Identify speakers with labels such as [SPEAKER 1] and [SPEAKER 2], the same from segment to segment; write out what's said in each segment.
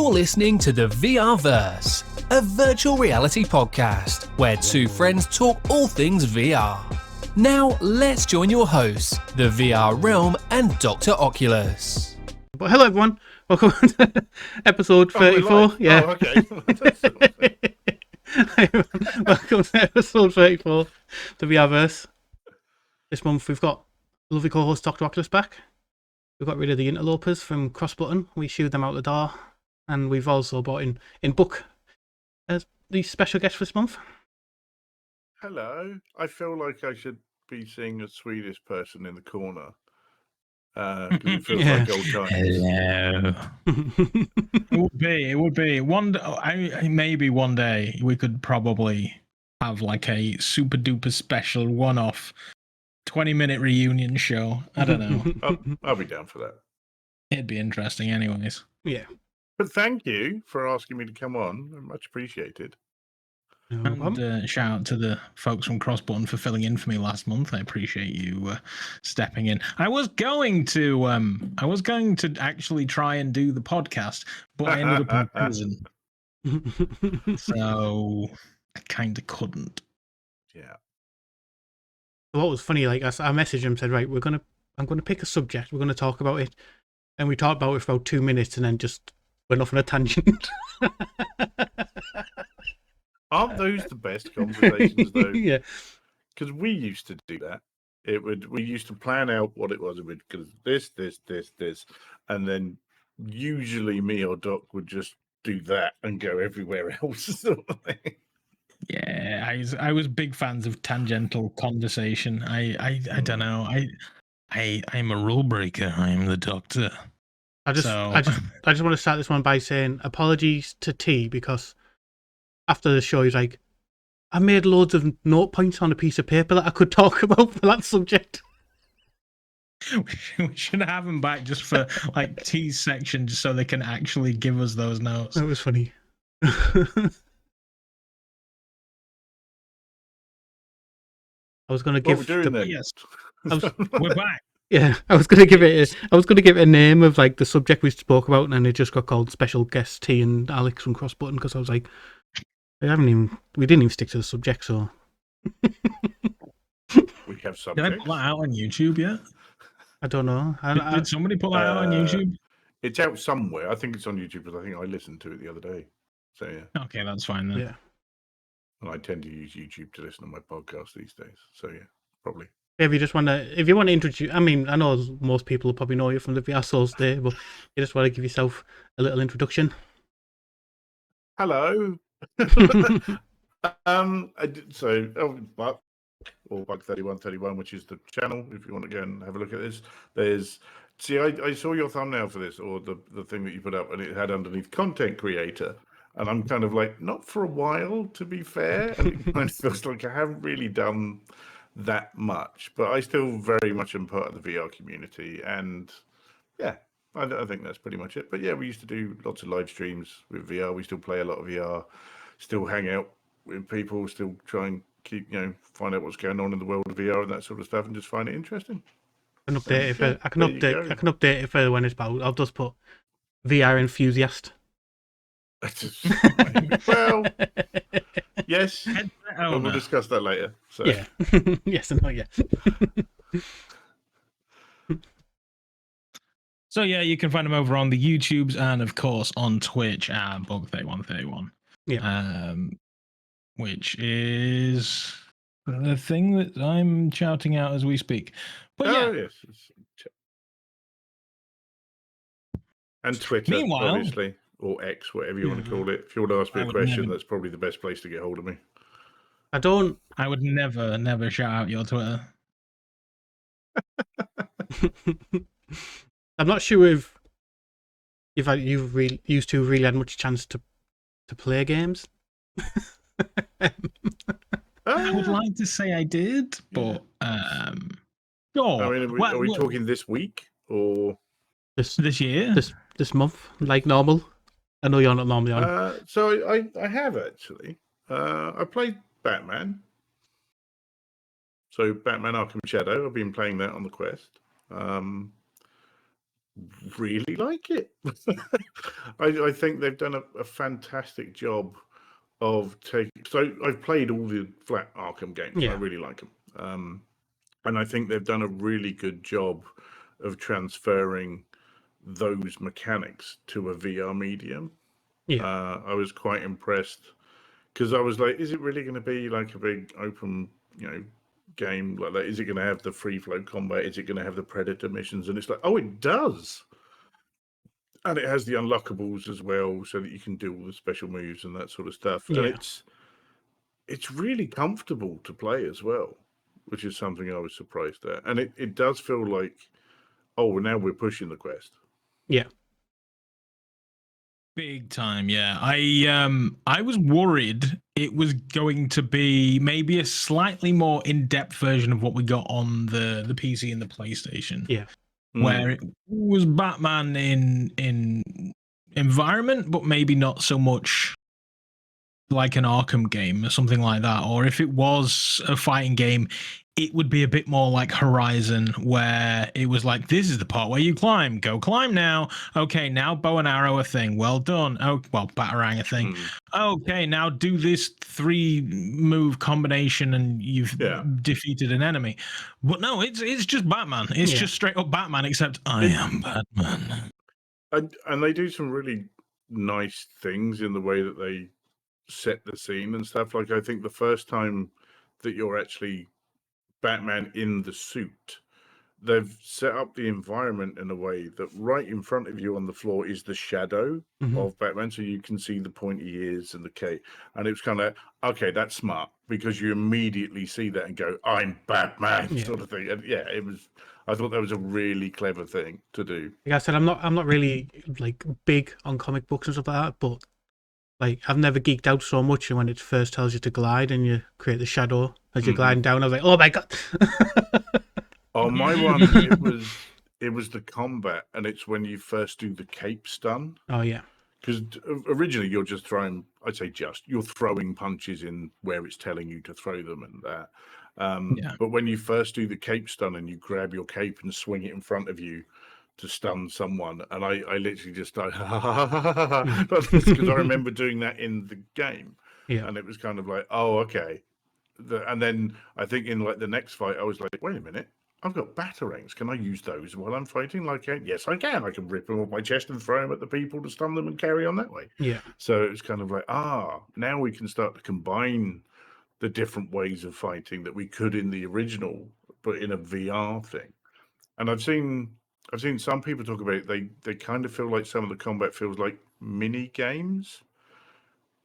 [SPEAKER 1] You're listening to the VRverse, a virtual reality podcast where two friends talk all things VR. Now, let's join your hosts, the VR Realm and Dr. Oculus.
[SPEAKER 2] But hello, everyone. Welcome to episode 34. Yeah.
[SPEAKER 3] Oh, okay.
[SPEAKER 2] Welcome to episode 34, the VRverse. This month we've got lovely co-host Dr. Oculus back. We've got rid of the interlopers from Cross-Button. We shooed them out the door. And we've also brought in Book as the special guest for this month.
[SPEAKER 3] Hello. I feel like I should be seeing a Swedish person in the corner. Because it feels like old times.
[SPEAKER 4] Hello. It would be maybe one day we could probably have like a super duper special one-off 20-minute reunion show. I don't know.
[SPEAKER 3] I'll be down for that.
[SPEAKER 4] It'd be interesting anyways.
[SPEAKER 2] Yeah.
[SPEAKER 3] But thank you for asking me to come on. Much appreciated.
[SPEAKER 4] And shout out to the folks from Cross-Button for filling in for me last month. I appreciate you stepping in. I was going to actually try and do the podcast, but I ended up in prison, so I kind of couldn't.
[SPEAKER 3] Yeah.
[SPEAKER 2] What was funny, like I messaged him, said, right, I'm gonna pick a subject, we're gonna talk about it, and we talked about it for about 2 minutes, and then just went off on a tangent.
[SPEAKER 3] Aren't those the best conversations, though?
[SPEAKER 2] Yeah.
[SPEAKER 3] Because we used to do that. We used to plan out what it was. Because this, and then usually me or Doc would just do that and go everywhere else. Sort of thing.
[SPEAKER 4] Yeah, I was big fans of tangential conversation. I don't know. I'm a rule breaker. I am the doctor.
[SPEAKER 2] I just want to start this one by saying apologies to T, because after the show he's like, I made loads of note points on a piece of paper that I could talk about for that subject.
[SPEAKER 4] We should have him back just for like T's section, just so they can actually give us those notes.
[SPEAKER 2] That was funny. I was going to give.
[SPEAKER 4] Yes, we're back.
[SPEAKER 2] Yeah, I was going to give it a name of like the subject we spoke about, and then it just got called Special Guest T and Alex from Cross-Button, because I was like, we didn't even stick to the subject, so.
[SPEAKER 3] We have subjects.
[SPEAKER 4] Did I put that out on YouTube yet?
[SPEAKER 2] I don't know.
[SPEAKER 4] Did somebody put that out on YouTube?
[SPEAKER 3] It's out somewhere. I think it's on YouTube, because I think I listened to it the other day. So yeah.
[SPEAKER 4] Okay, that's fine then.
[SPEAKER 2] Yeah.
[SPEAKER 3] And I tend to use YouTube to listen to my podcast these days. So yeah, probably.
[SPEAKER 2] If you want to introduce, I mean, I know most people will probably know you from the VR Souls Day, but you just want to give yourself a little introduction.
[SPEAKER 3] Hello. Bug3131, which is the channel. If you want to go and have a look at this, I saw your thumbnail for this, or the thing that you put up, and it had underneath content creator. And I'm kind of like, not for a while, to be fair. And it kind of feels like I haven't really done that much, but I still very much am part of the VR community. And yeah, I think that's pretty much it. But yeah, we used to do lots of live streams with VR. We still play a lot of VR, still hang out with people, still try and keep, find out what's going on in the world of VR and that sort of stuff, and just find it interesting.
[SPEAKER 2] I can update it further when it's about. I'll just put VR enthusiast.
[SPEAKER 3] Well, yes, but we'll discuss that later. So.
[SPEAKER 2] Yeah, yes and no, yeah.
[SPEAKER 4] So yeah, you can find them over on the YouTubes and of course on Twitch at Bug3131.
[SPEAKER 2] Yeah.
[SPEAKER 4] Which is the thing that I'm shouting out as we speak. But
[SPEAKER 3] yes. And Twitter,
[SPEAKER 4] meanwhile,
[SPEAKER 3] obviously. Or X, whatever you want to call it. If you want to ask me a question, that's probably the best place to get hold of me.
[SPEAKER 4] I would never shout out your Twitter.
[SPEAKER 2] I'm not sure if you've used to really had much chance to play games.
[SPEAKER 4] I would like to say I did, but
[SPEAKER 3] are we talking this week or
[SPEAKER 4] this year?
[SPEAKER 2] This month, like normal? I know you're not normally on.
[SPEAKER 3] So I have actually. I played Batman. So Batman Arkham Shadow. I've been playing that on the Quest. really like it. I think they've done a fantastic job of taking. So I've played all the flat Arkham games.
[SPEAKER 2] Yeah.
[SPEAKER 3] I really like them, and I think they've done a really good job of transferring those mechanics to a VR medium.
[SPEAKER 2] Yeah.
[SPEAKER 3] I was quite impressed because I was like, is it really going to be like a big open, game like that? Is it going to have the free flow combat? Is it going to have the Predator missions? And it's like, oh, it does. And it has the unlockables as well, so that you can do all the special moves and that sort of stuff.
[SPEAKER 2] Yeah.
[SPEAKER 3] And it's really comfortable to play as well, which is something I was surprised at. And it does feel like, oh, now we're pushing the Quest.
[SPEAKER 2] Yeah.
[SPEAKER 4] Big time, yeah. I was worried it was going to be maybe a slightly more in-depth version of what we got on the PC and the PlayStation.
[SPEAKER 2] Yeah.
[SPEAKER 4] Where it was Batman in environment, but maybe not so much like an Arkham game or something like that. Or if it was a fighting game, it would be a bit more like Horizon, where it was like, this is the part where you climb. Go climb now. Okay, now bow and arrow a thing. Well done. Oh, well, Batarang a thing. Okay, now do this 3-move combination and you've defeated an enemy. But no, it's just Batman. It's just straight up Batman, except I am Batman.
[SPEAKER 3] And they do some really nice things in the way that they set the scene and stuff. Like, I think the first time that you're actually Batman in the suit, they've set up the environment in a way that right in front of you on the floor is the shadow of Batman, so you can see the pointy ears and the cape. And it was kind of, okay, that's smart, because you immediately see that and go, I'm Batman, sort of thing. And it was. I thought that was a really clever thing to do.
[SPEAKER 2] Like I said, I'm not really like big on comic books and stuff like that, but like I've never geeked out so much. And when it first tells you to glide and you create the shadow as you're gliding down, I was like, oh my god.
[SPEAKER 3] Oh, my one, it was the combat, and it's when you first do the cape stun.
[SPEAKER 2] Oh yeah.
[SPEAKER 3] Because originally you're just throwing, you're throwing punches in where it's telling you to throw them and that. But when you first do the cape stun and you grab your cape and swing it in front of you to stun someone, and I literally just started, because I remember doing that in the game.
[SPEAKER 2] Yeah.
[SPEAKER 3] And it was kind of like, oh, okay. And then I think in like the next fight, I was like, wait a minute. I've got batarangs. Can I use those while I'm fighting? Like, yes, I can. I can rip them off my chest and throw them at the people to stun them and carry on that way.
[SPEAKER 2] Yeah.
[SPEAKER 3] So it was kind of like, now we can start to combine the different ways of fighting that we could in the original, but in a VR thing. And I've seen some people talk about it. They kind of feel like some of the combat feels like mini games,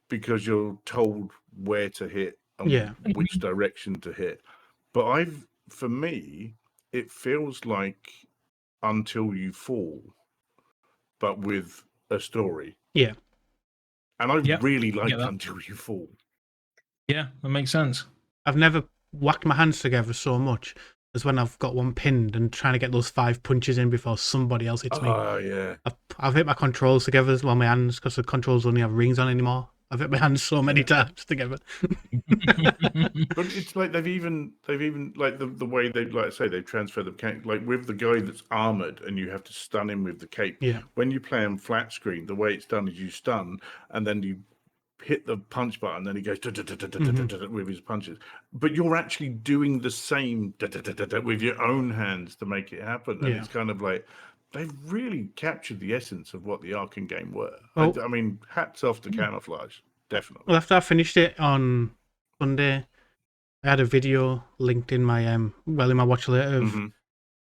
[SPEAKER 3] because you're told where to hit and which direction to hit. But for me, it feels like Until You Fall, but with a story.
[SPEAKER 2] Yeah.
[SPEAKER 3] And I really liked Until You Fall.
[SPEAKER 4] Yeah, that makes sense.
[SPEAKER 2] I've never whacked my hands together so much as when I've got one pinned and trying to get those 5 punches in before somebody else hits me.
[SPEAKER 3] Oh, yeah.
[SPEAKER 2] I've hit my controls together as well, my hands, because the controls only have rings on anymore. I've hit my hands so many times together.
[SPEAKER 3] But it's like they've even like the way they, like I say, they've transferred the mechanic, like with the guy that's armored and you have to stun him with the cape.
[SPEAKER 2] Yeah.
[SPEAKER 3] When you play on flat screen, the way it's done is you stun and then you hit the punch button, then he goes with his punches. But you're actually doing the same with your own hands to make it happen. And it's kind of like they've really captured the essence of what the Arkham game were.
[SPEAKER 2] Well,
[SPEAKER 3] I mean, hats off to Camouflage, definitely.
[SPEAKER 2] Well, after I finished it on Sunday, I had a video linked in my in my watch later of can't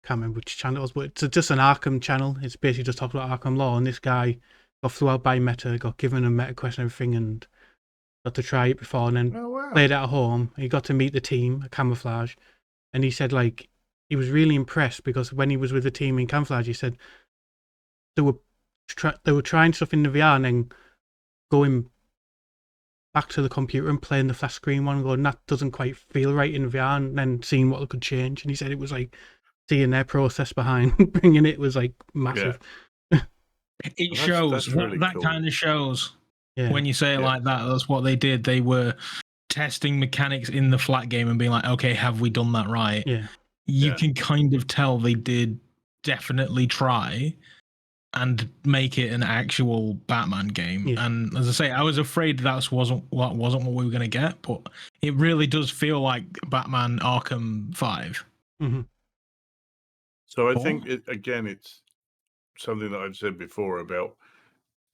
[SPEAKER 2] remember which channel it was, but it's just an Arkham channel. It's basically just talking about Arkham law, and this guy got flew out by Meta, got given a Meta quest and everything, and got to try it before, and then played it at home. He got to meet the team at Camouflage, and he said like he was really impressed because when he was with the team in Camouflage, he said they were trying stuff in the VR and then going back to the computer and playing the flat screen one, going that doesn't quite feel right in VR, and then seeing what they could change. And he said it was like seeing their process behind bringing it was like massive.
[SPEAKER 4] It shows
[SPEAKER 3] that's really
[SPEAKER 4] that
[SPEAKER 3] cool.
[SPEAKER 4] kind of shows.
[SPEAKER 2] Yeah.
[SPEAKER 4] When you say it like that, that's what they did. They were testing mechanics in the flat game and being like, okay, have we done that right?
[SPEAKER 2] Yeah.
[SPEAKER 4] You can kind of tell they did definitely try and make it an actual Batman game.
[SPEAKER 2] Yeah.
[SPEAKER 4] And as I say, I was afraid that wasn't what we were going to get, but it really does feel like Batman Arkham 5.
[SPEAKER 2] Mm-hmm.
[SPEAKER 3] So I think it's something that I've said before about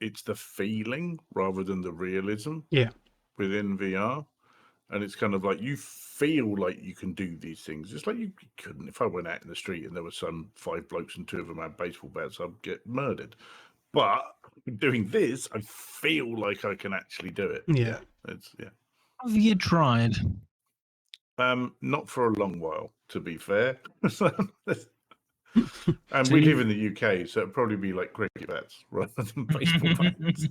[SPEAKER 3] it's the feeling rather than the realism.
[SPEAKER 2] Yeah.
[SPEAKER 3] Within VR. And it's kind of like you feel like you can do these things. It's like you couldn't. If I went out in the street and there were some 5 blokes and 2 of them had baseball bats, I'd get murdered. But doing this, I feel like I can actually do it.
[SPEAKER 2] Yeah.
[SPEAKER 4] Have you tried?
[SPEAKER 3] Not for a long while, to be fair. And we live in the UK, so it'd probably be like cricket bats rather than baseball bats.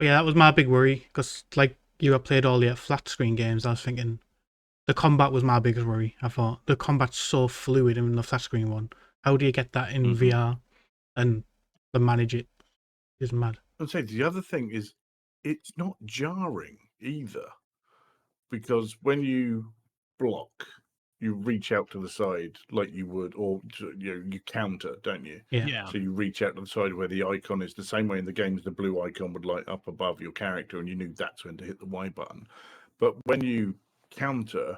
[SPEAKER 2] Yeah, that was my big worry, because like you had played all the flat screen games. I was thinking the combat was my biggest worry. I thought the combat's so fluid in the flat screen one. How do you get that in VR and manage it? Is mad.
[SPEAKER 3] I'd say the other thing is it's not jarring either, because when you block, you reach out to the side like you would, or you counter, don't you?
[SPEAKER 2] Yeah.
[SPEAKER 3] So you reach out to the side where the icon is the same way in the games. The blue icon would light up above your character, and you knew that's when to hit the Y button. But when you counter,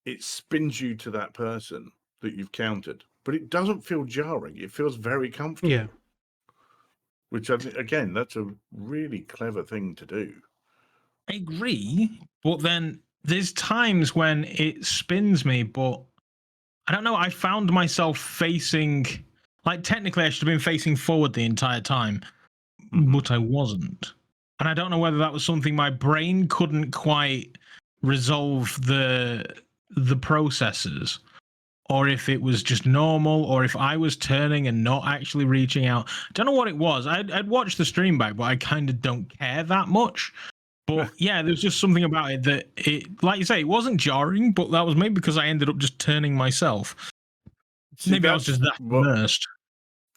[SPEAKER 3] it spins you to that person that you've countered, but it doesn't feel jarring. It feels very comfortable.
[SPEAKER 2] Yeah.
[SPEAKER 3] Which, again, that's a really clever thing to do.
[SPEAKER 4] I agree, but then there's times when it spins me, but I don't know. I found myself facing, like, technically I should have been facing forward the entire time, but I wasn't. And I don't know whether that was something my brain couldn't quite resolve the processes, or if it was just normal, or if I was turning and not actually reaching out. I don't know what it was. I'd watched the stream back, but I kind of don't care that much. But yeah, there's just something about it that it, like you say, it wasn't jarring, but that was maybe because I ended up just turning myself.
[SPEAKER 3] See,
[SPEAKER 4] maybe I was just that immersed.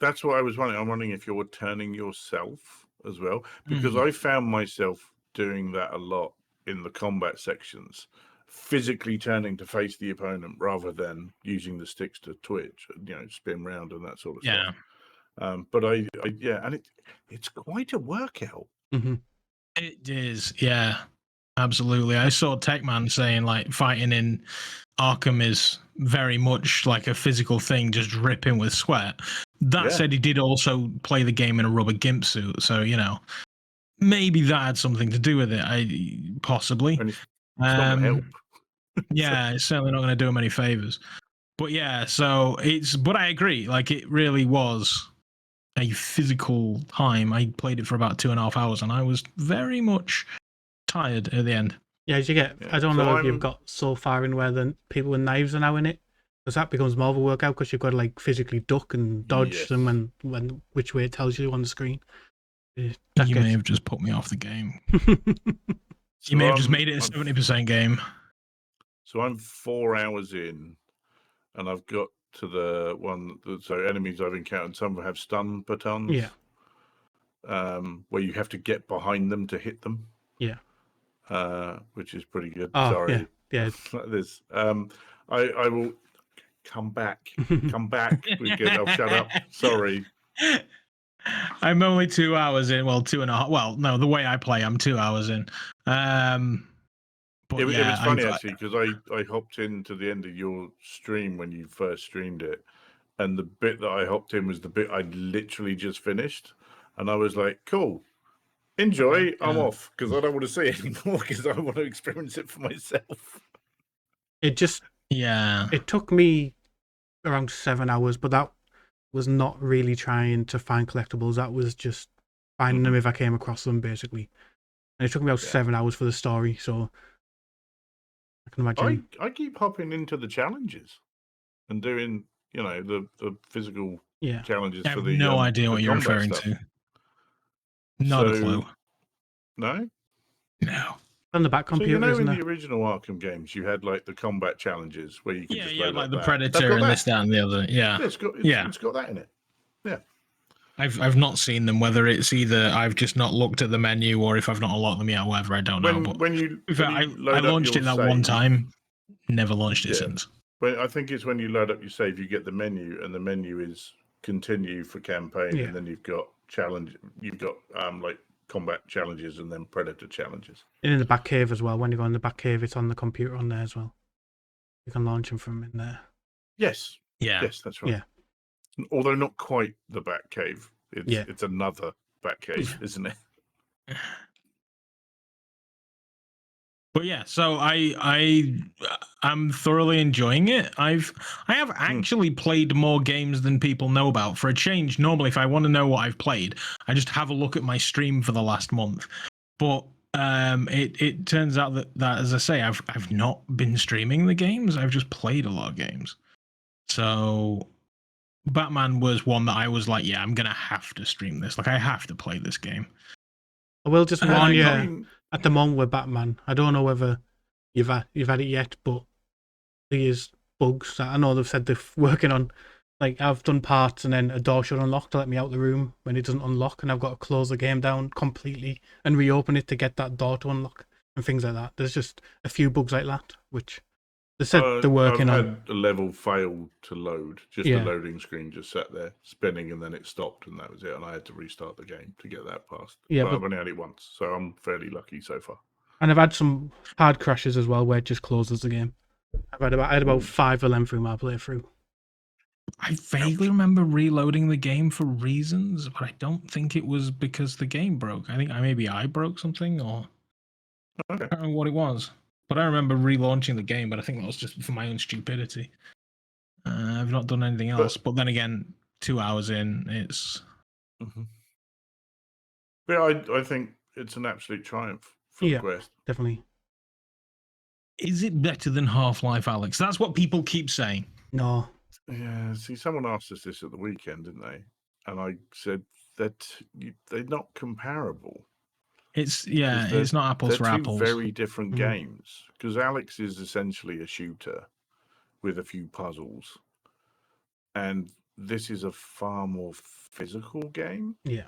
[SPEAKER 3] That's what I was wondering. I'm wondering if you're turning yourself as well, because I found myself doing that a lot in the combat sections, physically turning to face the opponent rather than using the sticks to twitch, spin round and that sort of stuff. But I and it's quite a workout.
[SPEAKER 4] It is, yeah, absolutely. I saw Techman saying like fighting in Arkham is very much like a physical thing, just dripping with sweat. That said, he did also play the game in a rubber gimp suit, so maybe that had something to do with it. Possibly.
[SPEAKER 3] And it's not going to help.
[SPEAKER 4] Yeah, it's certainly not going to do him any favors. But yeah, so but I agree. Like, it really was a physical time. I played it for about 2.5 hours, and I was very much tired at the end.
[SPEAKER 2] Yeah, as you get, I don't know if you've got so far in where the people with knives are now in it, because that becomes more of a workout, because you've got to like physically duck and dodge them when which way it tells you on the screen.
[SPEAKER 4] You may have just put me off the game. You may have just made it a 70% game.
[SPEAKER 3] So I'm 4 hours in, and I've got to the one. So enemies I've encountered, some have stun batons.
[SPEAKER 2] Yeah.
[SPEAKER 3] Where you have to get behind them to hit them.
[SPEAKER 2] Yeah.
[SPEAKER 3] Which is pretty good.
[SPEAKER 2] Oh,
[SPEAKER 3] Sorry.
[SPEAKER 2] Yeah.
[SPEAKER 3] Like this. I will come back. Come back. I'll shut up. Sorry.
[SPEAKER 4] I'm only 2 hours in. Well, 2.5. Well, no, the way I play, I'm 2 hours in. But
[SPEAKER 3] it was funny actually, because I hopped into the end of your stream when you first streamed it, and the bit that I hopped in was the bit I literally just finished, and I was like, cool, enjoy, I'm off, because I don't want to see it anymore, because I want to experience it for myself.
[SPEAKER 2] It just it took me around 7 hours, but that was not really trying to find collectibles. That was just finding them if I came across them, basically. And it took me about 7 hours for the story, so I can imagine.
[SPEAKER 3] I keep hopping into the challenges and doing, the physical challenges.
[SPEAKER 4] I have no idea what you're referring to. Not a clue.
[SPEAKER 3] No?
[SPEAKER 4] No.
[SPEAKER 2] On the back computer,
[SPEAKER 3] in the original Arkham games, you had like the combat challenges where you could just load
[SPEAKER 4] like the
[SPEAKER 3] that.
[SPEAKER 4] Predator and this, that, and the other. Yeah.
[SPEAKER 3] It's got that in it. Yeah.
[SPEAKER 4] I've not seen them. Whether it's either I've just not looked at the menu or if I've not unlocked them yet, or whatever, I don't know. But
[SPEAKER 3] When you
[SPEAKER 4] I launched it that one time. never launched it
[SPEAKER 3] Yeah.
[SPEAKER 4] since.
[SPEAKER 3] But I think it's when you load up your save, you get the menu, and the menu is continue for campaign,
[SPEAKER 2] Yeah.
[SPEAKER 3] and then you've got challenge. You've got like combat challenges and then predator challenges.
[SPEAKER 2] And in the back cave as well. When you go in the back cave, it's on the computer on there as well. You can launch them from in there.
[SPEAKER 3] Yes.
[SPEAKER 4] Yeah.
[SPEAKER 3] Yes, that's right.
[SPEAKER 2] Yeah.
[SPEAKER 3] Although not quite the back cave.
[SPEAKER 2] Yeah.
[SPEAKER 3] It's another back cave, isn't it?
[SPEAKER 4] But yeah, so I'm thoroughly enjoying it. I have actually played more games than people know about. For a change, normally if I want to know what I've played, I just have a look at my stream for the last month. But it turns out that as I say, I've not been streaming the games. I've just played a lot of games. So Batman was one that I was like, yeah, I'm gonna have to stream this. Like I have to play this game.
[SPEAKER 2] I will just warn you.
[SPEAKER 3] I mean,
[SPEAKER 2] At the moment with Batman, I don't know whether you've had it yet, but there's bugs that I know they've said they're working on. Like I've done parts and then a door should unlock to let me out the room when it doesn't unlock, and I've got to close the game down completely and reopen it to get that door to unlock and things like that. There's just a few bugs like that, which they said they're working
[SPEAKER 3] I've
[SPEAKER 2] on.
[SPEAKER 3] had a level fail to load. Just
[SPEAKER 2] Yeah.
[SPEAKER 3] the loading screen just sat there spinning, and then it stopped, and that was it. And I had to restart the game to get that past.
[SPEAKER 2] Yeah,
[SPEAKER 3] but
[SPEAKER 2] but-
[SPEAKER 3] I've only had it once, so I'm fairly lucky so far.
[SPEAKER 2] And I've had some hard crashes as well where it just closes the game. I had about 5 of them through my playthrough.
[SPEAKER 4] I vaguely remember reloading the game for reasons, but I don't think it was because the game broke. I think maybe I broke something, or
[SPEAKER 3] Okay.
[SPEAKER 4] I don't know what it was. But I remember relaunching the game, but I think that was just for my own stupidity. I've not done anything else. But then again, 2 hours in, it's...
[SPEAKER 3] Mm-hmm. But I think it's an absolute triumph for
[SPEAKER 2] Yeah.
[SPEAKER 3] Quest.
[SPEAKER 2] Definitely.
[SPEAKER 4] Is it better than Half-Life, Alex? That's what people keep saying.
[SPEAKER 2] No.
[SPEAKER 3] Yeah, see, someone asked us this at the weekend, didn't they? And I said that they're not comparable.
[SPEAKER 4] It's
[SPEAKER 3] They're-
[SPEAKER 4] it's not apples for
[SPEAKER 3] They're two
[SPEAKER 4] apples.
[SPEAKER 3] very different
[SPEAKER 2] Mhm.
[SPEAKER 3] games. Because Alex is essentially a shooter with a few puzzles, and this is a far more physical game.
[SPEAKER 2] Yeah.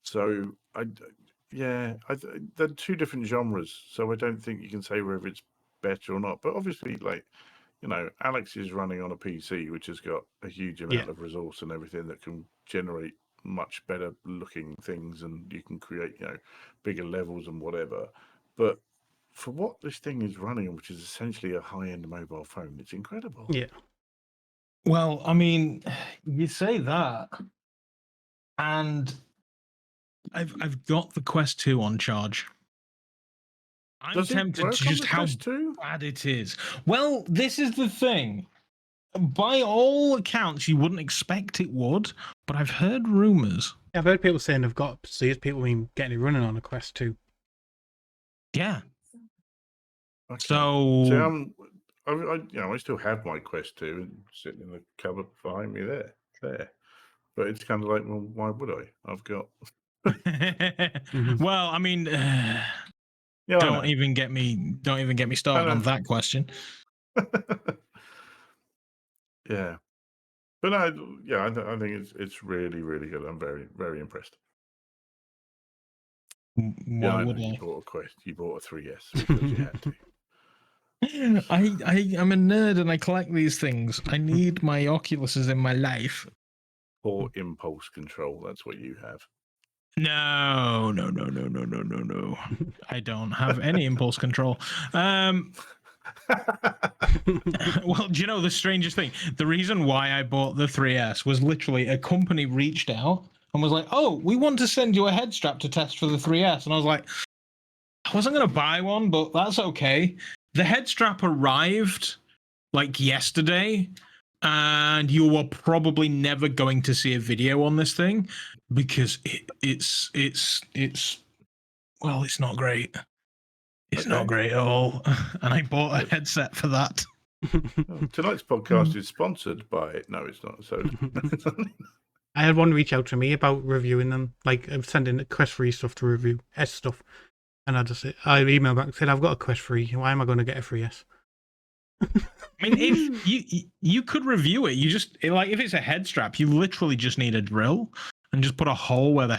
[SPEAKER 3] So they're two different genres. So I don't think you can say whether it's better or not. But obviously, like, you know, Alex is running on a PC which has got a huge amount of resource and everything that can generate much better looking things, and you can create, you know, bigger levels and whatever. But for what this thing is running on, which is essentially a high-end mobile phone, it's incredible.
[SPEAKER 2] Yeah.
[SPEAKER 4] Well, I mean, you say that, and I've got the Quest 2 on charge. I'm
[SPEAKER 3] Does it
[SPEAKER 4] tempted
[SPEAKER 3] work
[SPEAKER 4] to
[SPEAKER 3] on
[SPEAKER 4] just
[SPEAKER 3] the
[SPEAKER 4] how
[SPEAKER 3] Quest 2?
[SPEAKER 4] bad it is. Well, this is the thing. By all accounts, you wouldn't expect it would, but I've heard rumors.
[SPEAKER 2] I've heard people saying they've got serious people been getting it running on a Quest 2.
[SPEAKER 4] Yeah.
[SPEAKER 3] Okay.
[SPEAKER 4] So,
[SPEAKER 3] I still have my Quest 2 sitting in the cupboard behind me there. But it's kind of like, well, why would I? I've got.
[SPEAKER 4] well, I mean,
[SPEAKER 3] Yeah, I
[SPEAKER 4] don't
[SPEAKER 3] know.
[SPEAKER 4] even get me started on that question.
[SPEAKER 3] Yeah, but I think it's really, really good. I'm very, very impressed.
[SPEAKER 4] Why would
[SPEAKER 3] You
[SPEAKER 4] I?
[SPEAKER 3] bought a Quest. You bought a 3S because you had to.
[SPEAKER 4] I'm a nerd and I collect these things. I need my Oculuses in my life.
[SPEAKER 3] Or impulse control. That's what you have.
[SPEAKER 4] No. I don't have any impulse control. Well, do you know the strangest thing? The reason why I bought the 3S was literally a company reached out and was like, "Oh, we want to send you a head strap to test for the 3S." And I was like, I wasn't going to buy one, but that's okay. The head strap arrived like yesterday, and you are probably never going to see a video on this thing because it's well, it's not great. It's not great at all. And I bought a headset for that.
[SPEAKER 3] Tonight's podcast is sponsored by. No, it's not. So
[SPEAKER 2] I had one reach out to me about reviewing them, like sending Quest 3 stuff to review S stuff. And I emailed back and said, I've got a Quest 3. Why am I going to get a 3S?
[SPEAKER 4] I mean, if you could review it, you just like if it's a head strap, you literally just need a drill and just put a hole where the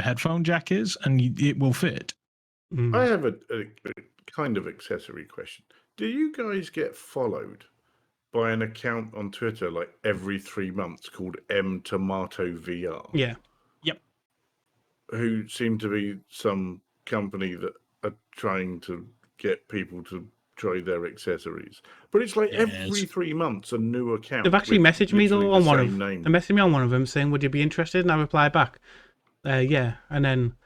[SPEAKER 4] headphone jack is, and it will fit.
[SPEAKER 3] I have a kind of accessory question. Do you guys get followed by an account on Twitter like every 3 months called M Tomato VR?
[SPEAKER 2] Yeah.
[SPEAKER 4] Yep.
[SPEAKER 3] Who seem to be some company that are trying to get people to try their accessories. But it's like every 3 months a new account.
[SPEAKER 2] They've actually messaged me though on one of
[SPEAKER 3] name.
[SPEAKER 2] they messaged me on one of them saying, "Would you be interested?" And I replied back, "Yeah." And then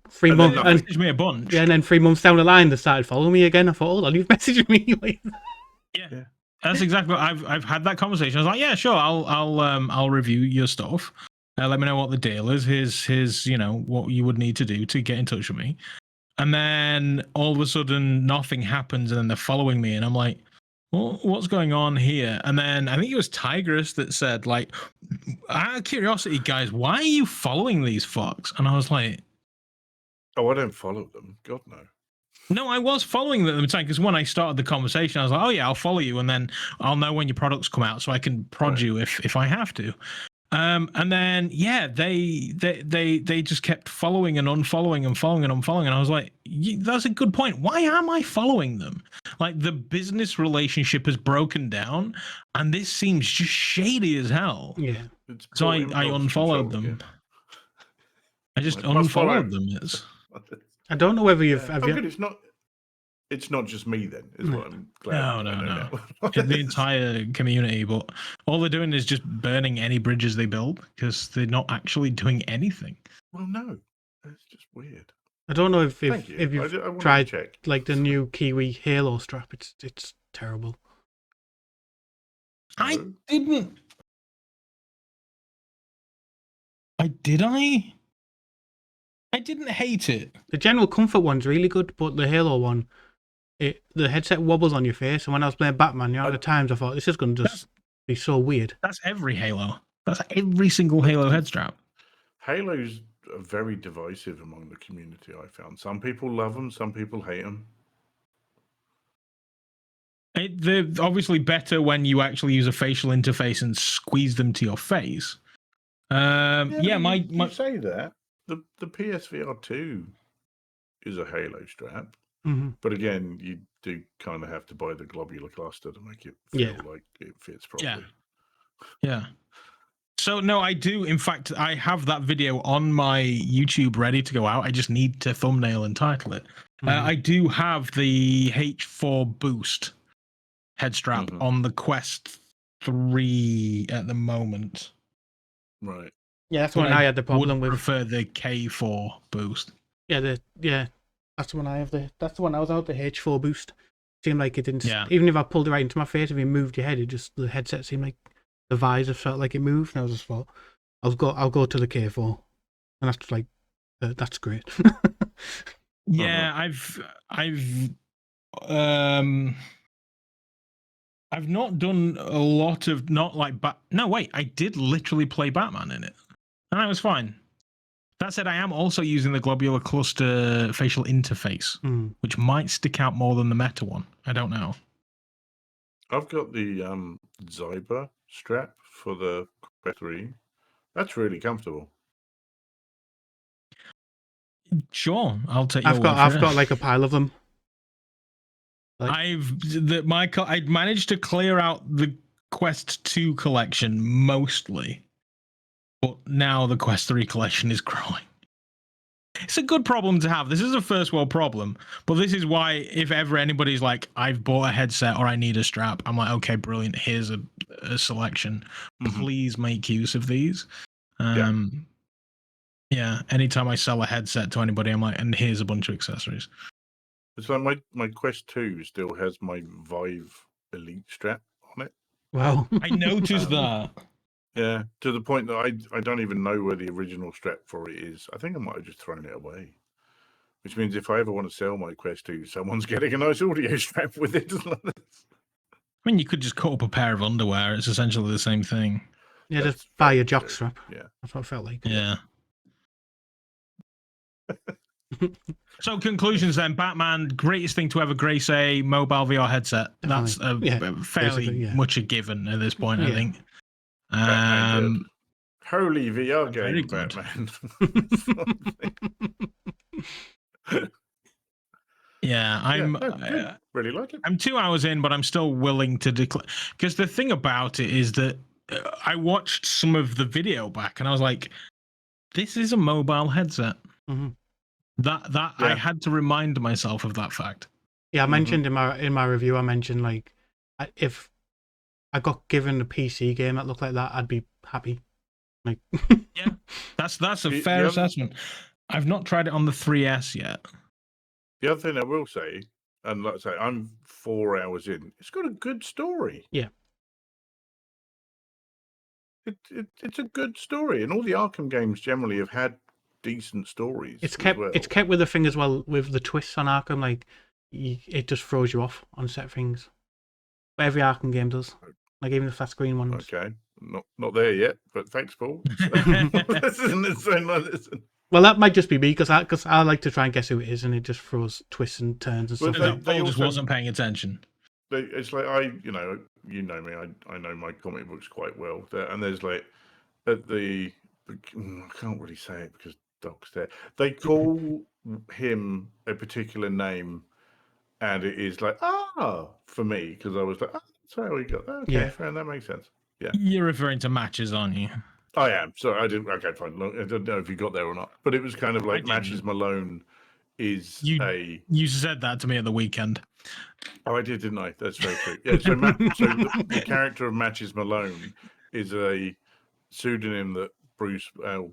[SPEAKER 2] 3
[SPEAKER 3] And then
[SPEAKER 2] months,
[SPEAKER 3] nothing.
[SPEAKER 4] Messaged me a bunch.
[SPEAKER 2] yeah, and then 3 months down the line, they started following me again. I thought, "Hold on, you've messaged me."
[SPEAKER 4] Yeah. That's exactly what I've had that conversation. I was like, yeah, sure, I'll review your stuff. Let me know what the deal is. Here's what you would need to do to get in touch with me. And then all of a sudden nothing happens, and then they're following me, and I'm like, well, what's going on here? And then I think it was Tigress that said, like, out of curiosity, guys, why are you following these fucks? And I was like,
[SPEAKER 3] oh, I don't follow them. God no.
[SPEAKER 4] No, I was following them at the time because when I started the conversation, I was like, "Oh yeah, I'll follow you, and then I'll know when your products come out, so I can prod you if I have to." And then they just kept following and unfollowing and following and unfollowing, and I was like, "That's a good point. Why am I following them? Like the business relationship has broken down, and this seems just shady as hell."
[SPEAKER 2] Yeah.
[SPEAKER 4] So I unfollowed them.
[SPEAKER 3] Yeah.
[SPEAKER 4] I just unfollowed them.
[SPEAKER 2] I don't know whether you've.
[SPEAKER 3] Have good, it's not just me then, is what I'm glad.
[SPEAKER 4] No. The entire community, but all they're doing is just burning any bridges they build because they're not actually doing anything.
[SPEAKER 3] Well, no. It's just weird.
[SPEAKER 2] I don't know if you've tried like the new Kiwi Halo strap. It's terrible.
[SPEAKER 4] I didn't. I didn't hate it.
[SPEAKER 2] The general comfort one's really good, but the Halo one, the headset wobbles on your face. And when I was playing Batman, the other times I thought this is going to just be so weird.
[SPEAKER 4] That's every Halo. That's every single Halo head strap.
[SPEAKER 3] Halos are very divisive among the community. I found some people love them, some people hate them.
[SPEAKER 4] They're obviously better when you actually use a facial interface and squeeze them to your face.
[SPEAKER 3] You say that. The PSVR 2 is a Halo strap, but again, you do kind of have to buy the globular cluster to make it feel like it fits properly.
[SPEAKER 4] Yeah. So no, I do. In fact, I have that video on my YouTube ready to go out. I just need to thumbnail and title it. I do have the H4 Boost head strap on the Quest 3 at the moment.
[SPEAKER 3] Right.
[SPEAKER 2] Yeah, that's when I had the problem with.
[SPEAKER 4] Prefer the K4 Boost.
[SPEAKER 2] Yeah, that's the one I have. That's the one I was out. The H4 Boost seemed like it didn't.
[SPEAKER 4] Yeah.
[SPEAKER 2] Even if I pulled it right into my face, if you moved your head, the headset seemed like the visor felt like it moved. And I was just thought, I'll go to the K4, and that's like that's great.
[SPEAKER 4] Yeah, I've not done a lot of I did literally play Batman in it, and that was fine. That said, I am also using the globular cluster facial interface, which might stick out more than the Meta one. I don't know.
[SPEAKER 3] I've got the Zyber strap for the Quest 3. That's really comfortable.
[SPEAKER 4] Sure, I'll take your
[SPEAKER 2] I've got like a pile of them.
[SPEAKER 4] I managed to clear out the Quest 2 collection mostly, but now the Quest 3 collection is growing. It's a good problem to have. This is a first world problem, but this is why if ever anybody's like, I've bought a headset or I need a strap, I'm like, okay, brilliant. Here's a selection. Please make use of these. Yeah. Anytime I sell a headset to anybody, I'm like, and here's a bunch of accessories.
[SPEAKER 3] It's like my Quest 2 still has my Vive Elite strap on it.
[SPEAKER 2] Wow.
[SPEAKER 4] I noticed that.
[SPEAKER 3] Yeah, to the point that I don't even know where the original strap for it is. I think I might have just thrown it away. Which means if I ever want to sell my Quest 2, someone's getting a nice audio strap with it.
[SPEAKER 4] I mean, you could just cut up a pair of underwear. It's essentially the same thing.
[SPEAKER 2] Yeah, just buy a jock strap.
[SPEAKER 3] Yeah.
[SPEAKER 2] That's what it felt like.
[SPEAKER 4] Yeah. So conclusions then. Batman, greatest thing to ever grace a mobile VR headset.
[SPEAKER 2] Definitely.
[SPEAKER 4] That's fairly much a given at this point, I think.
[SPEAKER 3] Holy VR game, Batman.
[SPEAKER 4] Yeah, Yeah, I'm
[SPEAKER 3] really like it.
[SPEAKER 4] I'm 2 hours in, but I'm still willing to declare. Because the thing about it is that I watched some of the video back, and I was like, "This is a mobile headset."
[SPEAKER 2] Mm-hmm.
[SPEAKER 4] That I had to remind myself of that fact.
[SPEAKER 2] Yeah, I mentioned in my review. I mentioned like if I got given a PC game that looked like that, I'd be happy. Like,
[SPEAKER 4] yeah, that's a fair assessment. I've not tried it on the 3S yet.
[SPEAKER 3] The other thing I will say, and like I say, I'm 4 hours in. It's got a good story.
[SPEAKER 2] Yeah,
[SPEAKER 3] it's a good story, and all the Arkham games generally have had decent stories.
[SPEAKER 2] it's kept with the thing as well with the twists on Arkham. Like, it just throws you off on set things. But every Arkham game does. Like even the flat screen ones.
[SPEAKER 3] Okay, not there yet, but thanks, Paul. Listen.
[SPEAKER 2] Well, that might just be me because I like to try and guess who it is, and it just throws twists and turns and stuff.
[SPEAKER 4] Paul just wasn't paying attention.
[SPEAKER 3] It's like you know me. I know my comic books quite well. And there's like at the I can't really say it because Doc's there. They call him a particular name, and it is like for me because I was like that's how we got that. Okay, fair, that makes sense. Yeah,
[SPEAKER 4] you're referring to Matches, aren't you?
[SPEAKER 3] I am. Sorry, I didn't. Okay, fine. I don't know if you got there or not, but it was kind of like Matches Malone is
[SPEAKER 4] You said that to me at the weekend.
[SPEAKER 3] Oh, I did, didn't I? That's very true. Yeah. So, the character of Matches Malone is a pseudonym that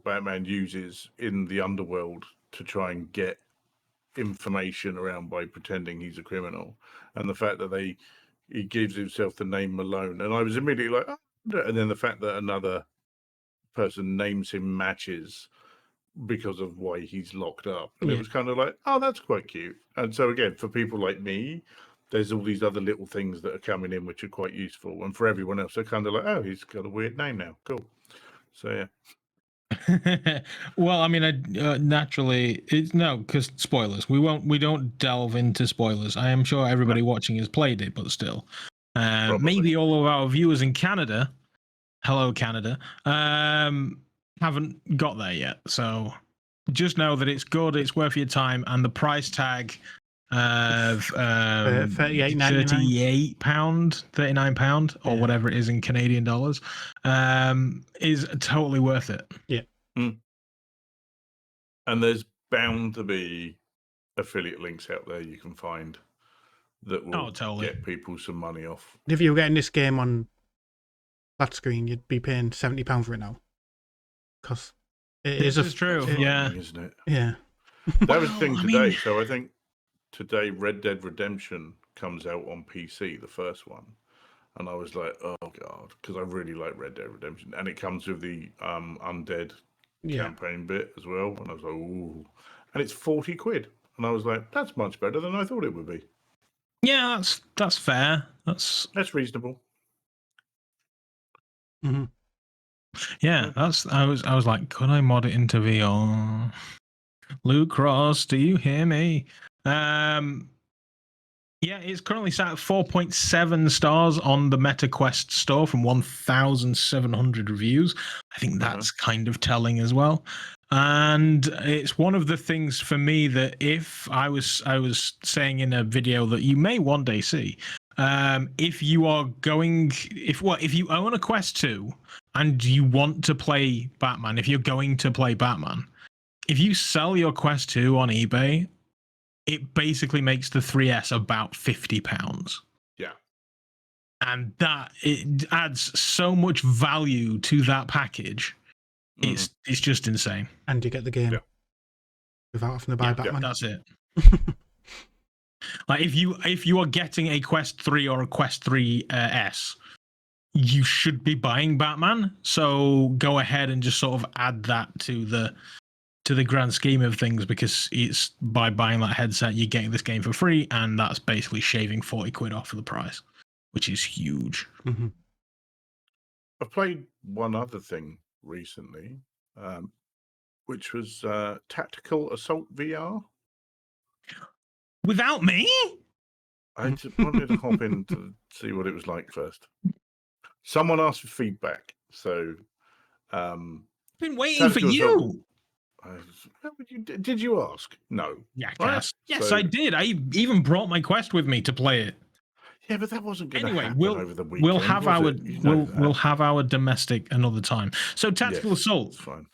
[SPEAKER 3] Batman uses in the underworld to try and get information around by pretending he's a criminal, and the fact that he gives himself the name Malone, and I was immediately like, and then the fact that another person names him Matches because of why he's locked up, and it was kind of like, oh, that's quite cute. And so again, for people like me, there's all these other little things that are coming in which are quite useful, and for everyone else, they're kind of like, oh, he's got a weird name now, cool. So yeah.
[SPEAKER 4] Well, I mean, naturally, because spoilers. We don't delve into spoilers. I am sure everybody watching has played it, but still, maybe all of our viewers in Canada, hello Canada, haven't got there yet. So just know that it's good, it's worth your time, and the price tag of £39, or whatever it is in Canadian dollars, is totally worth it.
[SPEAKER 2] Yeah.
[SPEAKER 3] And there's bound to be affiliate links out there you can find that will get people some money off.
[SPEAKER 2] If you were getting this game on flat screen, you'd be paying £70 for it now. Because it is
[SPEAKER 4] true,
[SPEAKER 3] isn't it?
[SPEAKER 2] Yeah.
[SPEAKER 3] That was the thing today. So I think today Red Dead Redemption comes out on PC, the first one. And I was like, oh, God, because I really like Red Dead Redemption. And it comes with the Undead campaign bit as well. And I was like, ooh. And it's 40 quid. And I was like, that's much better than I thought it would be.
[SPEAKER 4] Yeah, that's fair. That's
[SPEAKER 3] reasonable.
[SPEAKER 2] Mm-hmm.
[SPEAKER 4] Yeah, I was like, could I mod it into VR? Luke Ross, do you hear me? Yeah, it's currently sat at 4.7 stars on the MetaQuest store from 1,700 reviews. I think that's kind of telling as well. And it's one of the things for me that if I was saying in a video that you may one day see, if you own a Quest 2 and you want to play Batman, if you're going to play Batman, if you sell your Quest 2 on eBay, it basically makes the 3S about £50.
[SPEAKER 3] Yeah.
[SPEAKER 4] And it adds so much value to that package. It's just insane.
[SPEAKER 2] And you get the game without having to buy Batman.
[SPEAKER 4] That's it. Like if you are getting a Quest 3 or a Quest 3 S, you should be buying Batman. So go ahead and just sort of add that to the grand scheme of things, because it's by buying that headset you're getting this game for free, and that's basically shaving 40 quid off of the price, which is huge.
[SPEAKER 2] Mm-hmm.
[SPEAKER 3] I've played one other thing recently, which was Tactical Assault VR.
[SPEAKER 4] Without me?
[SPEAKER 3] I just wanted to hop in to see what it was like first. Someone asked for feedback, so
[SPEAKER 4] I've been waiting for you.
[SPEAKER 3] Did you ask? No.
[SPEAKER 4] Jackass.
[SPEAKER 3] Right?
[SPEAKER 4] Yes,
[SPEAKER 3] So-
[SPEAKER 4] I did. I even brought my Quest with me to play it.
[SPEAKER 3] Yeah, but that wasn't going to
[SPEAKER 4] Anyway,
[SPEAKER 3] happen over the weekend.
[SPEAKER 4] we'll have
[SPEAKER 3] was
[SPEAKER 4] our
[SPEAKER 3] it? You know
[SPEAKER 4] we'll
[SPEAKER 3] that.
[SPEAKER 4] have our domestic another time. So tactical
[SPEAKER 3] Yes,
[SPEAKER 4] assault.
[SPEAKER 3] That's fine.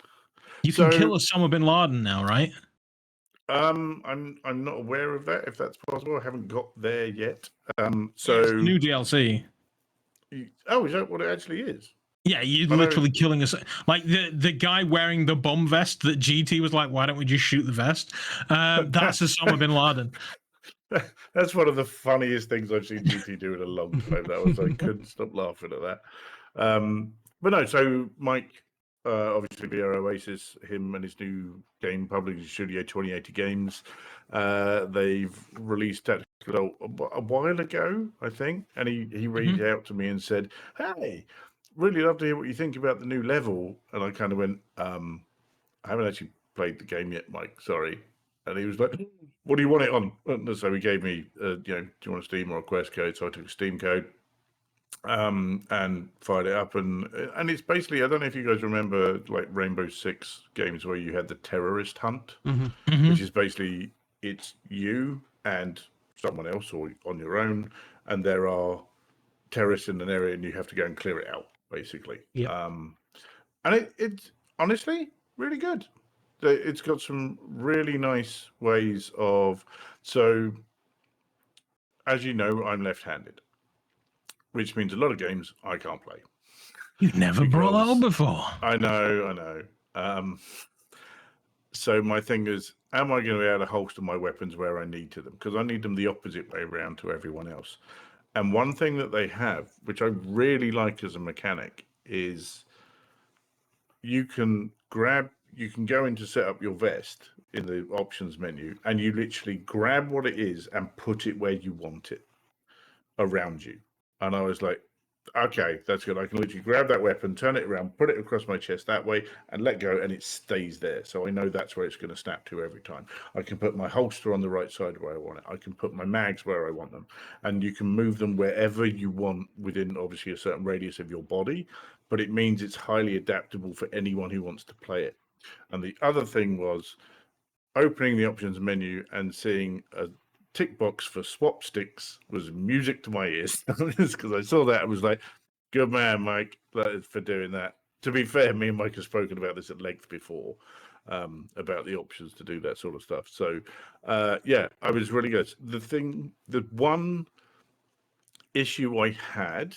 [SPEAKER 4] You can kill Osama bin Laden now, right?
[SPEAKER 3] I'm not aware of that. If that's possible, I haven't got there yet. So
[SPEAKER 4] It's new DLC.
[SPEAKER 3] Oh, is that what it actually is?
[SPEAKER 4] Yeah, you're literally killing us. Like the guy wearing the bomb vest that GT was like, why don't we just shoot the vest? That's Osama bin Laden.
[SPEAKER 3] That's one of the funniest things I've seen GT do in a long time. I couldn't stop laughing at that. But no, so Mike, obviously VR Oasis, him and his new game, Publishing Studio 2080 Games, they've released Tactical a while ago, I think, and he reached out to me and said, "Hey, really love to hear what you think about the new level." And I kind of went, "I haven't actually played the game yet, Mike. Sorry." And he was like, "What do you want it on?" And so he gave me, do you want a Steam or a Quest code? So I took a Steam code, and fired it up, and it's basically, I don't know if you guys remember like Rainbow Six games where you had the terrorist hunt, which is basically it's you and someone else or on your own, and there are terrorists in an area, and you have to go and clear it out, basically. And it's honestly really good. It's got some really nice ways of. So, as you know, I'm left-handed, which means a lot of games I can't play.
[SPEAKER 4] You've never brought that up before.
[SPEAKER 3] I know. So my thing is, am I going to be able to holster my weapons where I need to them? Because I need them the opposite way around to everyone else. And one thing that they have, which I really like as a mechanic, is you can go in to set up your vest in the options menu, and you literally grab what it is and put it where you want it around you. And I was like, okay, that's good. I can literally grab that weapon, turn it around, put it across my chest that way, and let go, and it stays there. So I know that's where it's going to snap to every time. I can put my holster on the right side where I want it. I can put my mags where I want them. And you can move them wherever you want within, obviously, a certain radius of your body. But it means it's highly adaptable for anyone who wants to play it. And the other thing was opening the options menu and seeing a tick box for swap sticks was music to my ears, because I saw that. I was like, good man, Mike, for doing that. To be fair, me and Mike have spoken about this at length before, about the options to do that sort of stuff. So yeah, I was really good. The one issue I had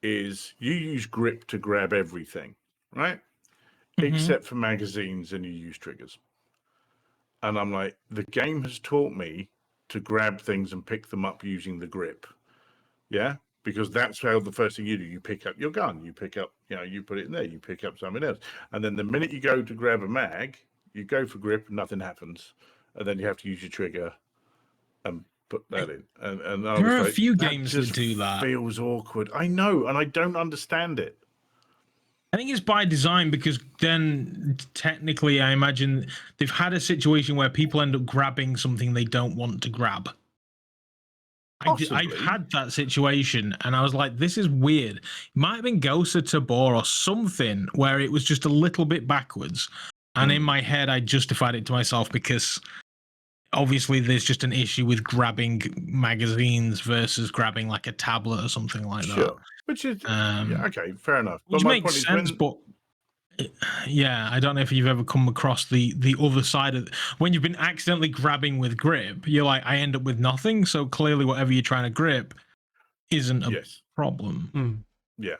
[SPEAKER 3] is you use grip to grab everything, right? Except for magazines, and you use triggers. And I'm like, the game has taught me to grab things and pick them up using the grip. Yeah? Because that's how the first thing you do. You pick up your gun, you pick up, you put it in there, you pick up something else. And then the minute you go to grab a mag, you go for grip, nothing happens. And then you have to use your trigger and put that in. And I
[SPEAKER 4] there are
[SPEAKER 3] like,
[SPEAKER 4] a few games that do that.
[SPEAKER 3] Feels awkward. I know, and I don't understand it.
[SPEAKER 4] I think it's by design, because then technically I imagine they've had a situation where people end up grabbing something they don't want to grab. I've had that situation, and I was like, this is weird. It might have been Ghost of Tabor or something where it was just a little bit backwards. And in my head, I justified it to myself because obviously there's just an issue with grabbing magazines versus grabbing like a tablet or something like that.
[SPEAKER 3] Which is okay, fair enough.
[SPEAKER 4] Which makes sense, but yeah, I don't know if you've ever come across the other side of when you've been accidentally grabbing with grip. You're like, I end up with nothing. So clearly, whatever you're trying to grip isn't a problem.
[SPEAKER 3] Yeah,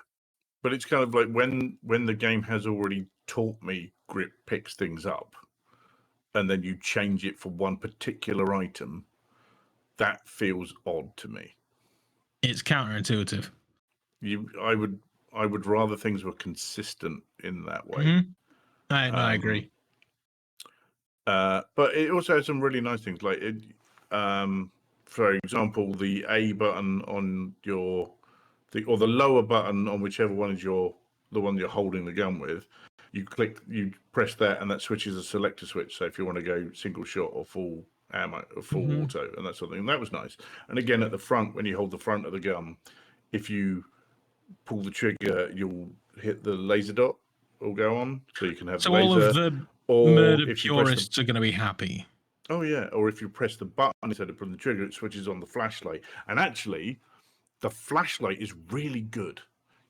[SPEAKER 3] but it's kind of like when the game has already taught me grip picks things up, and then you change it for one particular item. That feels odd to me.
[SPEAKER 4] It's counterintuitive.
[SPEAKER 3] I would rather things were consistent in that way.
[SPEAKER 4] I agree.
[SPEAKER 3] But it also has some really nice things, like it. For example, the A button on or the lower button on whichever one is the one you're holding the gun with. You press that, and that switches a selector switch. So if you want to go single shot or full ammo or full auto and that sort of thing, and that was nice. And again, at the front, when you hold the front of the gun, if you pull the trigger, you'll hit the laser dot will go on, so you can have the laser. Or
[SPEAKER 4] Murder
[SPEAKER 3] if you press
[SPEAKER 4] purists are going to be happy.
[SPEAKER 3] Oh yeah, or if you press the button instead of putting the trigger, it switches on the flashlight. And actually, the flashlight is really good.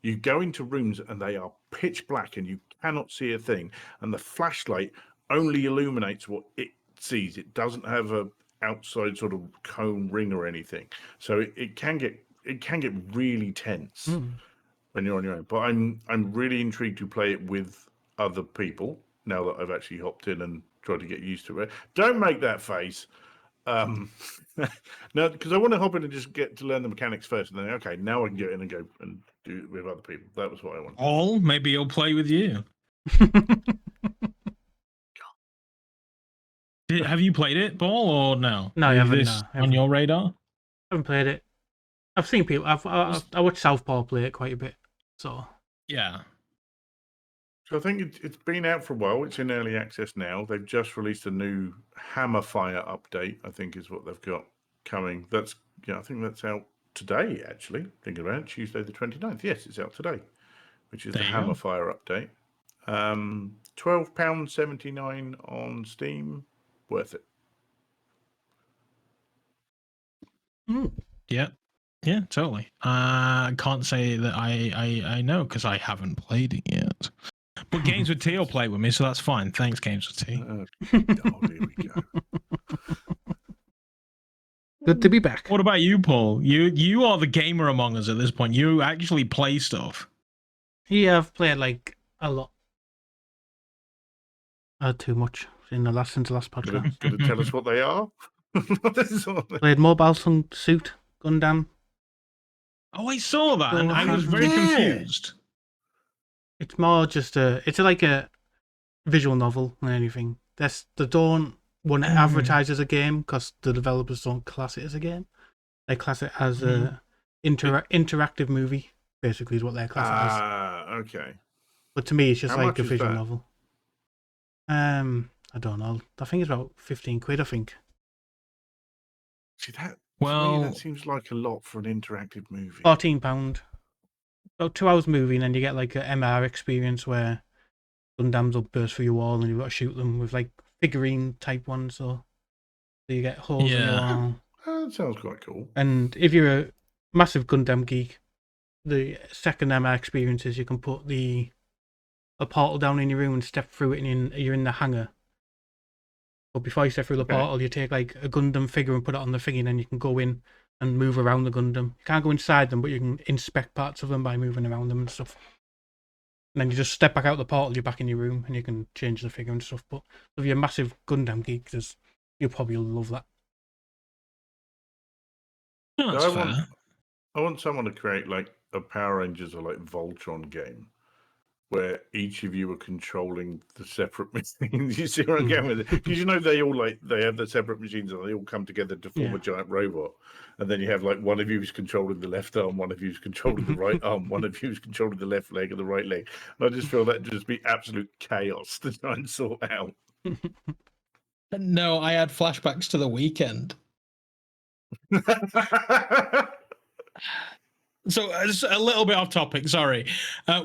[SPEAKER 3] You go into rooms and they are pitch black and you cannot see a thing. And the flashlight only illuminates what it sees. It doesn't have a outside sort of cone ring or anything. So it can get really tense when you're on your own. But I'm really intrigued to play it with other people now that I've actually hopped in and tried to get used to it. Don't make that face. No, because I want to hop in and just get to learn the mechanics first, and then okay, now I can get in and go and do it with other people. That was what I wanted.
[SPEAKER 4] Or maybe he'll play with you. Have you played it, Paul, or no?
[SPEAKER 2] No, I haven't.
[SPEAKER 4] This
[SPEAKER 2] No, I
[SPEAKER 4] on
[SPEAKER 2] haven't.
[SPEAKER 4] your radar?
[SPEAKER 2] I haven't played it. I've seen people. I watched Southpaw play it quite a bit. So
[SPEAKER 4] Yeah.
[SPEAKER 3] So I think it's been out for a while. It's in early access now. They've just released a new Hammerfire update, I think is what they've got coming. I think that's out today, actually. Thinking about it, Tuesday the 29th. Yes, it's out today, which is the Hammerfire update. £12.79 on Steam. Worth it.
[SPEAKER 4] Yeah. Yeah, totally. I can't say that I know because I haven't played it yet. But Games with T will play with me, so that's fine. Thanks, Games with T.
[SPEAKER 3] Here we go.
[SPEAKER 2] good to be back.
[SPEAKER 4] What about you, Paul? You are the gamer among us at this point. You actually play stuff.
[SPEAKER 2] Yeah, I've played like a lot. Too much since the last podcast.
[SPEAKER 3] Going to tell us what they are?
[SPEAKER 2] Played Mobile Suit Gundam.
[SPEAKER 4] Oh, I saw that, and I was very confused.
[SPEAKER 2] It's more just it's like a visual novel than anything. They don't want to advertise as a game because the developers don't class it as a game. They class it as a interactive movie, basically is what they class it as.
[SPEAKER 3] Okay.
[SPEAKER 2] But to me, it's just
[SPEAKER 3] How
[SPEAKER 2] like a
[SPEAKER 3] much is
[SPEAKER 2] visual
[SPEAKER 3] that?
[SPEAKER 2] novel. I don't know. I think it's about 15 quid, I think.
[SPEAKER 3] See, to me,
[SPEAKER 4] Well,
[SPEAKER 3] that seems like a lot for an interactive movie.
[SPEAKER 2] £14. About 2 hours movie, and then you get like a MR experience where Gundams will burst through your wall and you've got to shoot them with like figurine type ones, so you get holes in your wall.
[SPEAKER 3] That sounds quite cool.
[SPEAKER 2] And if you're a massive Gundam geek, the second MR experience is you can put a portal down in your room and step through it, and you're in the hangar. But before you step through the portal, you take like a Gundam figure and put it on the thing, and then you can go in and move around the Gundam. You can't go inside them, but you can inspect parts of them by moving around them and stuff. And then you just step back out the portal, you're back in your room, and you can change the figure and stuff. But if you're a massive Gundam geek, you'll probably love that.
[SPEAKER 4] No, that's fair.
[SPEAKER 3] I want someone to create like a Power Rangers or like Voltron game where each of you are controlling the separate machines. You see where I'm going with it? Because you know they have the separate machines and they all come together to form a giant robot. And then you have like one of you is controlling the left arm, one of you is controlling the right arm, one of you is controlling the left leg and the right leg. And I just feel that would just be absolute chaos to try and sort out.
[SPEAKER 5] No, I had flashbacks to the weekend.
[SPEAKER 4] So a little bit off topic, sorry.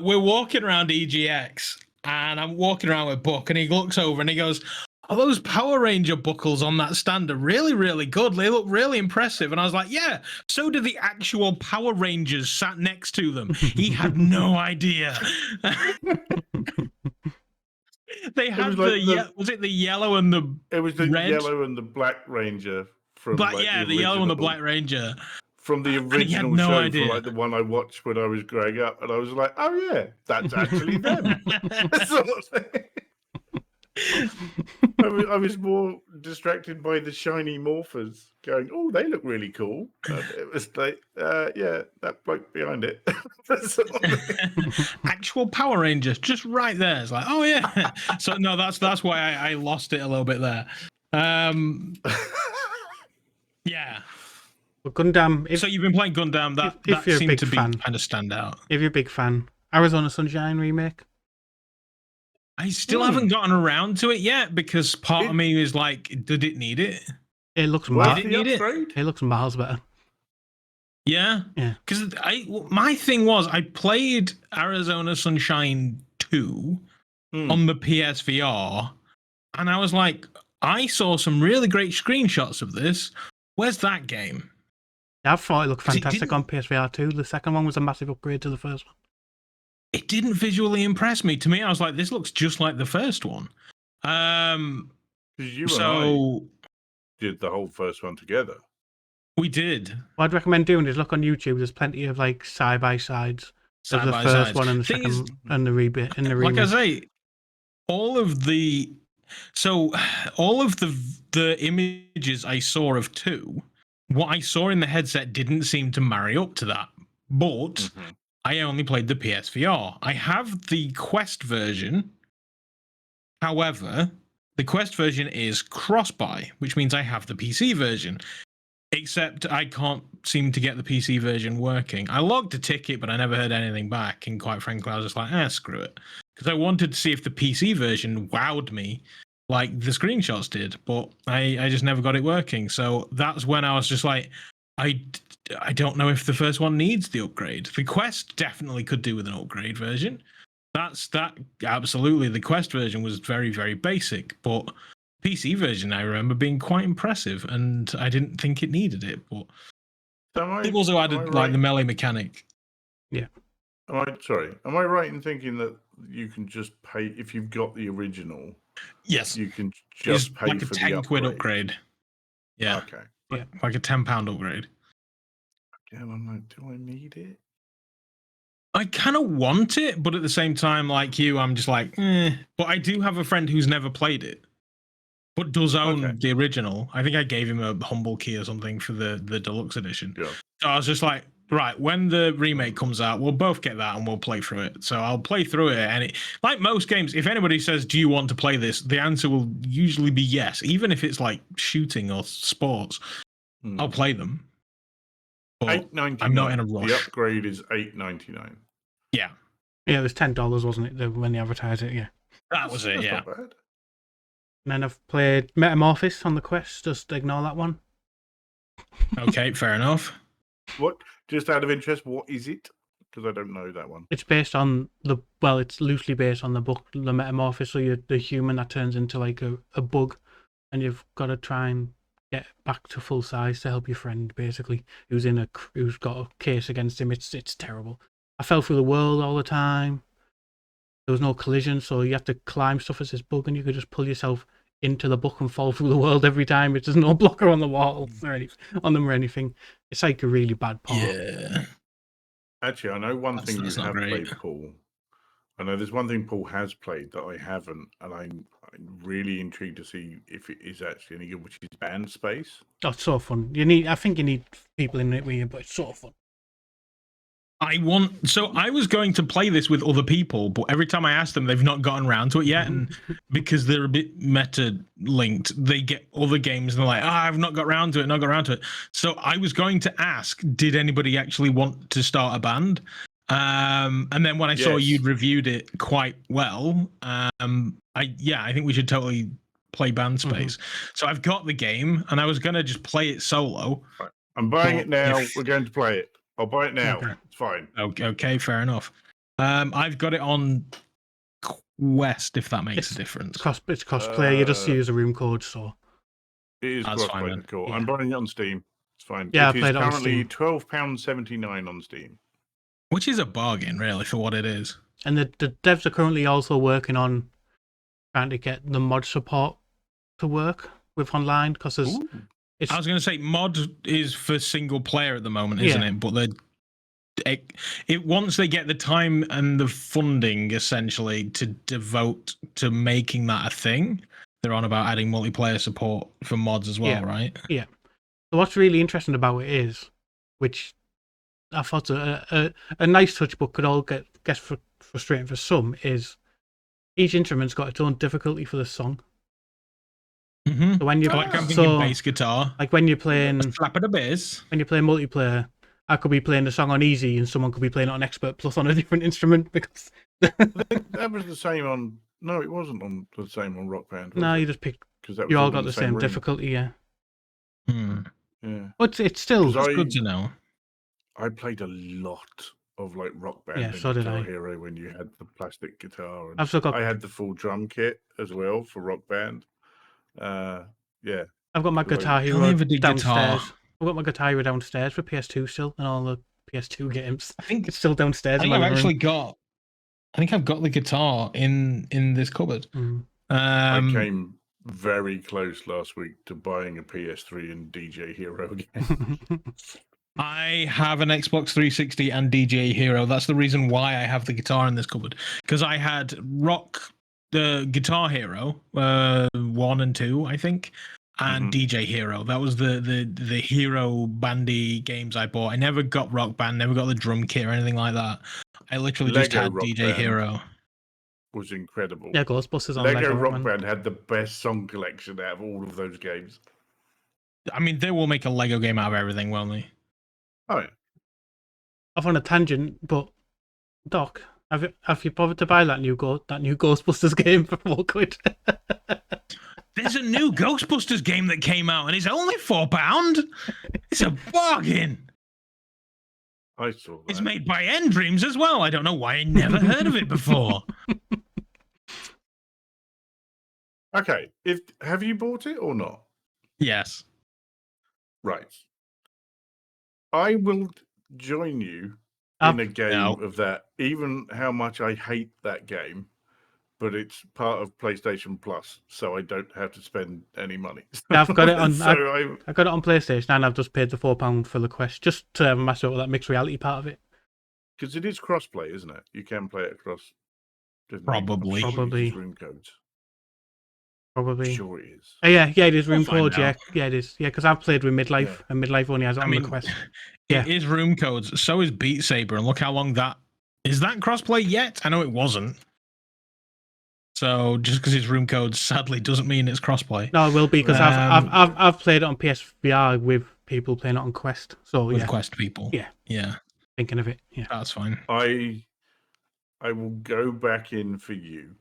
[SPEAKER 4] We're walking around EGX, and I'm walking around with Buck, and he looks over and he goes, "Oh, those Power Ranger buckles on that stand are really, really good. They look really impressive." And I was like, "Yeah, so do the actual Power Rangers sat next to them." He had no idea. They had was it the yellow and the
[SPEAKER 3] It was the
[SPEAKER 4] red?
[SPEAKER 3] yellow and the black Ranger from
[SPEAKER 4] the yellow and the black Ranger.
[SPEAKER 3] From the original show, for like the one I watched when I was growing up, and I was like, "Oh yeah, that's actually them." I was more distracted by the shiny morphers going, "Oh, they look really cool." And it was like, "Yeah, that bloke behind it."
[SPEAKER 4] Actual Power Rangers, just right there. It's like, oh yeah. So no, that's why I lost it a little bit there. Yeah.
[SPEAKER 2] But Gundam.
[SPEAKER 4] So you've been playing Gundam. That
[SPEAKER 2] you're
[SPEAKER 4] seemed to be
[SPEAKER 2] fan,
[SPEAKER 4] kind of stand out.
[SPEAKER 2] If you're a big fan, Arizona Sunshine remake.
[SPEAKER 4] I still haven't gotten around to it yet because part of me is like, did it need it?
[SPEAKER 2] It looks it looks miles better.
[SPEAKER 4] Yeah. Because my thing was I played Arizona Sunshine 2 on the PSVR, And I was like, I saw some really great screenshots of this. Where's that game?
[SPEAKER 2] Yeah, I thought it looked
[SPEAKER 4] 'Cause it
[SPEAKER 2] fantastic on
[SPEAKER 4] didn't-
[SPEAKER 2] PSVR 2. The second one was a massive upgrade to the first one.
[SPEAKER 4] It didn't visually impress me. To me, I was like, this looks just like the first one.
[SPEAKER 3] Because you and
[SPEAKER 4] So
[SPEAKER 3] I did the whole first one together.
[SPEAKER 4] we did.
[SPEAKER 2] What I'd recommend doing is look on YouTube. There's plenty of like side by sides of the first one and the
[SPEAKER 4] Thing
[SPEAKER 2] second
[SPEAKER 4] is,
[SPEAKER 2] and the rebit and the
[SPEAKER 4] like I
[SPEAKER 2] remake.
[SPEAKER 4] say, all of the images I saw of 2, what I saw in the headset didn't seem to marry up to that. But I only played the PSVR. I have the Quest version. However, the Quest version is cross-buy, which means I have the PC version. Except I can't seem to get the PC version working. I logged a ticket, but I never heard anything back. And quite frankly, I was just like, screw it. Because I wanted to see if the PC version wowed me like the screenshots did, but I just never got it working. So that's when I was just like, I don't know if the first one needs the upgrade. The Quest definitely could do with an upgrade version. Absolutely. The Quest version was very, very basic, but PC version I remember being quite impressive, and I didn't think it needed it, but it also added like the melee mechanic.
[SPEAKER 2] Yeah.
[SPEAKER 3] Am I right in thinking that you can just pay if you've got the original?
[SPEAKER 4] Yes,
[SPEAKER 3] you can just pay
[SPEAKER 4] like
[SPEAKER 3] for
[SPEAKER 4] a 10
[SPEAKER 3] the
[SPEAKER 4] quid upgrade. Yeah,
[SPEAKER 3] okay,
[SPEAKER 4] like a £10 upgrade.
[SPEAKER 3] Yeah, I'm like, do I need it?
[SPEAKER 4] I kind of want it, but at the same time, like you, I'm just like, But I do have a friend who's never played it, but does own the original. I think I gave him a humble key or something for the deluxe edition.
[SPEAKER 3] Yeah.
[SPEAKER 4] So I was just like, right, when the remake comes out, we'll both get that and we'll play through it. So I'll play through it, and like most games, if anybody says, "Do you want to play this?" the answer will usually be yes, even if it's like shooting or sports. I'll play them.
[SPEAKER 3] $8.99.
[SPEAKER 4] I'm not in a rush.
[SPEAKER 3] The upgrade is $8.99.
[SPEAKER 4] Yeah.
[SPEAKER 2] Yeah, it was $10, wasn't it, when they advertised it? Yeah.
[SPEAKER 4] That was it. Yeah.
[SPEAKER 3] Not bad.
[SPEAKER 2] And then I've played Metamorphosis on the Quest. Just ignore that one.
[SPEAKER 4] Okay, fair enough.
[SPEAKER 3] What? Just out of interest, what is it? Because I don't know that one.
[SPEAKER 2] It's based on it's loosely based on the book, The Metamorphosis. So you're the human that turns into like a bug, and you've got to try and get back to full size to help your friend, basically, who's got a case against him. It's terrible. I fell through the world all the time. There was no collision, so you have to climb stuff as this bug, and you could just pull yourself into the book and fall through the world every time. There's no blocker on the walls or anything. It's like a really bad part.
[SPEAKER 4] Yeah.
[SPEAKER 3] Actually, I know one thing you
[SPEAKER 4] that's not
[SPEAKER 3] have
[SPEAKER 4] great.
[SPEAKER 3] played, Paul. I know there's one thing Paul has played that I haven't, and I'm really intrigued to see if it is actually any good, which is Band Space.
[SPEAKER 2] Oh, it's so fun. I think you need people in it with you, but it's so fun.
[SPEAKER 4] I was going to play this with other people, but every time I ask them, they've not gotten around to it yet. And because they're a bit meta linked, they get other games and they're like, I've not got around to it, So I was going to ask, did anybody actually want to start a band? And then when I saw you'd reviewed it quite well, I think we should totally play Band Space. So I've got the game and I was going to just play it solo.
[SPEAKER 3] Right. I'm buying it now. We're going to play it. I'll buy it now.
[SPEAKER 2] Okay.
[SPEAKER 3] It's fine.
[SPEAKER 4] Okay, fair enough. I've got it on Quest, if that makes a difference.
[SPEAKER 2] It's cosplay. You just use a room code, so
[SPEAKER 3] it is crossplay. Cool.
[SPEAKER 2] Yeah.
[SPEAKER 3] I'm buying it on Steam. It's fine.
[SPEAKER 2] Yeah,
[SPEAKER 3] it
[SPEAKER 2] I played
[SPEAKER 3] is
[SPEAKER 2] it on
[SPEAKER 3] currently
[SPEAKER 2] Steam.
[SPEAKER 3] £12.79 on Steam.
[SPEAKER 4] Which is a bargain, really, for what it is.
[SPEAKER 2] And the devs are currently also working on trying to get the mod support to work with online, because
[SPEAKER 4] I was going to say mod is for single player at the moment, isn't it? But once they get the time and the funding essentially to devote to making that a thing, they're on about adding multiplayer support for mods as well, right?
[SPEAKER 2] Yeah. So what's really interesting about it is, which I thought a nice touch, but could all get frustrating for some, is each instrument's got its own difficulty for the song.
[SPEAKER 4] Mm-hmm.
[SPEAKER 2] So when you're
[SPEAKER 4] thinking bass guitar,
[SPEAKER 2] like when you're playing
[SPEAKER 4] slap of the bass,
[SPEAKER 2] when you're playing multiplayer, I could be playing the song on easy and someone could be playing it on expert plus on a different instrument, because
[SPEAKER 3] I think that was the same on. No, it wasn't on the same on Rock Band.
[SPEAKER 2] No, you just picked.
[SPEAKER 3] Because that
[SPEAKER 2] you all got the same difficulty, yeah.
[SPEAKER 3] Yeah.
[SPEAKER 2] But it's still
[SPEAKER 4] good to know.
[SPEAKER 3] I played a lot of like Rock Band
[SPEAKER 2] Yeah,
[SPEAKER 3] and
[SPEAKER 2] so did
[SPEAKER 3] Guitar
[SPEAKER 2] I.
[SPEAKER 3] Hero when you had the plastic guitar. And
[SPEAKER 2] I've still got
[SPEAKER 3] I had the full drum kit as well for Rock Band. Yeah.
[SPEAKER 2] I've got my
[SPEAKER 3] Like-
[SPEAKER 2] Guitar
[SPEAKER 4] I
[SPEAKER 2] Hero
[SPEAKER 4] never did
[SPEAKER 2] downstairs.
[SPEAKER 4] guitar.
[SPEAKER 2] I've got my Guitar Hero downstairs for PS2 still, and all the PS2 games.
[SPEAKER 4] I think
[SPEAKER 2] It's still downstairs
[SPEAKER 4] I
[SPEAKER 2] in
[SPEAKER 4] think
[SPEAKER 2] my
[SPEAKER 4] I've
[SPEAKER 2] living
[SPEAKER 4] actually got. I think I've got the guitar in this cupboard.
[SPEAKER 2] room.
[SPEAKER 3] I
[SPEAKER 4] Um,
[SPEAKER 3] came very close last week to buying a PS3 and DJ Hero again.
[SPEAKER 2] Mm.
[SPEAKER 4] I have an Xbox 360 and DJ Hero. That's the reason why I have the guitar in this cupboard, because I had the Guitar Hero 1 and 2, I think, and DJ Hero. That was the Hero bandy games I bought. I never got Rock Band, never got the drum kit or anything like that. I literally just
[SPEAKER 3] Lego
[SPEAKER 4] had
[SPEAKER 3] Rock
[SPEAKER 4] DJ
[SPEAKER 3] Band.
[SPEAKER 4] Hero.
[SPEAKER 3] Was incredible.
[SPEAKER 2] Yeah, Ghostbusters on
[SPEAKER 3] Lego
[SPEAKER 2] Lego.
[SPEAKER 3] Rock Band had the best song collection out of all of those games.
[SPEAKER 4] I mean, they will make a Lego game out of everything, won't they?
[SPEAKER 3] Oh, yeah.
[SPEAKER 2] Off on a tangent, but Doc, have you bothered to buy that new Ghostbusters game for £4?
[SPEAKER 4] There's a new Ghostbusters game that came out, and it's only £4. It's a bargain.
[SPEAKER 3] I saw that.
[SPEAKER 4] It's made by Endreams as well. I don't know why I never heard of it before.
[SPEAKER 3] Okay, have you bought it or not?
[SPEAKER 4] Yes.
[SPEAKER 3] Right. I will join you in a game
[SPEAKER 4] No.
[SPEAKER 3] of that, even how much I hate that game, but it's part of PlayStation Plus, so I don't have to spend any money.
[SPEAKER 2] Yeah, I've got it on.
[SPEAKER 3] So
[SPEAKER 2] I got it on PlayStation, and I've just paid the £4 for the Quest just to have a master of that mixed reality part of it.
[SPEAKER 3] because it is cross-play, isn't it? You can play it across. different things.
[SPEAKER 4] Probably.
[SPEAKER 3] I'm sure it
[SPEAKER 2] Probably.
[SPEAKER 3] uses room codes.
[SPEAKER 2] Probably.
[SPEAKER 3] Sure it is.
[SPEAKER 2] Oh, yeah, it is
[SPEAKER 4] We'll
[SPEAKER 2] room
[SPEAKER 4] find
[SPEAKER 2] codes. Yeah,
[SPEAKER 4] out.
[SPEAKER 2] yeah, it is. Yeah, because I've played with Midlife,
[SPEAKER 3] Yeah.
[SPEAKER 2] and Midlife only has it
[SPEAKER 4] I
[SPEAKER 2] on
[SPEAKER 4] mean,
[SPEAKER 2] the Quest. Yeah.
[SPEAKER 4] it is room codes. So is Beat Saber, and look how long that is. That crossplay yet? I know it wasn't. So just because it's room codes, sadly, doesn't mean it's crossplay.
[SPEAKER 2] No, it will be because
[SPEAKER 4] Um,
[SPEAKER 2] I've played it on PSVR with people playing it on Quest. So
[SPEAKER 4] With
[SPEAKER 2] yeah,
[SPEAKER 4] Quest people.
[SPEAKER 2] Yeah.
[SPEAKER 4] Yeah,
[SPEAKER 2] thinking of it. Yeah.
[SPEAKER 4] that's fine.
[SPEAKER 3] I will go back in for you.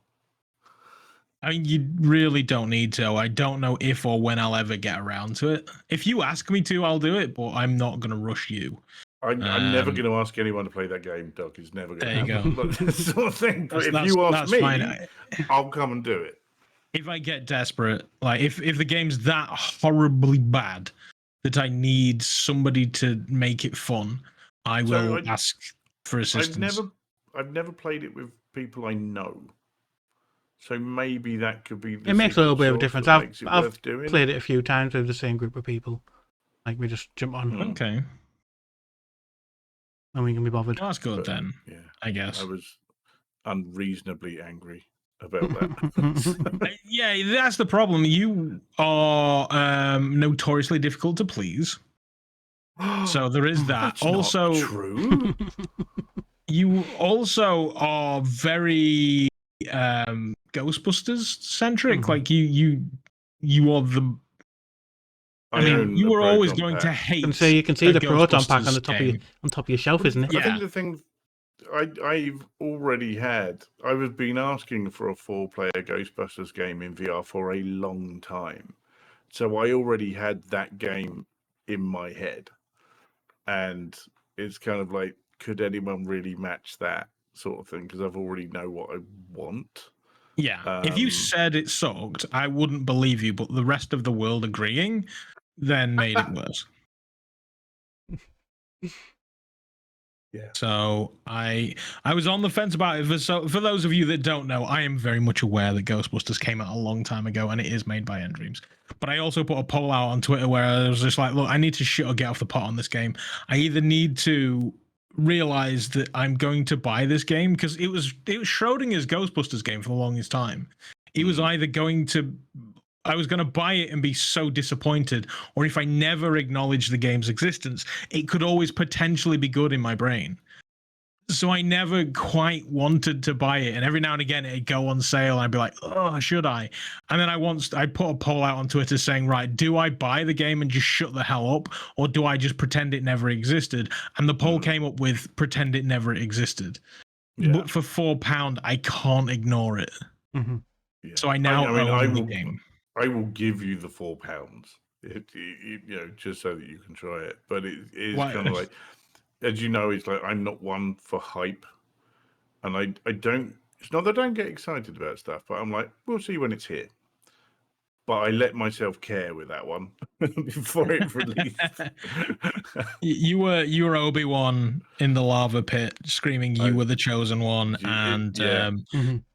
[SPEAKER 4] I mean, you really don't need to. I don't know if or when I'll ever get around to it. If you ask me to, I'll do it, but I'm not going to rush you.
[SPEAKER 3] I'm never going to ask anyone to play that game, Doug. It's never going to
[SPEAKER 4] There you
[SPEAKER 3] happen.
[SPEAKER 4] go.
[SPEAKER 3] But that sort of thing. But
[SPEAKER 4] That's-
[SPEAKER 3] if you ask
[SPEAKER 4] that's
[SPEAKER 3] me,
[SPEAKER 4] fine.
[SPEAKER 3] I'll come and do it.
[SPEAKER 4] If I get desperate, like if the game's that horribly bad that I need somebody to make it fun, I will ask for assistance.
[SPEAKER 3] I've never played it with people I know. So maybe that could be. The
[SPEAKER 2] It makes a little bit of a
[SPEAKER 3] sauce
[SPEAKER 2] difference.
[SPEAKER 3] that makes it
[SPEAKER 2] I've
[SPEAKER 3] worth doing.
[SPEAKER 2] played it a few times with the same group of people. Like we just jump on
[SPEAKER 4] Okay,
[SPEAKER 2] and we can be bothered.
[SPEAKER 4] well, that's good
[SPEAKER 3] But,
[SPEAKER 4] then.
[SPEAKER 3] Yeah,
[SPEAKER 4] I guess.
[SPEAKER 3] I was unreasonably angry about that.
[SPEAKER 4] Yeah, that's the problem. You are notoriously difficult to please. So there is that.
[SPEAKER 3] That's not
[SPEAKER 4] Also,
[SPEAKER 3] true.
[SPEAKER 4] you also are very Ghostbusters centric.
[SPEAKER 2] Mhm.
[SPEAKER 4] Like you are the. I mean,
[SPEAKER 3] own
[SPEAKER 4] you
[SPEAKER 3] the
[SPEAKER 4] were always
[SPEAKER 3] Proton
[SPEAKER 4] going
[SPEAKER 3] pack.
[SPEAKER 4] to hate.
[SPEAKER 2] You can see
[SPEAKER 4] the
[SPEAKER 2] the proton pack
[SPEAKER 4] Ghostbusters
[SPEAKER 2] on the top
[SPEAKER 4] game.
[SPEAKER 2] on top of your shelf, isn't it?
[SPEAKER 4] Yeah.
[SPEAKER 3] I think the thing I've already had. I've been asking for a 4-player Ghostbusters game in VR for a long time, so I already had that game in my head, and it's kind of like, could anyone really match that sort of thing? Because I've already know what I want.
[SPEAKER 4] Yeah. If you said it sucked, I wouldn't believe you. But the rest of the world agreeing then made it worse.
[SPEAKER 3] Yeah.
[SPEAKER 4] So I was on the fence about it. For those of you that don't know, I am very much aware that Ghostbusters came out a long time ago and it is made by Endreams. But I also put a poll out on Twitter where I was just like, look, I need to shit or get off the pot on this game. I either need to realize that I'm going to buy this game, because it was Schrodinger's Ghostbusters game for the longest time. It was either I was going to buy it and be so disappointed, or if I never acknowledged the game's existence, it could always potentially be good in my brain. So I never quite wanted to buy it. And every now and again, it'd go on sale. And I'd be like, oh, should I? And then I put a poll out on Twitter saying, right, do I buy the game and just shut the hell up? Or do I just pretend it never existed? And the poll came up with pretend it never existed.
[SPEAKER 3] Yeah.
[SPEAKER 4] But for £4, I can't ignore it.
[SPEAKER 2] Mm-hmm.
[SPEAKER 3] Yeah.
[SPEAKER 4] So I now own the game.
[SPEAKER 3] I will give you the £4, just so that you can try it. But it is
[SPEAKER 4] Why-
[SPEAKER 3] kind of like as you know, it's like I'm not one for hype, and I don't. It's not that I don't get excited about stuff, but I'm like, we'll see when it's here. But I let myself care with that one before it released.
[SPEAKER 4] You were Obi-Wan in the lava pit, screaming you were the chosen one, and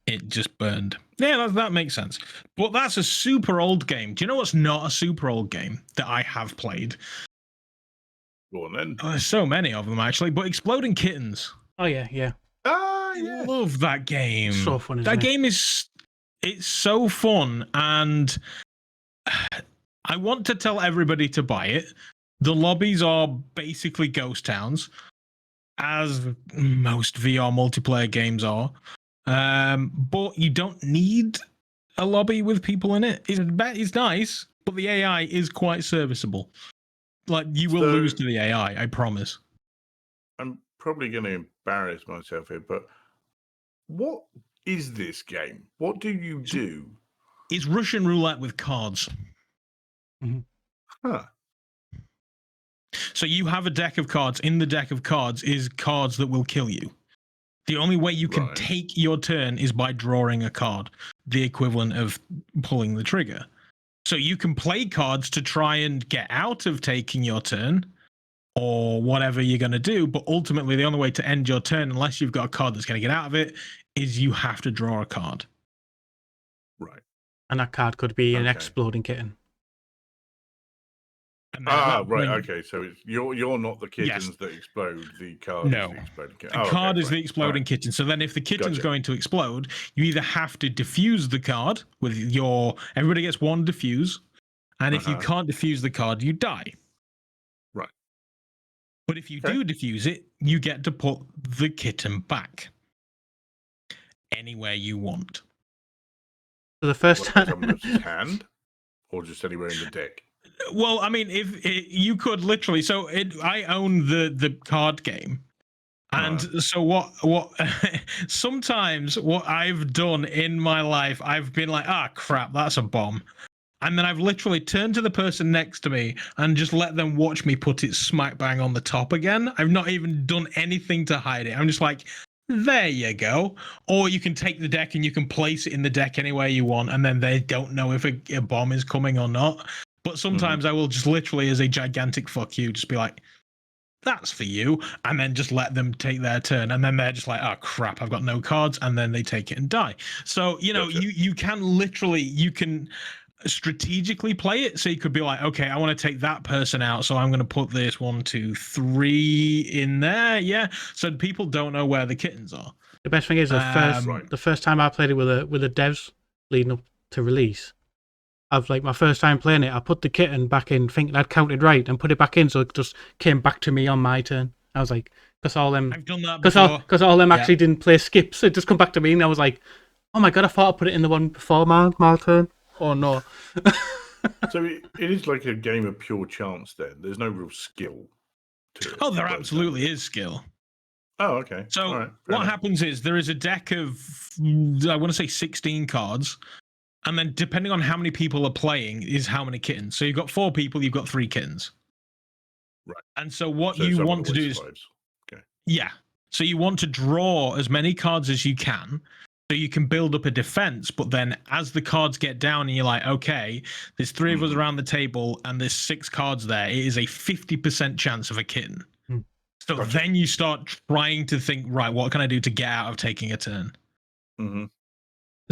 [SPEAKER 4] it just burned. Yeah, that makes sense. But that's a super old game. Do you know what's not a super old game that I have played?
[SPEAKER 3] Go on then.
[SPEAKER 4] There's so many of them actually, but Exploding Kittens.
[SPEAKER 2] Oh yeah.
[SPEAKER 4] I love that game.
[SPEAKER 2] So fun.
[SPEAKER 4] That game it's so fun, and I want to tell everybody to buy it. The lobbies are basically ghost towns, as most VR multiplayer games are. But you don't need a lobby with people in it. It's nice, but the AI is quite serviceable. Like, you will lose to the AI, I promise.
[SPEAKER 3] I'm probably going to embarrass myself here, but what is this game? What do you do?
[SPEAKER 4] It's Russian roulette with cards.
[SPEAKER 3] Huh.
[SPEAKER 4] So you have a deck of cards. In the deck of cards is cards that will kill you. The only way you can take your turn is by drawing a card, the equivalent of pulling the trigger. So you can play cards to try and get out of taking your turn or whatever you're going to do, but ultimately the only way to end your turn, unless you've got a card that's going to get out of it, is you have to draw a card.
[SPEAKER 3] Right.
[SPEAKER 2] And that card could be an exploding kitten.
[SPEAKER 3] Right. Okay. So it's you're not the kittens that explode. The card is the exploding kitten.
[SPEAKER 4] The card is the exploding kitten. So then if the kitten's going to explode, you either have to defuse the card with everybody gets one defuse, and if you can't defuse the card, you die.
[SPEAKER 3] Right.
[SPEAKER 4] But if you do defuse it, you get to put the kitten back anywhere you want.
[SPEAKER 2] So the first time,
[SPEAKER 3] someone's hand, or just anywhere in the deck.
[SPEAKER 4] Well, I mean, if you could literally, I own the card game, and so what? Sometimes what I've done in my life, I've been like, crap, that's a bomb, and then I've literally turned to the person next to me and just let them watch me put it smack bang on the top again. I've not even done anything to hide it. I'm just like, there you go. Or you can take the deck and you can place it in the deck anywhere you want, and then they don't know if a bomb is coming or not. But sometimes I will just literally, as a gigantic fuck you, just be like, that's for you, and then just let them take their turn. And then they're just like, oh, crap, I've got no cards. And then they take it and die. So, you can strategically play it. So you could be like, okay, I want to take that person out. So I'm going to put this 1, 2, 3 in there. Yeah. So people don't know where the kittens are.
[SPEAKER 2] The best thing is the first time I played it with the devs leading up to release, my first time playing it, I put the kitten back in thinking I'd counted right and put it back in, so it just came back to me on my turn. I was like, because all them,
[SPEAKER 4] I've done that before.
[SPEAKER 2] Because all them actually didn't play skips, it just come back to me, and I was like, oh my god, I thought I put it in the one before my turn. Oh no.
[SPEAKER 3] So it is like a game of pure chance then. There's no real skill to it.
[SPEAKER 4] Oh, there absolutely is skill.
[SPEAKER 3] Oh, okay.
[SPEAKER 4] So what happens is there is a deck of, I want to say 16 cards. And then depending on how many people are playing is how many kittens. So you've got 4 people, you've got 3 kittens.
[SPEAKER 3] Right.
[SPEAKER 4] And so what you want to do is...
[SPEAKER 3] Okay.
[SPEAKER 4] Yeah. So you want to draw as many cards as you can, so you can build up a defense. But then as the cards get down and you're like, okay, there's 3 of us around the table and there's 6 cards there, it is a 50% chance of a kitten. So then you start trying to think, right, what can I do to get out of taking a turn?
[SPEAKER 3] Mm-hmm.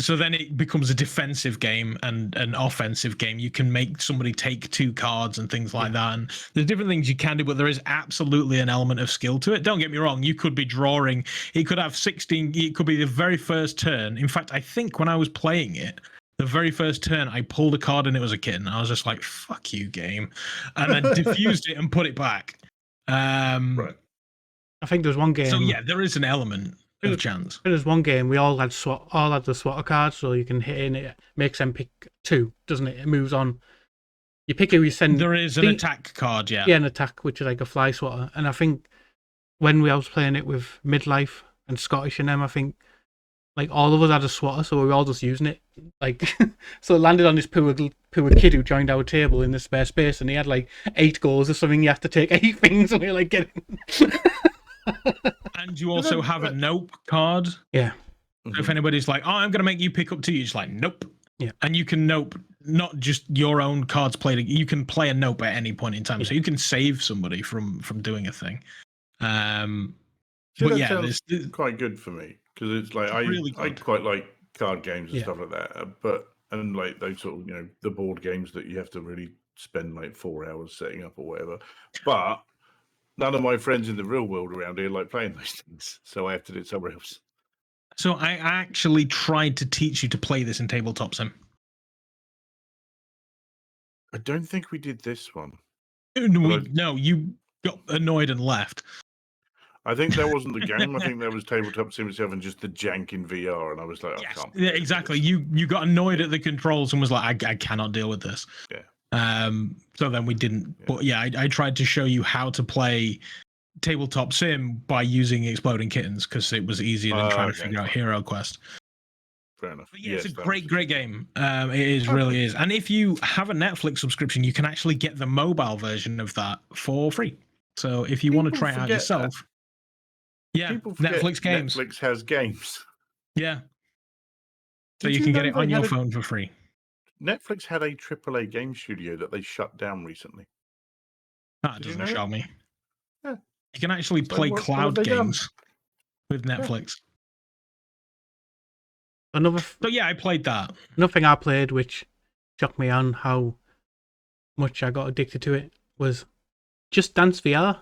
[SPEAKER 4] So then it becomes a defensive game and an offensive game. You can make somebody take 2 cards and things like that. And there's different things you can do, but there is absolutely an element of skill to it. Don't get me wrong. You could be drawing. It could have 16. It could be the very first turn. In fact, I think when I was playing it, the very first turn, I pulled a card and it was a kitten. I was just like, fuck you, game. And I diffused it and put it back.
[SPEAKER 3] Right.
[SPEAKER 2] I think there's one game.
[SPEAKER 4] So yeah, there is an element of chance.
[SPEAKER 2] There's one game we all had the swatter cards, so you can hit in it. Makes them pick 2, doesn't it? It moves on. You pick it, you send.
[SPEAKER 4] There is an attack card, yeah.
[SPEAKER 2] Yeah, an attack, which is like a fly swatter. And I think when I was playing it with Midlife and Scottish and them, I think like all of us had a swatter, so we were all just using it. Like, so it landed on this poor kid who joined our table in the spare space, and he had like 8 goals or something. You have to take 8 things, and we were like, get in.
[SPEAKER 4] And you also have a nope card.
[SPEAKER 2] Yeah.
[SPEAKER 4] So if anybody's like, "Oh, I'm going to make you pick up 2," you're just like, "Nope."
[SPEAKER 2] Yeah.
[SPEAKER 4] And you can nope not just your own cards played. You can play a nope at any point in time, so you can save somebody from doing a thing. But
[SPEAKER 3] that
[SPEAKER 4] yeah,
[SPEAKER 3] sounds
[SPEAKER 4] this
[SPEAKER 3] quite good for me because it's like
[SPEAKER 4] really
[SPEAKER 3] I
[SPEAKER 4] good.
[SPEAKER 3] quite like card games and
[SPEAKER 2] Yeah.
[SPEAKER 3] stuff like that. And like those sort of the board games that you have to really spend like 4 hours setting up or whatever. But none of my friends in the real world around here like playing those things, so I have to do it somewhere else.
[SPEAKER 4] So I actually tried to teach you to play this in Tabletop Sim.
[SPEAKER 3] I don't think we did this one.
[SPEAKER 4] No, you got annoyed and left.
[SPEAKER 3] I think that wasn't the game. I think that was Tabletop Sim itself and just the jank in VR. And I was like, I can't.
[SPEAKER 4] Yeah, exactly. You got annoyed at the controls and was like, I cannot deal with this.
[SPEAKER 3] Yeah.
[SPEAKER 4] So then we didn't. Yeah. But yeah, I tried to show you how to play Tabletop Sim by using Exploding Kittens because it was easier than trying to figure out Hero Quest.
[SPEAKER 3] Fair enough.
[SPEAKER 4] But yeah, it's a great game. It is really is. And if you have a Netflix subscription, you can actually get the mobile version of that for free. So if you want to try it out yourself, Netflix games.
[SPEAKER 3] Netflix has games.
[SPEAKER 4] Yeah. So you can get it on your phone for free.
[SPEAKER 3] Netflix had a AAA game studio that they shut down recently.
[SPEAKER 4] That doesn't shock me.
[SPEAKER 3] Yeah.
[SPEAKER 4] You can actually play cloud games with Netflix. But yeah, I played that.
[SPEAKER 2] Another thing I played which shocked me on how much I got addicted to it was Just Dance VR.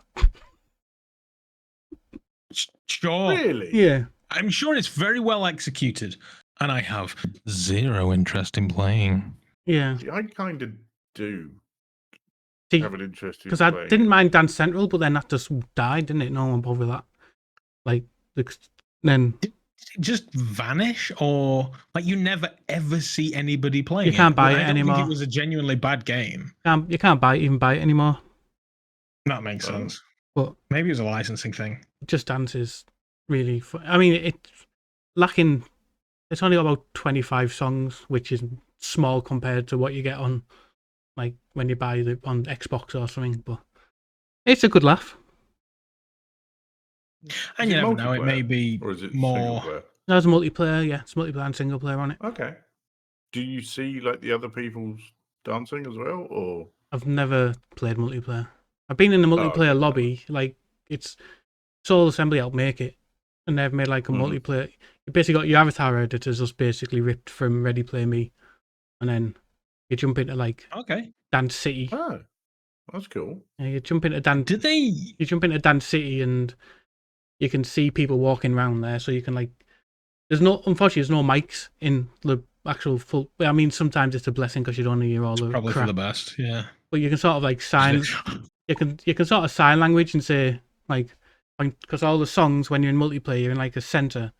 [SPEAKER 4] Sure.
[SPEAKER 3] Really?
[SPEAKER 2] Yeah.
[SPEAKER 4] I'm sure it's very well executed, and I have zero interest in playing.
[SPEAKER 2] Yeah.
[SPEAKER 3] See, I kind of do have an interest in
[SPEAKER 2] because I didn't mind Dance Central, but then that just died, didn't it? No one bothered with that. Like, then...
[SPEAKER 4] Did it just vanish, or like you never ever see anybody playing it?
[SPEAKER 2] You can't buy it
[SPEAKER 4] anymore.
[SPEAKER 2] anymore.
[SPEAKER 4] I think it was a genuinely bad game.
[SPEAKER 2] You can't even buy it anymore.
[SPEAKER 4] That makes sense.
[SPEAKER 2] But
[SPEAKER 4] maybe it was a licensing thing.
[SPEAKER 2] Just Dance is really fun. I mean, it's lacking. It's only got about 25 songs, which is small compared to what you get on, like when you buy it on Xbox or something. But it's a good laugh.
[SPEAKER 4] And you never know, it may be
[SPEAKER 3] or is it
[SPEAKER 4] more.
[SPEAKER 2] No, it's multiplayer. Yeah, it's multiplayer and single player on it.
[SPEAKER 3] Okay. Do you see like the other people's dancing as well, or?
[SPEAKER 2] I've never played multiplayer. I've been in the multiplayer lobby. Like it's Soul Assembly helped make it, and they've made like a multiplayer. You basically got your avatar editors just basically ripped from Ready Play Me, and then you jump into like Dance City.
[SPEAKER 3] Oh, that's cool.
[SPEAKER 2] Yeah, you jump into Dance.
[SPEAKER 4] Did they?
[SPEAKER 2] You jump into Dance City and you can see people walking around there, so you can like. Unfortunately, there's no mics in the actual full. I mean, sometimes it's a blessing because you don't hear all the
[SPEAKER 4] probably
[SPEAKER 2] crap.
[SPEAKER 4] For the best, yeah.
[SPEAKER 2] But you can sort of like sign. you can sort of sign language and say like, because all the songs when you're in multiplayer, you're in like a center,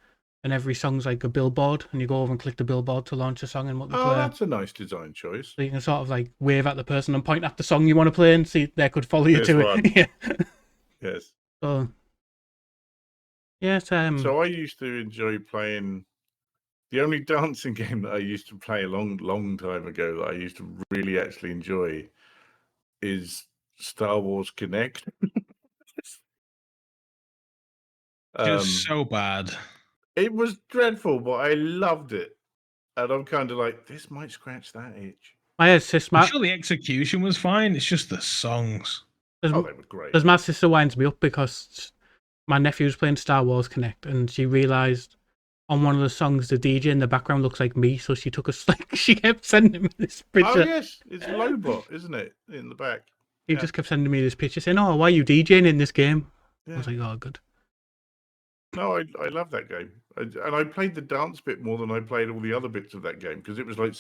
[SPEAKER 2] and every song's like a billboard, and you go over and click the billboard to launch a song in multiplayer.
[SPEAKER 3] Oh, that's a nice design choice.
[SPEAKER 2] So you can sort of like wave at the person and point at the song you want to play and see they could follow you to it. Yeah.
[SPEAKER 3] Yes.
[SPEAKER 2] So. Yes.
[SPEAKER 3] So I used to enjoy playing. The only dancing game that I used to play a long time ago that I used to really actually enjoy is Star Wars Connect.
[SPEAKER 4] It was so bad.
[SPEAKER 3] It was dreadful, but I loved it. And I'm kind of like, this might scratch that itch.
[SPEAKER 2] My sister,
[SPEAKER 4] I'm sure the execution was fine. It's just the songs.
[SPEAKER 3] They were great.
[SPEAKER 2] Because my sister winds me up because my nephew was playing Star Wars Connect and she realised on one of the songs the DJ in the background looks like me, so she took us like she kept sending me this picture.
[SPEAKER 3] Oh yes, it's Lobot, isn't it, in the back?
[SPEAKER 2] He just kept sending me this picture saying, "Oh, why are you DJing in this game?" Yeah. I was like, "Oh, good."
[SPEAKER 3] No, I love that game, and I played the dance bit more than I played all the other bits of that game because it was like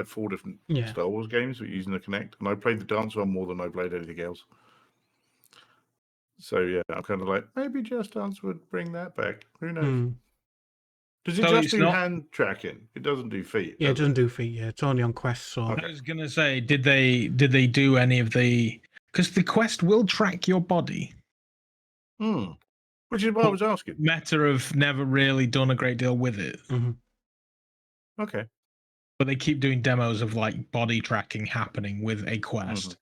[SPEAKER 3] 4 different Star Wars games using the Kinect, and I played the dance one more than I played anything else. So yeah, I'm kind of like, maybe Just Dance would bring that back. Who knows? Does it just do hand tracking? It doesn't do feet.
[SPEAKER 2] Yeah, it doesn't do feet. Yeah, it's only on Quest. So
[SPEAKER 4] I was gonna say, did they do any of the? Because the Quest will track your body.
[SPEAKER 3] Which is what I was asking.
[SPEAKER 4] Meta have never really done a great deal with it.
[SPEAKER 3] Okay.
[SPEAKER 4] But they keep doing demos of like body tracking happening with a Quest.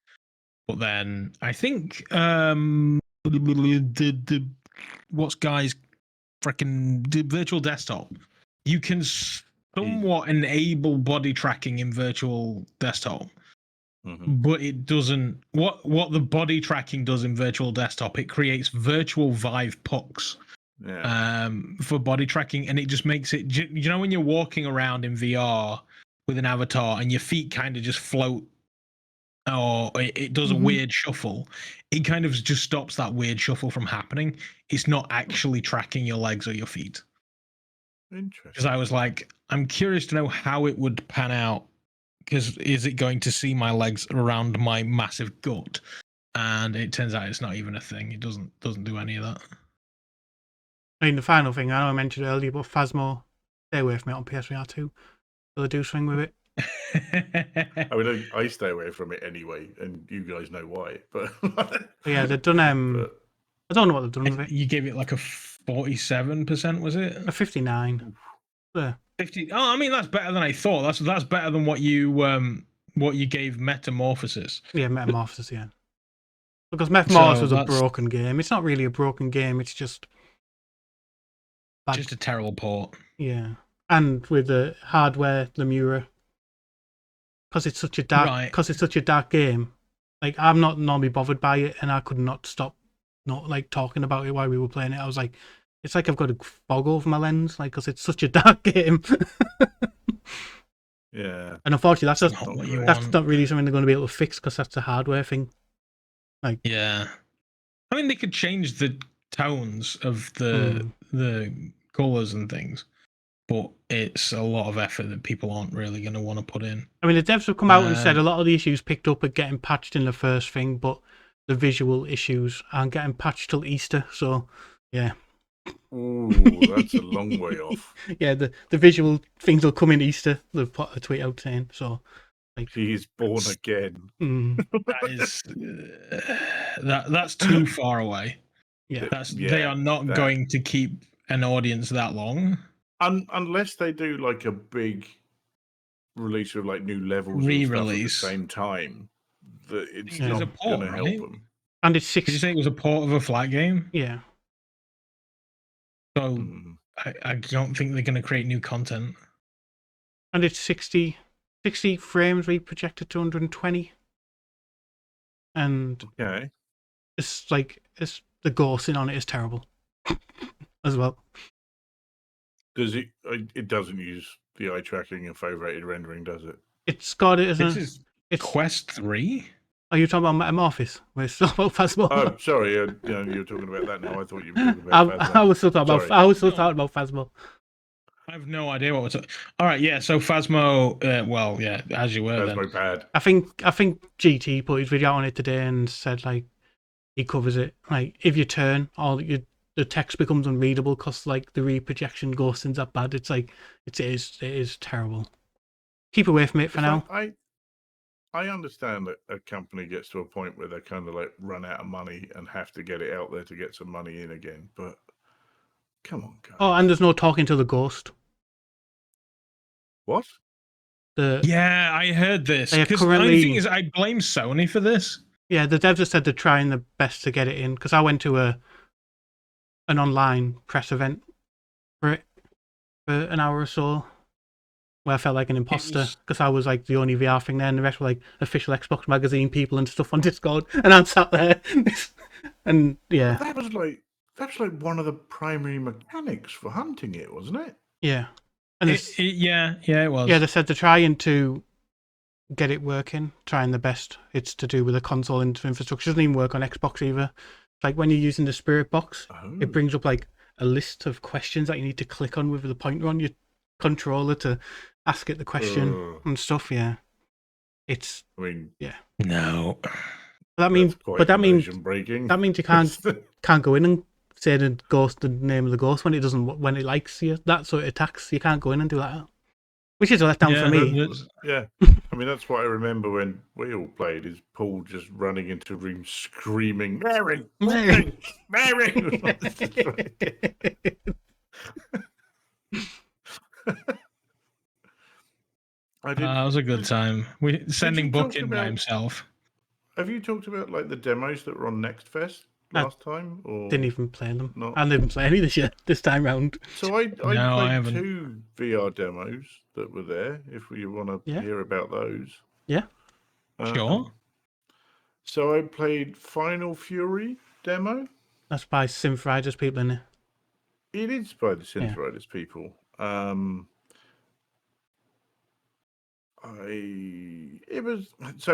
[SPEAKER 4] But then I think the what's Guy's freaking virtual desktop. You can somewhat enable body tracking in virtual desktop, but it doesn't. What the body tracking does in virtual desktop, it creates virtual Vive pucks. For body tracking, and it just makes it. You know when you're walking around in VR with an avatar and your feet kind of just float, or it does a weird shuffle. It kind of just stops that weird shuffle from happening. It's not actually tracking your legs or your feet.
[SPEAKER 3] Interesting.
[SPEAKER 4] Because I was like, I'm curious to know how it would pan out. Because is it going to see my legs around my massive gut? And it turns out it's not even a thing. It doesn't do any of that.
[SPEAKER 2] I mean, the final thing, I know I mentioned earlier, but Phasmo, stay away from it on PSVR 2. They'll do something with it.
[SPEAKER 3] I mean, I stay away from it anyway, and you guys know why. But
[SPEAKER 2] yeah, they've done. I don't know what they've done with it.
[SPEAKER 4] You gave it like a 47%, was it?
[SPEAKER 2] A 59. Yeah.
[SPEAKER 4] 50. Oh, I mean that's better than I thought. That's better than what you gave Metamorphosis.
[SPEAKER 2] Yeah, Metamorphosis. Yeah, because Metamorphosis was a broken game. It's not really a broken game. It's just bad.
[SPEAKER 4] Just a terrible port.
[SPEAKER 2] Yeah, and with the hardware, Lemura, because it's such a dark game. Like, I'm not normally bothered by it, and I could not stop not like talking about it while we were playing it. I was like, it's like I've got a fog over my lens, like, because it's such a dark game.
[SPEAKER 3] Yeah,
[SPEAKER 2] and unfortunately, that's not really something they're going to be able to fix, because that's a hardware thing. Like,
[SPEAKER 4] yeah, I mean, they could change the tones of the colors and things, but it's a lot of effort that people aren't really going to want to put in.
[SPEAKER 2] I mean, the devs have come out and said a lot of the issues picked up at getting patched in the first thing, but the visual issues aren't getting patched till Easter. So, yeah.
[SPEAKER 3] Ooh, that's a long way off.
[SPEAKER 2] Yeah, the visual things will come in Easter. They've put a tweet out saying so. Like,
[SPEAKER 3] he's born again.
[SPEAKER 4] That is that's too far away.
[SPEAKER 2] Yeah,
[SPEAKER 4] they are not going to keep an audience that long,
[SPEAKER 3] unless they do like a big release of like new levels and stuff at the same time. That it's not going to help them.
[SPEAKER 2] And it's 60.
[SPEAKER 4] Did you say it was a port of a flat game?
[SPEAKER 2] Yeah.
[SPEAKER 4] So I don't think they're going to create new content.
[SPEAKER 2] And it's 60 frames reprojected to 120. And it's like the ghosting on it is terrible as well.
[SPEAKER 3] Does it? It doesn't use the eye tracking and favorited rendering, does it?
[SPEAKER 2] It's got it as
[SPEAKER 4] it's Quest 3.
[SPEAKER 2] Are you talking about Metamorphosis? We're still about Phasmo.
[SPEAKER 3] Oh, sorry. You're talking about that now. I thought you were talking about Phasmo.
[SPEAKER 2] I was still talking about Phasmo.
[SPEAKER 4] I have no idea what we're talking. All right, yeah. So Phasmo, well, yeah, as you were.
[SPEAKER 3] Phasmo bad.
[SPEAKER 2] I think GT put his video on it today and said like he covers it. Like, if you turn, the text becomes unreadable because like the reprojection ghosting's that bad. It's like it is terrible. Keep away from it for now.
[SPEAKER 3] I understand that a company gets to a point where they kind of like run out of money and have to get it out there to get some money in again, but come on, guys.
[SPEAKER 2] Oh, and there's no talking to the ghost.
[SPEAKER 3] What?
[SPEAKER 4] Yeah, I heard this. Because the only thing is, I blame Sony for this.
[SPEAKER 2] Yeah, the devs have said they're trying their best to get it in, because I went to an online press event for it for an hour or so, where I felt like an imposter because I was like the only VR thing there, and the rest were like official Xbox magazine people and stuff on Discord, and I'm sat there, and yeah,
[SPEAKER 3] that was like one of the primary mechanics for hunting it, wasn't it?
[SPEAKER 2] Yeah, and
[SPEAKER 4] it was.
[SPEAKER 2] Yeah, they said they're trying to get it working, trying the best. It's to do with the console infrastructure. It doesn't even work on Xbox either. Like when you're using the Spirit Box, it brings up like a list of questions that you need to click on with the pointer on your controller to ask it the question and stuff. Yeah, it's.
[SPEAKER 3] I mean,
[SPEAKER 2] yeah,
[SPEAKER 4] no.
[SPEAKER 2] That means you can't go in and say the name of the ghost when it likes you. That sort of attacks. You can't go in and do that. Which is a letdown for me.
[SPEAKER 3] Yeah, I mean that's what I remember when we all played. Is Paul just running into rooms screaming, "Mary, Mary, Mary!"
[SPEAKER 4] That was a good time. Sending Book in by himself.
[SPEAKER 3] Have you talked about like the demos that were on Next Fest? last time? Or
[SPEAKER 2] didn't even play them.
[SPEAKER 3] not?
[SPEAKER 2] I didn't even play any this time round.
[SPEAKER 3] So I
[SPEAKER 4] No, I
[SPEAKER 3] played
[SPEAKER 4] haven't.
[SPEAKER 3] 2 VR demos that were there. If you want to
[SPEAKER 2] Yeah.
[SPEAKER 3] hear about those,
[SPEAKER 2] Yeah.
[SPEAKER 4] Sure.
[SPEAKER 3] So I played Final Fury demo.
[SPEAKER 2] That's by Synth Riders people in it.
[SPEAKER 3] It is by the Synth
[SPEAKER 2] Yeah.
[SPEAKER 3] Riders people.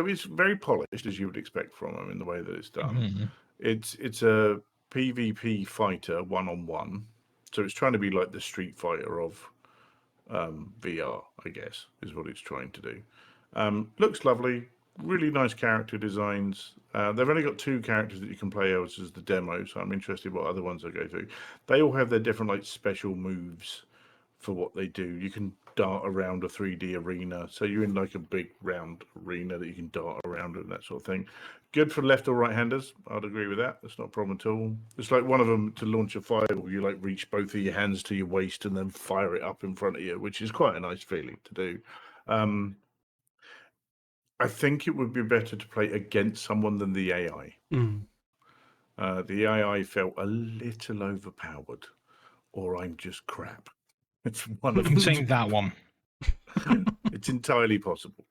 [SPEAKER 3] It's very polished, as you would expect from them in the way that it's done.
[SPEAKER 4] Mhm.
[SPEAKER 3] It's a PvP fighter 1-on-1, so it's trying to be like the Street Fighter of VR, I guess, is what it's trying to do. Looks lovely, really nice character designs. They've only got 2 characters that you can play as the demo, so I'm interested what other ones they go through. They all have their different like special moves for what they do. You can dart around a 3D arena, so you're in like a big round arena that you can dart around and that sort of thing. Good for left or right handers. I'd agree with that. That's not a problem at all. It's like one of them to launch a fireball. You like reach both of your hands to your waist and then fire it up in front of you, which is quite a nice feeling to do. I think it would be better to play against someone than the AI. The AI felt a little overpowered, or I'm just crap. It's one of
[SPEAKER 4] I'm
[SPEAKER 3] them.
[SPEAKER 4] saying that one.
[SPEAKER 3] It's entirely possible.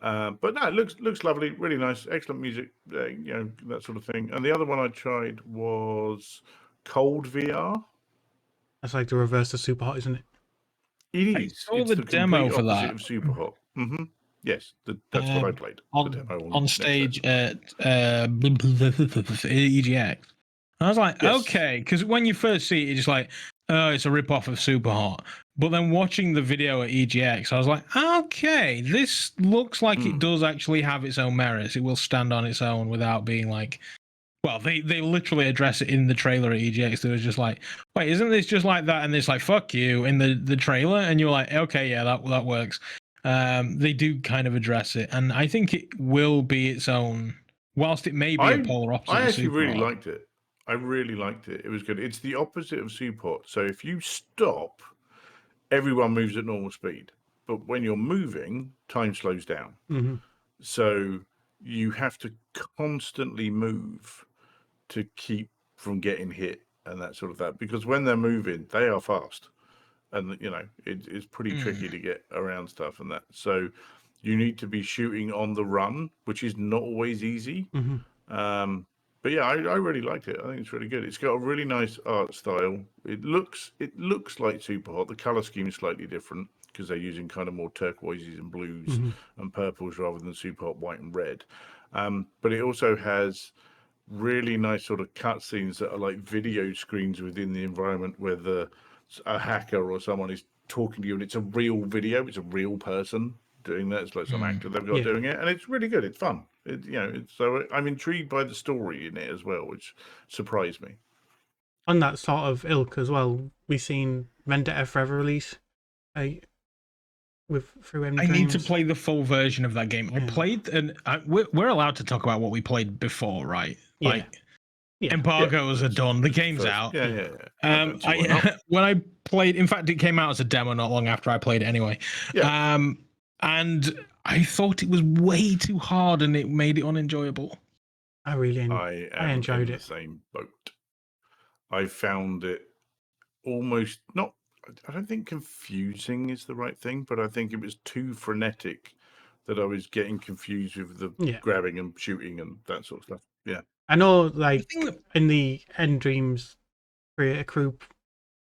[SPEAKER 3] But no, it looks lovely, really nice, excellent music, that sort of thing. And the other one I tried was Cold VR.
[SPEAKER 2] That's like the reverse of Super Hot, isn't it?
[SPEAKER 3] It
[SPEAKER 4] I
[SPEAKER 3] is.
[SPEAKER 4] saw
[SPEAKER 3] It's
[SPEAKER 4] the
[SPEAKER 3] the
[SPEAKER 4] demo
[SPEAKER 3] complete
[SPEAKER 4] for
[SPEAKER 3] opposite
[SPEAKER 4] that.
[SPEAKER 3] of Super Hot. Yes, that's what I played. The demo
[SPEAKER 5] On stage at
[SPEAKER 4] EGX. I was like,
[SPEAKER 3] Yes.
[SPEAKER 4] okay, because when you first see it, it's just like, oh, it's a rip-off of Super Hot. But then watching the video at EGX, I was like, okay, this looks like it does actually have its own merits. It will stand on its own without being like, well, they literally address it in the trailer at EGX. They was just like, wait, isn't this just like that? And it's like, fuck you in the trailer. And you're like, okay, yeah, that works. They do kind of address it. And I think it will be its own, whilst it may be a polar opposite
[SPEAKER 3] I
[SPEAKER 4] of
[SPEAKER 3] actually
[SPEAKER 4] Super
[SPEAKER 3] really
[SPEAKER 4] Hot.
[SPEAKER 3] liked it. I really liked it. It was good. It's the opposite of Super Hot. So if you stop, everyone moves at normal speed. But when you're moving, time slows down. So you have to constantly move to keep from getting hit and that sort of that. Because when they're moving, they are fast. And, it's pretty tricky to get around stuff and that. So you need to be shooting on the run, which is not always easy. But yeah, I really liked it. I think it's really good. It's got a really nice art style. It looks like Super Hot. The color scheme is slightly different because they're using kind of more turquoises and blues and purples rather than Super Hot white and red. But it also has really nice sort of cutscenes that are like video screens within the environment where a hacker or someone is talking to you, and it's a real video. It's a real person doing that. It's like some actor they've got doing it, and it's really good. It's fun. So I'm intrigued by the story in it as well, which surprised me.
[SPEAKER 2] On that sort of ilk as well, we've seen Vendetta Forever release. Through
[SPEAKER 4] I need to play the full version of that game. I played, and we're allowed to talk about what we played before, right?
[SPEAKER 2] Yeah.
[SPEAKER 4] Embargoes are done. The game's out.
[SPEAKER 3] Yeah.
[SPEAKER 4] When I played, in fact, it came out as a demo not long after I played it anyway.
[SPEAKER 3] Yeah.
[SPEAKER 4] And I thought it was way too hard, and it made it unenjoyable.
[SPEAKER 2] I enjoyed
[SPEAKER 3] in
[SPEAKER 2] it.
[SPEAKER 3] The same boat. I found it almost not. I don't think confusing is the right thing, but I think it was too frenetic that I was getting confused with the grabbing and shooting and that sort of stuff. Yeah.
[SPEAKER 2] I know, like, in the End Dreams creator group,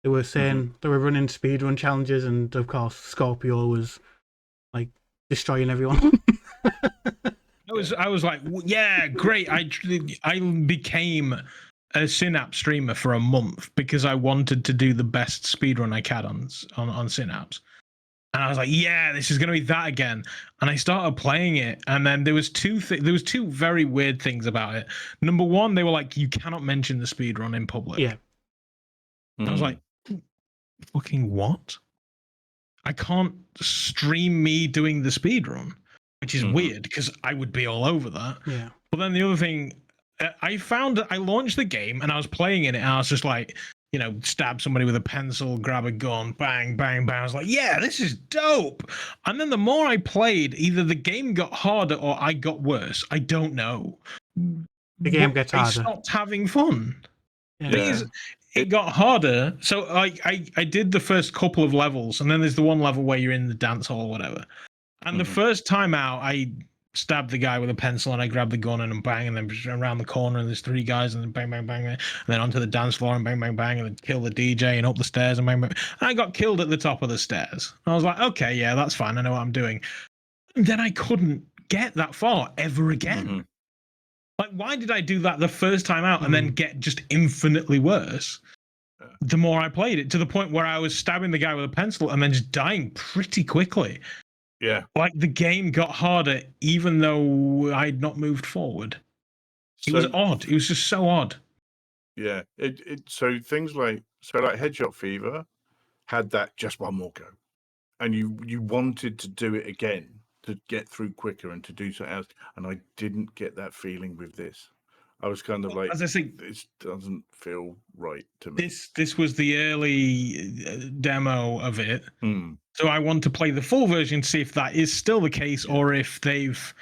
[SPEAKER 2] they were saying they were running speedrun challenges, and of course, Scorpio was like destroying everyone.
[SPEAKER 4] I was like, yeah, great. I became a Synapse streamer for a month because I wanted to do the best speedrun I could on Synapse. And I was like, yeah, this is going to be that again. And I started playing it. And then there was two very weird things about it. Number one, they were like, you cannot mention the speedrun in public.
[SPEAKER 2] Yeah.
[SPEAKER 4] I was like, fucking what? I can't stream me doing the speedrun, which is weird because I would be all over that.
[SPEAKER 2] Yeah.
[SPEAKER 4] But then the other thing, I found that I launched the game and I was playing in it and I was just like, stab somebody with a pencil, grab a gun, bang, bang, bang. I was like, yeah, this is dope. And then the more I played, either the game got harder or I got worse. I don't know.
[SPEAKER 2] The game gets
[SPEAKER 4] I
[SPEAKER 2] harder.
[SPEAKER 4] stopped having fun.
[SPEAKER 2] Yeah.
[SPEAKER 4] Thing is, it got harder. So I did the first couple of levels, and then there's the one level where you're in the dance hall or whatever. And the first time out, I stabbed the guy with a pencil, and I grabbed the gun and bang, and then around the corner, and there's 3 guys, and then bang, bang, bang, and then onto the dance floor, and bang, bang, bang, and then kill the DJ, and up the stairs, and bang, bang. And I got killed at the top of the stairs. I was like, okay, yeah, that's fine. I know what I'm doing. And then I couldn't get that far ever again. Like, why did I do that the first time out and then get just infinitely worse? The more I played it, to the point where I was stabbing the guy with a pencil and then just dying pretty quickly.
[SPEAKER 3] Yeah.
[SPEAKER 4] Like, the game got harder even though I'd not moved forward. It was odd. It was just so odd.
[SPEAKER 3] Yeah. So things like Headshot Fever had that just one more go. And you wanted to do it again to get through quicker and to do something else. And I didn't get that feeling with this. I was kind of like,
[SPEAKER 4] as I say,
[SPEAKER 3] this doesn't feel right to me.
[SPEAKER 4] This was the early demo of it. So I want to play the full version to see if that is still the case or if they've...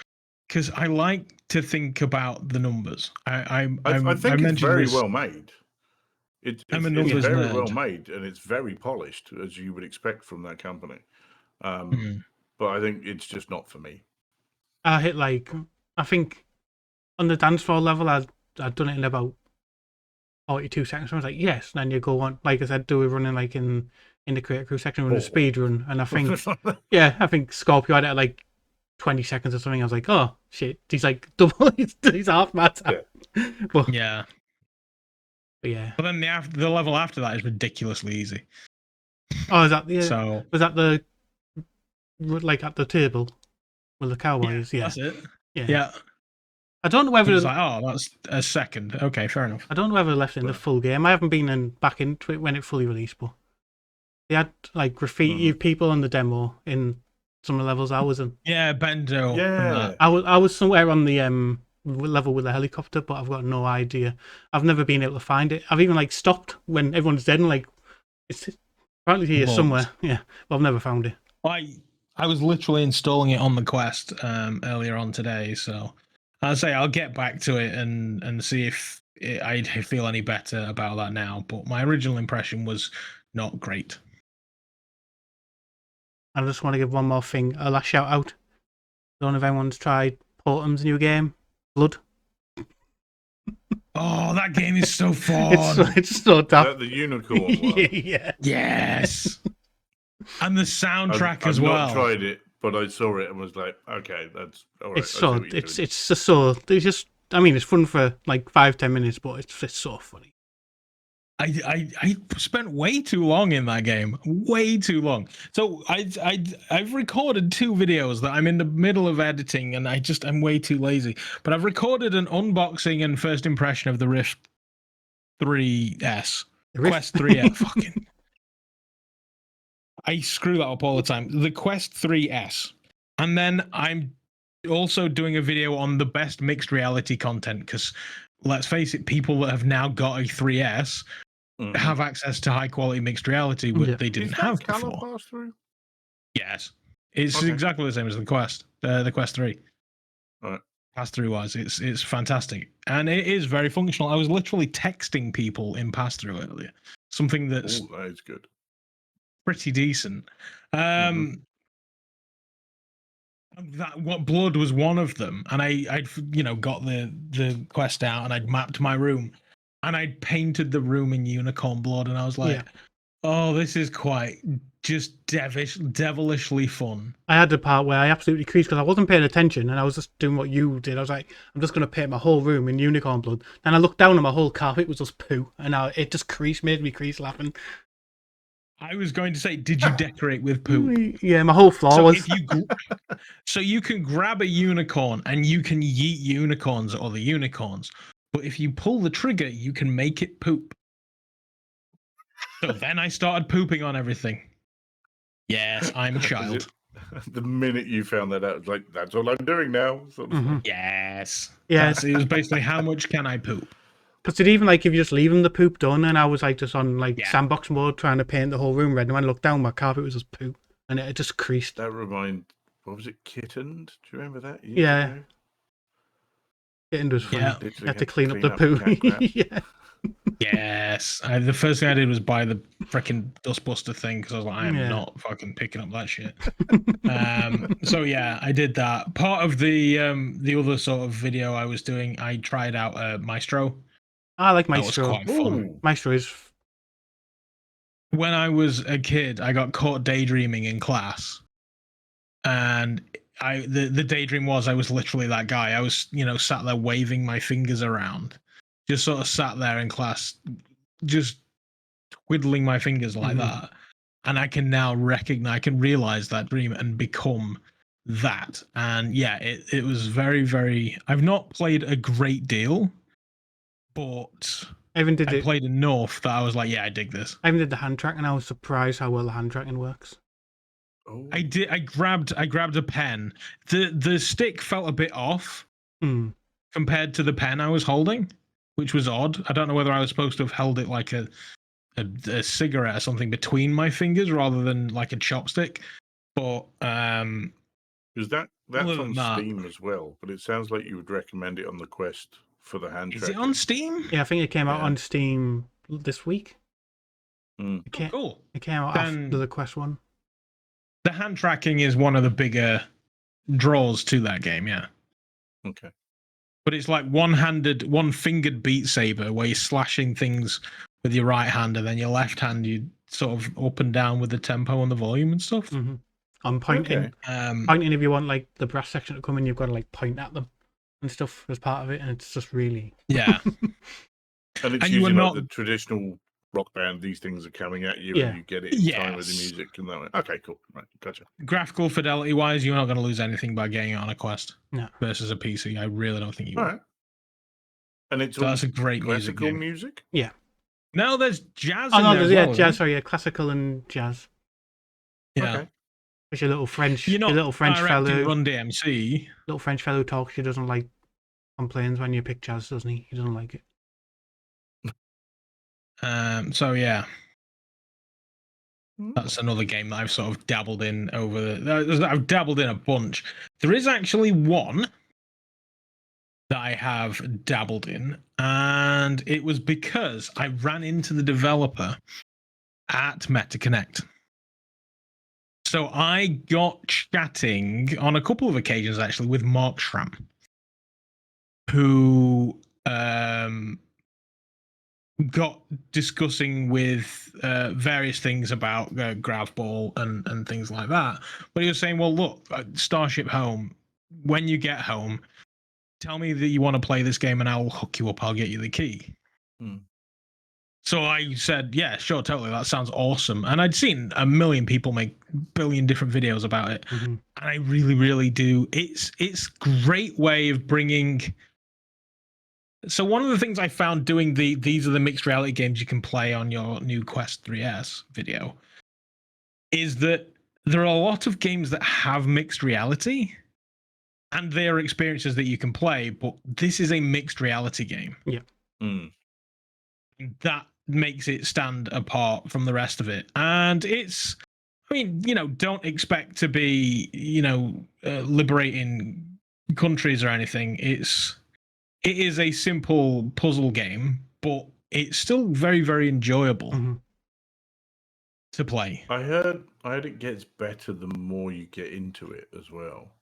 [SPEAKER 4] Because I like to think about the numbers. I
[SPEAKER 3] think it's very well made. It's
[SPEAKER 4] I'm a numbers
[SPEAKER 3] very
[SPEAKER 4] nerd.
[SPEAKER 3] well made, and it's very polished, as you would expect from that company. But I think it's just not for me.
[SPEAKER 2] I hit I think on the dance floor level, I'd done it in about 42 seconds. I was like, yes. And then you go on, like I said, do a running like in the Creator Crew section, run a speed run. And I think, I think Scorpio had it at like 20 seconds or something. I was like, oh shit, he's like double, he's half my time. But
[SPEAKER 4] yeah. But then the level after that is ridiculously easy.
[SPEAKER 2] Oh, is that was that the like at the table with the cowboys? Yeah,
[SPEAKER 4] that's it.
[SPEAKER 2] Yeah. I don't know whether
[SPEAKER 4] it's like, oh, that's a second. Okay, fair enough.
[SPEAKER 2] I don't know whether they left it in the full game. I haven't been back into it when it fully released, but they had like graffiti people on the demo in some of the levels I was in.
[SPEAKER 4] Yeah, Bendo.
[SPEAKER 3] Yeah,
[SPEAKER 2] I was somewhere on the level with the helicopter, but I've got no idea. I've never been able to find it. I've even like stopped when everyone's dead and like it's apparently here somewhere. Yeah, but I've never found it.
[SPEAKER 4] I was literally installing it on the Quest earlier on today, so I'll say I'll get back to it and see if I feel any better about that now. But my original impression was not great.
[SPEAKER 2] I just want to give one more thing, a last shout out. I don't know if anyone's tried Portam's new game, Blood.
[SPEAKER 4] Oh, that game is so fun.
[SPEAKER 2] it's so tough.
[SPEAKER 3] The unicorn one.
[SPEAKER 2] Yeah.
[SPEAKER 4] Yes. And the soundtrack as well.
[SPEAKER 3] I've not tried it, but I saw it and was like, okay, that's all right.
[SPEAKER 2] It's just I mean it's fun for like 5-10 minutes, but it's just so funny.
[SPEAKER 4] I spent way too long in that game, way too long. So I've recorded 2 videos that I'm in the middle of editing, and I'm way too lazy. But I've recorded an unboxing and first impression of the Rift 3S, Quest 3S. Fucking, I screw that up all the time. The Quest 3S, and then I'm also doing a video on the best mixed reality content because let's face it, people that have now got a 3S have access to high quality mixed reality, which they didn't have before.
[SPEAKER 3] Pass through?
[SPEAKER 4] Yes, it's exactly the same as the Quest, the Quest 3.
[SPEAKER 3] Right.
[SPEAKER 4] Pass through wise, it's fantastic and it is very functional. I was literally texting people in pass through earlier, something that's
[SPEAKER 3] that is good,
[SPEAKER 4] pretty decent. What Blood was one of them, and I'd got the quest out and I'd mapped my room and I'd painted the room in unicorn blood, and I was like, oh, this is quite just devilishly fun.
[SPEAKER 2] I had the part where I absolutely creased because I wasn't paying attention and I was just doing what you did. I was like, I'm just going to paint my whole room in unicorn blood. And I looked down and my whole carpet was just poo, and it just made me crease laughing.
[SPEAKER 4] I was going to say, did you decorate with poop?
[SPEAKER 2] Yeah, my whole floor was.
[SPEAKER 4] So you can grab a unicorn and you can yeet unicorns at other unicorns. But if you pull the trigger, you can make it poop. So then I started pooping on everything. Yes, I'm a child.
[SPEAKER 3] The minute you found that out, it's like, that's all I'm doing now. Sort of
[SPEAKER 4] Yes.
[SPEAKER 2] Yeah.
[SPEAKER 4] It was basically, how much can I poop?
[SPEAKER 2] Because it even like if you just leave them the poop done, and I was like just on like sandbox mode trying to paint the whole room red, and when I looked down, my carpet was just poop, and it just creased.
[SPEAKER 3] That what was it, Kittened? Do you remember that?
[SPEAKER 2] Yeah. Getting was funny.
[SPEAKER 4] Yeah.
[SPEAKER 2] You had to clean up the poo.
[SPEAKER 3] cat crap.
[SPEAKER 2] Yeah.
[SPEAKER 4] Yes. The first thing I did was buy the freaking dustbuster thing because I was like, I am
[SPEAKER 2] Yeah.
[SPEAKER 4] not fucking picking up that shit. So yeah, I did that. Part of the other sort of video I was doing, I tried out Maestro.
[SPEAKER 2] I like
[SPEAKER 4] That was
[SPEAKER 2] Maestro.
[SPEAKER 4] quite fun.
[SPEAKER 3] Ooh.
[SPEAKER 2] Maestro is.
[SPEAKER 4] When I was a kid, I got caught daydreaming in class, and the daydream was I was literally that guy. I was sat there waving my fingers around, just sort of sat there in class, just twiddling my fingers like that. And I can now recognize, I can realize that dream and become that. And yeah, it was very, very. I've not played a great deal, but
[SPEAKER 2] I even did
[SPEAKER 4] I
[SPEAKER 2] it.
[SPEAKER 4] played enough that I was like, yeah, I dig this.
[SPEAKER 2] I even did the hand track, and I was surprised how well the hand tracking works.
[SPEAKER 3] Oh.
[SPEAKER 4] I did. I grabbed a pen. The stick felt a bit off compared to the pen I was holding, which was odd. I don't know whether I was supposed to have held it like a cigarette or something between my fingers rather than like a chopstick. But
[SPEAKER 3] Because that's
[SPEAKER 4] other
[SPEAKER 3] on
[SPEAKER 4] than that-
[SPEAKER 3] Steam as well, but it sounds like you would recommend it on the Quest for the hand
[SPEAKER 4] is
[SPEAKER 3] tracking.
[SPEAKER 4] it on Steam?
[SPEAKER 2] Yeah, I think it came out
[SPEAKER 3] Yeah.
[SPEAKER 2] on Steam this week.
[SPEAKER 3] Mm.
[SPEAKER 2] It came,
[SPEAKER 4] Cool.
[SPEAKER 2] it came out
[SPEAKER 4] Then-
[SPEAKER 2] after the Quest one.
[SPEAKER 4] The hand tracking is one of the bigger draws to that game, yeah.
[SPEAKER 3] Okay.
[SPEAKER 4] But it's like one-fingered Beat Saber where you're slashing things with your right hand, and then your left hand you sort of up and down with the tempo and the volume and stuff.
[SPEAKER 2] I'm pointing.
[SPEAKER 3] Okay.
[SPEAKER 2] Pointing if you want like the brass section to come in, you've got to like point at them and stuff as part of it, and it's just really.
[SPEAKER 4] Yeah.
[SPEAKER 3] And it's
[SPEAKER 4] And you were
[SPEAKER 3] using
[SPEAKER 4] not-
[SPEAKER 3] like the traditional rock band. These things are coming at you,
[SPEAKER 2] Yeah.
[SPEAKER 3] and you get it in time with the
[SPEAKER 4] Yes.
[SPEAKER 3] music and that way. Okay, cool. Right, gotcha.
[SPEAKER 4] Graphical fidelity wise, you're not going to lose anything by getting it on a Quest
[SPEAKER 2] No.
[SPEAKER 4] versus a PC. I really don't think you
[SPEAKER 3] All
[SPEAKER 4] will.
[SPEAKER 3] right. And it's
[SPEAKER 4] So
[SPEAKER 3] all
[SPEAKER 4] that's a great music
[SPEAKER 3] classical
[SPEAKER 4] game.
[SPEAKER 3] music.
[SPEAKER 4] No, there's jazz
[SPEAKER 2] Oh
[SPEAKER 4] in
[SPEAKER 2] no,
[SPEAKER 4] there
[SPEAKER 2] there's
[SPEAKER 4] as well,
[SPEAKER 2] jazz.
[SPEAKER 4] isn't
[SPEAKER 2] Sorry, classical and jazz.
[SPEAKER 4] there? Yeah.
[SPEAKER 3] Okay.
[SPEAKER 2] It's your little French,
[SPEAKER 4] You're
[SPEAKER 2] your
[SPEAKER 4] not
[SPEAKER 2] little French
[SPEAKER 4] directing
[SPEAKER 2] fellow,
[SPEAKER 4] Run DMC.
[SPEAKER 2] little French fellow talks. He doesn't like complains when you pick jazz, doesn't he? He doesn't like it.
[SPEAKER 4] So yeah,
[SPEAKER 3] Hmm.
[SPEAKER 4] that's another game that I've sort of dabbled in I've dabbled in a bunch. There is actually one that I have dabbled in, and it was because I ran into the developer at MetaConnect. So I got chatting on a couple of occasions actually with Mark Schramm, who got discussing with various things about Gravball and things like that. But he was saying, well, look, Starship Home, when you get home, tell me that you want to play this game and I'll hook you up. I'll get you the key.
[SPEAKER 3] Hmm.
[SPEAKER 4] So I said, yeah, sure, totally. That sounds awesome. And I'd seen a million people make a billion different videos about it.
[SPEAKER 2] Mhm.
[SPEAKER 4] And I really, really do. It's great way of bringing. So one of the things I found doing these are the mixed reality games you can play on your new Quest 3S video is that there are a lot of games that have mixed reality and they are experiences that you can play, but this is a mixed reality game.
[SPEAKER 3] Hmm.
[SPEAKER 4] That makes it stand apart from the rest of it. And it's, I mean, don't expect to be, liberating countries or anything. It is a simple puzzle game, but it's still very, very enjoyable
[SPEAKER 2] Mhm.
[SPEAKER 4] to play.
[SPEAKER 3] I heard it gets better the more you get into it as well.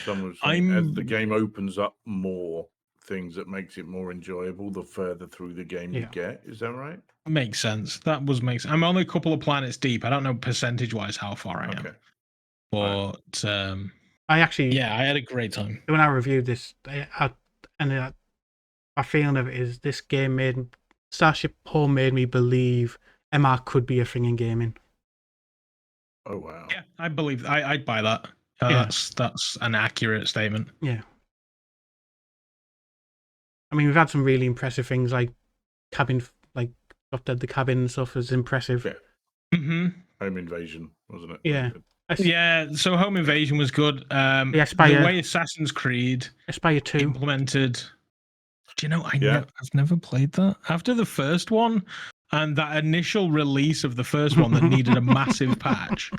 [SPEAKER 3] Someone was saying as the game opens up more things that makes it more enjoyable the further through the game you
[SPEAKER 2] Yeah.
[SPEAKER 3] get. Is that right?
[SPEAKER 4] Makes sense. Makes. I'm only a couple of planets deep. I don't know percentage-wise how far I am,
[SPEAKER 3] Okay.
[SPEAKER 4] but
[SPEAKER 2] I actually,
[SPEAKER 4] yeah, I had a great time.
[SPEAKER 2] when I reviewed this, my feeling of it is this game Starship Home made me believe MR could be a thing in gaming.
[SPEAKER 3] Oh wow.
[SPEAKER 4] Yeah, I believe I'd buy that.
[SPEAKER 2] Yeah.
[SPEAKER 4] That's an accurate statement.
[SPEAKER 2] Yeah. I mean, we've had some really impressive things like cabin, like Drop Dead the Cabin and stuff is impressive.
[SPEAKER 3] Yeah.
[SPEAKER 4] Mm-hmm.
[SPEAKER 3] Home Invasion, wasn't it?
[SPEAKER 2] Yeah.
[SPEAKER 4] Yeah, so Home Invasion was good.
[SPEAKER 2] Yeah,
[SPEAKER 4] The
[SPEAKER 2] Aspire.
[SPEAKER 4] way Assassin's Creed
[SPEAKER 2] Aspire 2.
[SPEAKER 4] implemented. Do you know?
[SPEAKER 3] Yeah.
[SPEAKER 4] I've never played that. After the first one and that initial release of the first one that needed a massive patch,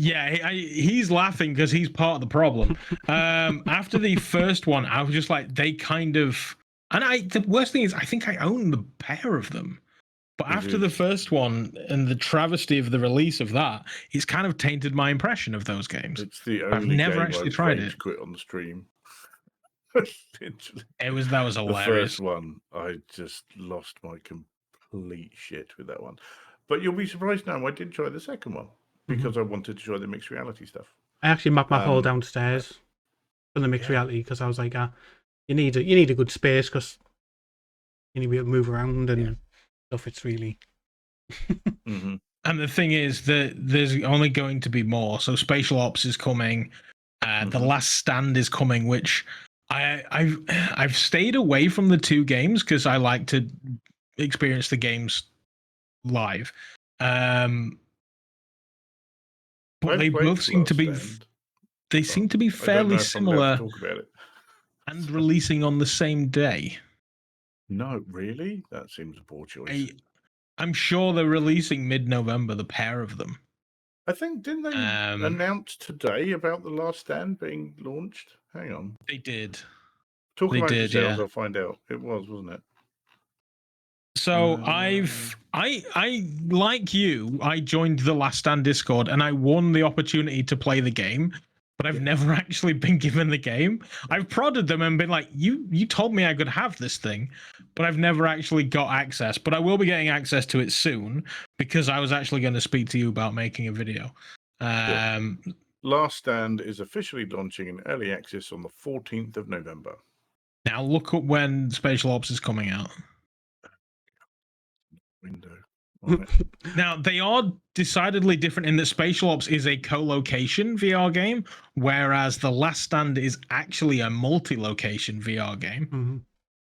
[SPEAKER 4] Yeah, he's laughing because he's part of the problem. After the first one, I was just like, they kind of, and the worst thing is, I think I own the pair of them. But after the first one and the travesty of the release of that, it's kind of tainted my impression of those games.
[SPEAKER 3] It's the
[SPEAKER 4] I've
[SPEAKER 3] only
[SPEAKER 4] never
[SPEAKER 3] game
[SPEAKER 4] actually
[SPEAKER 3] I've
[SPEAKER 4] tried
[SPEAKER 3] rage
[SPEAKER 4] it.
[SPEAKER 3] quit on the stream.
[SPEAKER 4] That was hilarious.
[SPEAKER 3] The first one, I just lost my complete shit with that one. But you'll be surprised now, I did try the second one because I wanted to try the mixed reality stuff.
[SPEAKER 2] I actually mapped my hole downstairs for the mixed reality because I was like, you need a good space because you need to be able to move around and stuff. It's really.
[SPEAKER 4] And the thing is that there's only going to be more. So Spatial Ops is coming. The Last Stand is coming, which I've stayed away from the two games because I like to experience the games live. But they both seem to be. They seem to be fairly similar.
[SPEAKER 3] Talk about it.
[SPEAKER 4] And releasing on the same day.
[SPEAKER 3] No, really? That seems a poor choice.
[SPEAKER 4] I'm sure they're releasing mid-November, the pair of them.
[SPEAKER 3] I think, didn't they announce today about The Last Stand being launched? Hang on.
[SPEAKER 4] They did.
[SPEAKER 3] Talk about yourselves, I'll find out. It was, wasn't it?
[SPEAKER 4] So I like you, I joined the Last Stand Discord and I won the opportunity to play the game, but I've never actually been given the game. I've prodded them and been like, you told me I could have this thing, but I've never actually got access. But I will be getting access to it soon because I was actually going to speak to you about making a video.
[SPEAKER 3] Last Stand is officially launching in early access on the 14th of November.
[SPEAKER 4] Now look up when Spatial Ops is coming out.
[SPEAKER 3] Window.
[SPEAKER 4] Now they are decidedly different in that Spatial Ops is a co-location VR game, whereas The Last Stand is actually a multi-location VR game.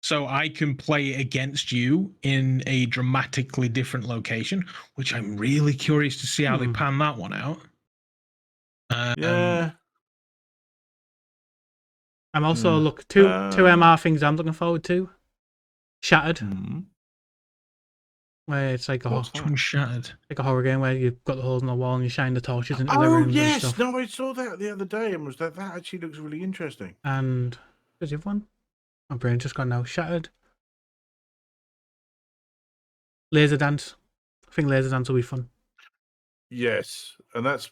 [SPEAKER 4] So I can play against you in a dramatically different location, which I'm really curious to see how they pan that one out.
[SPEAKER 2] I'm also two MR things I'm looking forward to. Shattered. Where it's like
[SPEAKER 4] Shattered?
[SPEAKER 2] Like a horror game where you've got the holes in the wall and you shine the torches into the
[SPEAKER 3] rooms.
[SPEAKER 2] Oh yes, and stuff.
[SPEAKER 3] No, I saw that the other day and was that actually looks really interesting.
[SPEAKER 2] And there's the other one. My brain's just gone now. Shattered. Laser Dance. I think Laser Dance will be fun.
[SPEAKER 3] Yes, and that's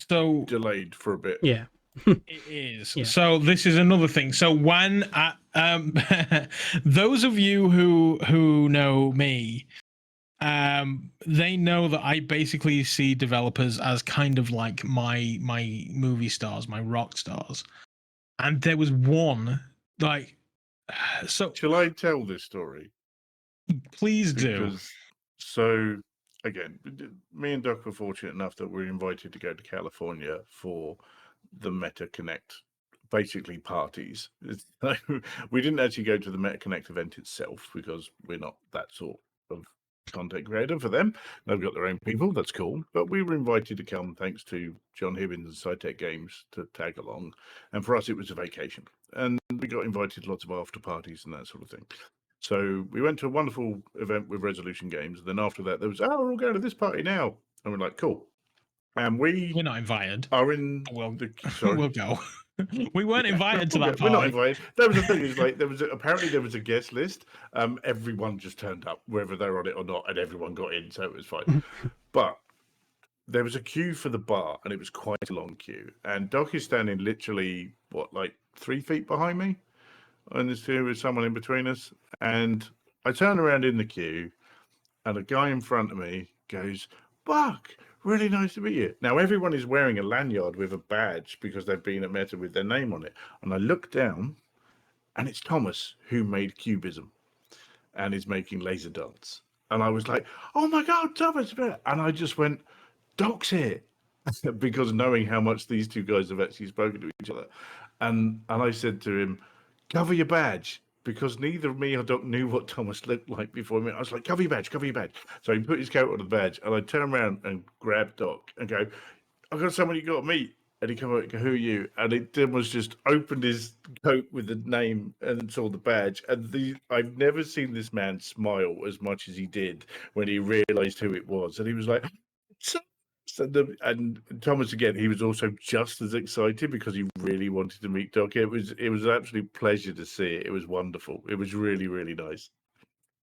[SPEAKER 4] so
[SPEAKER 3] delayed for a bit.
[SPEAKER 2] Yeah.
[SPEAKER 4] It is. Yeah. So this is another thing. So when those of you who know me, they know that I basically see developers as kind of like my movie stars, my rock stars. And there was one like so.
[SPEAKER 3] Shall I tell this story?
[SPEAKER 4] Please do.
[SPEAKER 3] So again, me and Doc were fortunate enough that we were invited to go to California for the Meta Connect, basically parties. We didn't actually go to the Meta Connect event itself because we're not that sort of content creator for them. They've got their own people, that's cool. But we were invited to come thanks to John Hibbins and SciTech Games to tag along. And for us, it was a vacation. And we got invited to lots of after parties and that sort of thing. So we went to a wonderful event with Resolution Games. And then after that, there was, we're all going to this party now. And we're like, cool. And
[SPEAKER 4] we're not invited.
[SPEAKER 3] Are in
[SPEAKER 4] we'll go. We weren't invited to that party.
[SPEAKER 3] We're not invited. That was the thing. Is like apparently there was a guest list. Everyone just turned up, whether they're on it or not, and everyone got in, so it was fine. But there was a queue for the bar, and it was quite a long queue. And Doc is standing literally 3 feet behind me, and there was someone in between us. And I turn around in the queue, and a guy in front of me goes, "Buck, really nice to meet you." Now, everyone is wearing a lanyard with a badge because they've been at Meta with their name on it. And I look down, and it's Thomas, who made Cubism and is making Laser Dance. And I was like, "Oh my God, Thomas." And I just went, "Doc's here." Because knowing how much these two guys have actually spoken to each other. And I said to him, "Cover your badge." Because neither me or Doc knew what Thomas looked like before me. I was like, cover your badge. So he put his coat on the badge, and I turn around and grab Doc and go, "I've got someone you got to meet." And he come out and go, "Who are you?" And it was just opened his coat with the name and saw the badge. And I've never seen this man smile as much as he did when he realised who it was. And he was like, "So And Thomas again, he was also just as excited because he really wanted to meet Doc. It was an absolute pleasure to see it. It was wonderful. It was really, really nice.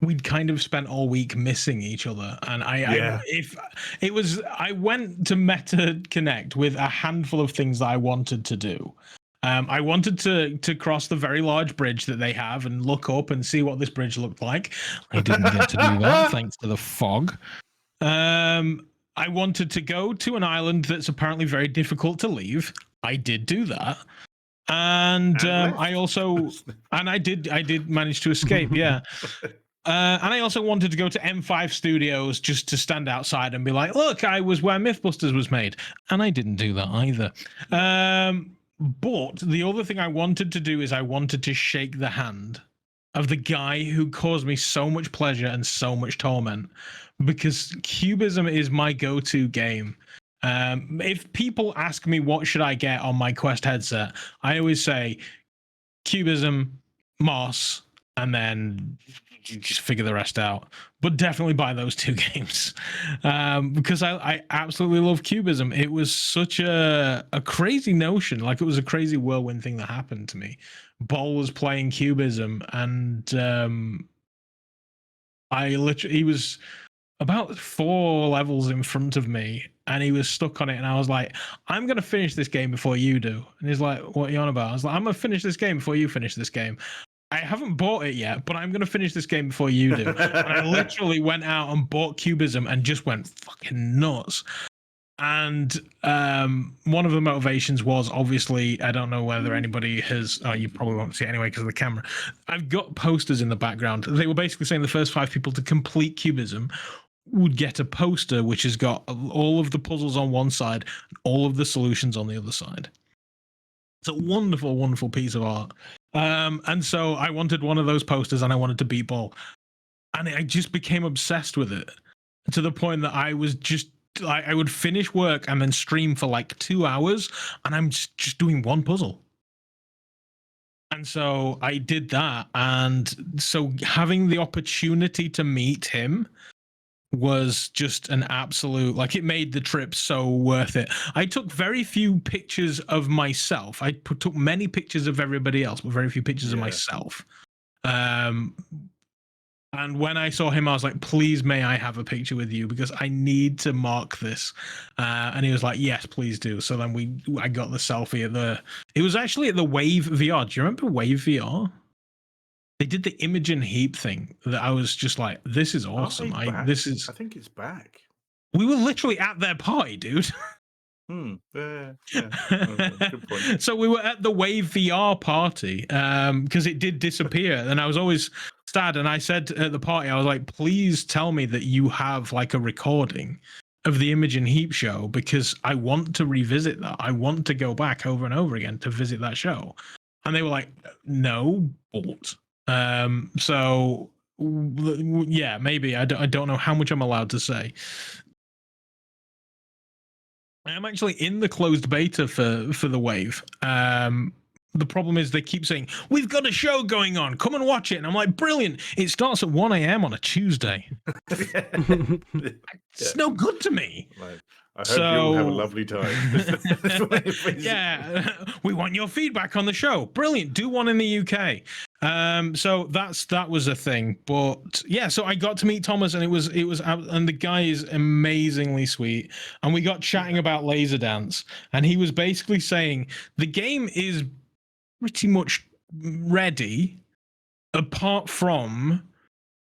[SPEAKER 4] We'd kind of spent all week missing each other, and I went to Meta Connect with a handful of things that I wanted to do. I wanted to cross the very large bridge that they have and look up and see what this bridge looked like. I didn't get to do that thanks to the fog. I wanted to go to an island that's apparently very difficult to leave. I did do that. And I did manage to escape, yeah. And I also wanted to go to M5 Studios just to stand outside and be like, look, I was where Mythbusters was made. And I didn't do that either. But the other thing I wanted to do is I wanted to shake the hand of the guy who caused me so much pleasure and so much torment, because Cubism is my go-to game. If people ask me what should I get on my Quest headset, I always say Cubism, Moss, and then you just figure the rest out. But definitely buy those two games, because I absolutely love Cubism. It was such a crazy notion. Like, it was a crazy whirlwind thing that happened to me. Bol was playing Cubism, and he was about 4 levels in front of me, and he was stuck on it, and I was like, I'm going to finish this game before you do. And he's like, what are you on about? I was like, I'm going to finish this game before you finish this game. I haven't bought it yet, but I'm going to finish this game before you do. And I literally went out and bought Cubism and just went fucking nuts. And one of the motivations was, obviously, I don't know whether anybody has, you probably won't see it anyway because of the camera. I've got posters in the background. They were basically saying the first 5 people to complete Cubism would get a poster which has got all of the puzzles on one side, all of the solutions on the other side. It's a wonderful, wonderful piece of art. And so I wanted one of those posters, and I wanted to beat Bol. And I just became obsessed with it, to the point that I was just like, I would finish work and then stream for like 2 hours, and I'm just doing one puzzle. And so I did that. And so having the opportunity to meet him was just an absolute, like, it made the trip so worth it. I took very few pictures of myself. I took many pictures of everybody else, but very few pictures of myself. And when I saw him, I was like, please, may I have a picture with you, because I need to mark this. And he was like, yes, please do. So then I got the selfie it was actually at the Wave VR. Do you remember Wave VR? They did the Imogen Heap thing that I was just like, this is awesome.
[SPEAKER 3] I think it's back.
[SPEAKER 4] We were literally at their party, dude.
[SPEAKER 3] Yeah. Good point.
[SPEAKER 4] So we were at the Wave VR party because it did disappear, and I was always sad. And I said at the party, I was like, please tell me that you have like a recording of the Imogen Heap show, because I want to revisit that. I want to go back over and over again to visit that show. And they were like, no, but. So yeah, maybe I don't know how much I'm allowed to say. I'm actually in the closed beta for the Wave. The problem is they keep saying, we've got a show going on, come and watch it. And I'm like, brilliant. It starts at 1 a.m. on a Tuesday. It's no good to me.
[SPEAKER 3] Right. I hope you'll have a lovely time.
[SPEAKER 4] Yeah, we want your feedback on the show. Brilliant. Do one in the UK. So that was a thing. But yeah, so I got to meet Thomas, and it was and the guy is amazingly sweet. And we got chatting about Laser Dance, and he was basically saying the game is pretty much ready, apart from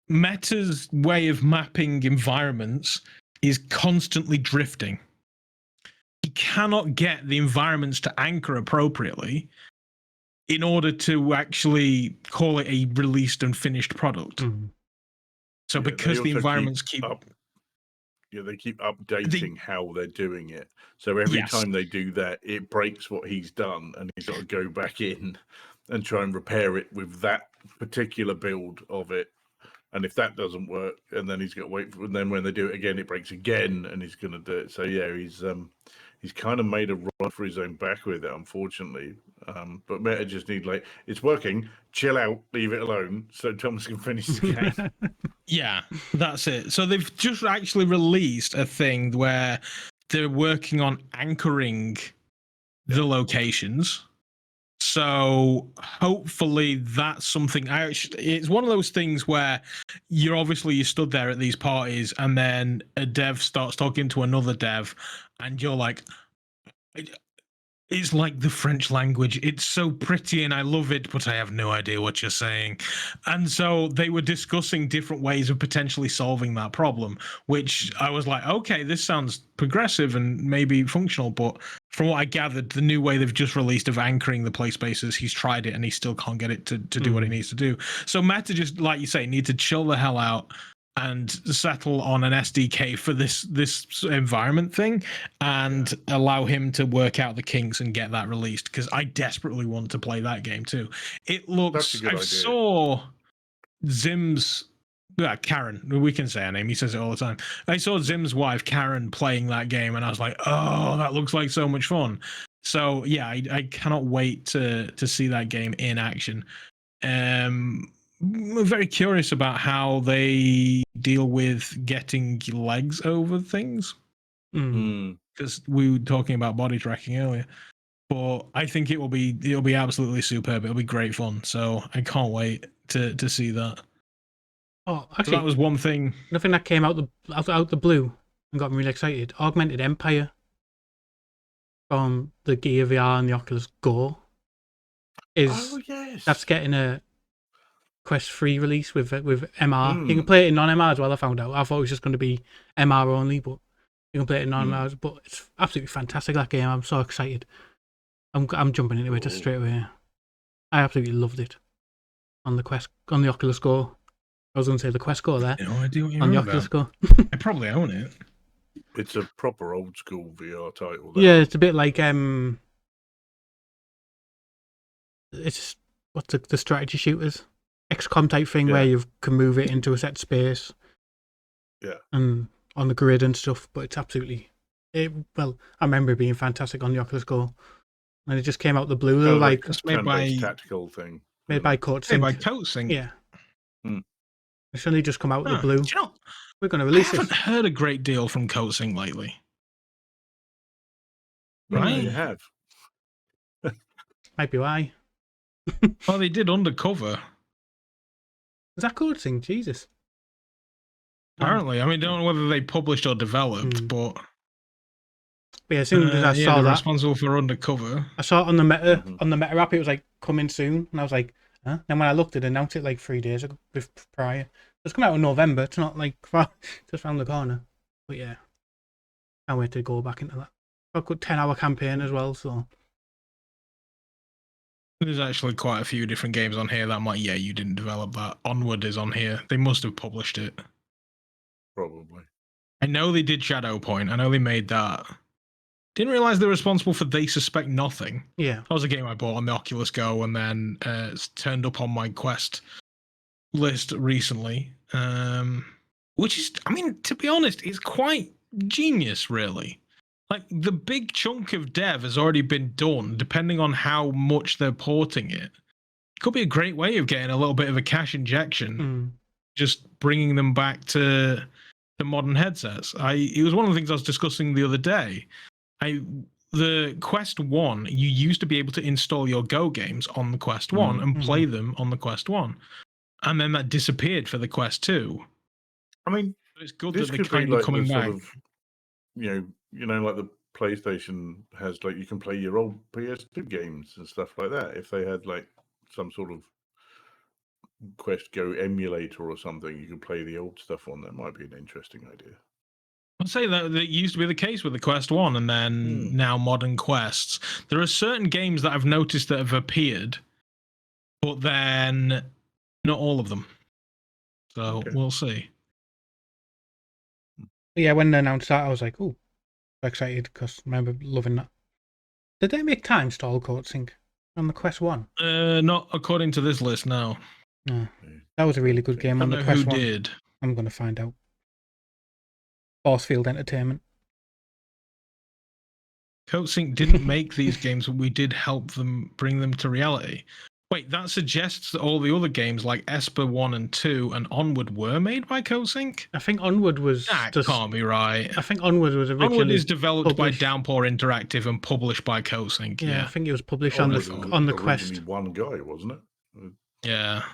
[SPEAKER 4] Meta's way of mapping environments is constantly drifting. He cannot get the environments to anchor appropriately in order to actually call it a released and finished product. So because the environments keep
[SPEAKER 3] they keep updating how they're doing it. So every time they do that, it breaks what he's done, and he's got to go back in and try and repair it with that particular build of it. And if that doesn't work, and then he's got to wait for, and then when they do it again, it breaks again, and he's going to do it. So yeah, he's kind of made a run for his own back with it, unfortunately. But Meta just need, like, it's working. Chill out, leave it alone, so Thomas can finish the game.
[SPEAKER 4] Yeah, that's it. So they've just actually released a thing where they're working on anchoring the locations. So hopefully that's something. It's one of those things where you stood there at these parties, and then a dev starts talking to another dev, and you're like, it's like the French language. It's so pretty and I love it, but I have no idea what you're saying. And so they were discussing different ways of potentially solving that problem, which I was like, okay, this sounds progressive and maybe functional. But from what I gathered, the new way they've just released of anchoring the play spaces, he's tried it and he still can't get it to do what it needs to do. So Meta just, like you say, need to chill the hell out and settle on an SDK for this environment thing, and allow him to work out the kinks and get that released, because I desperately want to play that game too. It looks. I saw Zim's Karen. We can say her name. He says it all the time. I saw Zim's wife Karen playing that game, and I was like, oh, that looks like so much fun. So yeah, I cannot wait to see that game in action. I'm very curious about how they deal with getting legs over things, because we were talking about body tracking earlier. But I think it'll be absolutely superb. It'll be great fun. So I can't wait to see that.
[SPEAKER 2] Oh, actually,
[SPEAKER 4] so that was one thing.
[SPEAKER 2] Nothing that came out the blue and got me really excited. Augmented Empire from the Gear VR and the Oculus Go that's getting a Quest 3 release with MR. You can play it in non-MR as well, I found out. I thought it was just going to be MR only, but you can play it in non-MR. But it's absolutely fantastic, that game. I'm so excited. I'm jumping into it just straight away. I absolutely loved it on the Oculus Go. I was going to say the Quest Go there.
[SPEAKER 4] No idea what you're
[SPEAKER 2] on the Oculus Go.
[SPEAKER 4] I probably own it.
[SPEAKER 3] It's a proper old school VR title.
[SPEAKER 2] Yeah, it's a bit like it's what's the strategy shooters, XCOM type thing where you can move it into a set space.
[SPEAKER 3] Yeah.
[SPEAKER 2] And on the grid and stuff, but it's absolutely well, I remember it being fantastic on the Oculus Go. And it just came out the blue, like
[SPEAKER 3] it's made by tactical thing.
[SPEAKER 2] Made by Coatsink.
[SPEAKER 4] Made by Coatsink.
[SPEAKER 2] Yeah. It's only just come out the blue.
[SPEAKER 4] Do you know,
[SPEAKER 2] we're going to release it.
[SPEAKER 4] I haven't heard a great deal from Coatsink lately.
[SPEAKER 3] Right? You have.
[SPEAKER 2] Might be why.
[SPEAKER 4] Well, they did Undercover.
[SPEAKER 2] Is that Coatsink? Jesus.
[SPEAKER 4] Apparently. I mean, don't know whether they published or developed, but
[SPEAKER 2] yeah, as soon as I saw that,
[SPEAKER 4] responsible for Undercover.
[SPEAKER 2] I saw it on the Meta app. It was like coming soon, and I was like, huh? Then when I looked, it announced it like 3 days ago prior. It's coming out in November. It's not like just around the corner. But yeah, can't wait to go back into that. Got a good 10-hour campaign as well. So
[SPEAKER 4] there's actually quite a few different games on here that I'm like, yeah, you didn't develop that. Onward is on here. They must have published it.
[SPEAKER 3] Probably.
[SPEAKER 4] I know they did Shadow Point. I know they made that. Didn't realize they were responsible for They Suspect Nothing.
[SPEAKER 2] Yeah.
[SPEAKER 4] That was a game I bought on the Oculus Go and then it's turned up on my Quest list recently. Which is, I mean, to be honest, it's quite genius, really. Like, the big chunk of dev has already been done, depending on how much they're porting it. Could be a great way of getting a little bit of a cash injection, just bringing them back to modern headsets. It was one of the things I was discussing the other day. The Quest 1, you used to be able to install your Go games on the Quest 1 and play them on the Quest 1. And then that disappeared for the Quest 2.
[SPEAKER 3] I mean,
[SPEAKER 4] it's good that they're kind of coming back.
[SPEAKER 3] Sort of, you know, like the PlayStation has, like, you can play your old PS2 games and stuff like that. If they had like some sort of Quest Go emulator or something, you could play the old stuff on. That might be an interesting idea.
[SPEAKER 4] I'd say that used to be the case with the Quest 1 and then now modern Quests. There are certain games that I've noticed that have appeared, but then not all of them. So we'll see.
[SPEAKER 2] Yeah, when they announced that, I was like, oh, excited because I remember loving that. Did they make time stall Coatsink on the Quest 1?
[SPEAKER 4] Not according to this list, no.
[SPEAKER 2] No. That was a really good game on the Quest 1. Who did? I'm going to find out. Forcefield Entertainment.
[SPEAKER 4] Coatsink didn't make these games, but we did help them bring them to reality. Wait, that suggests that all the other games like Esper 1 and 2 and Onward were made by CoSync?
[SPEAKER 2] I think Onward was
[SPEAKER 4] That
[SPEAKER 2] just.
[SPEAKER 4] can't be right.
[SPEAKER 2] I think Onward was originally.
[SPEAKER 4] Onward is developed
[SPEAKER 2] published.
[SPEAKER 4] by Downpour Interactive and published by CoSync.
[SPEAKER 2] Yeah,
[SPEAKER 4] Yeah,
[SPEAKER 2] I think it was published
[SPEAKER 3] Onward
[SPEAKER 2] on the
[SPEAKER 3] was
[SPEAKER 2] Quest.
[SPEAKER 3] originally one guy, wasn't it?
[SPEAKER 4] yeah.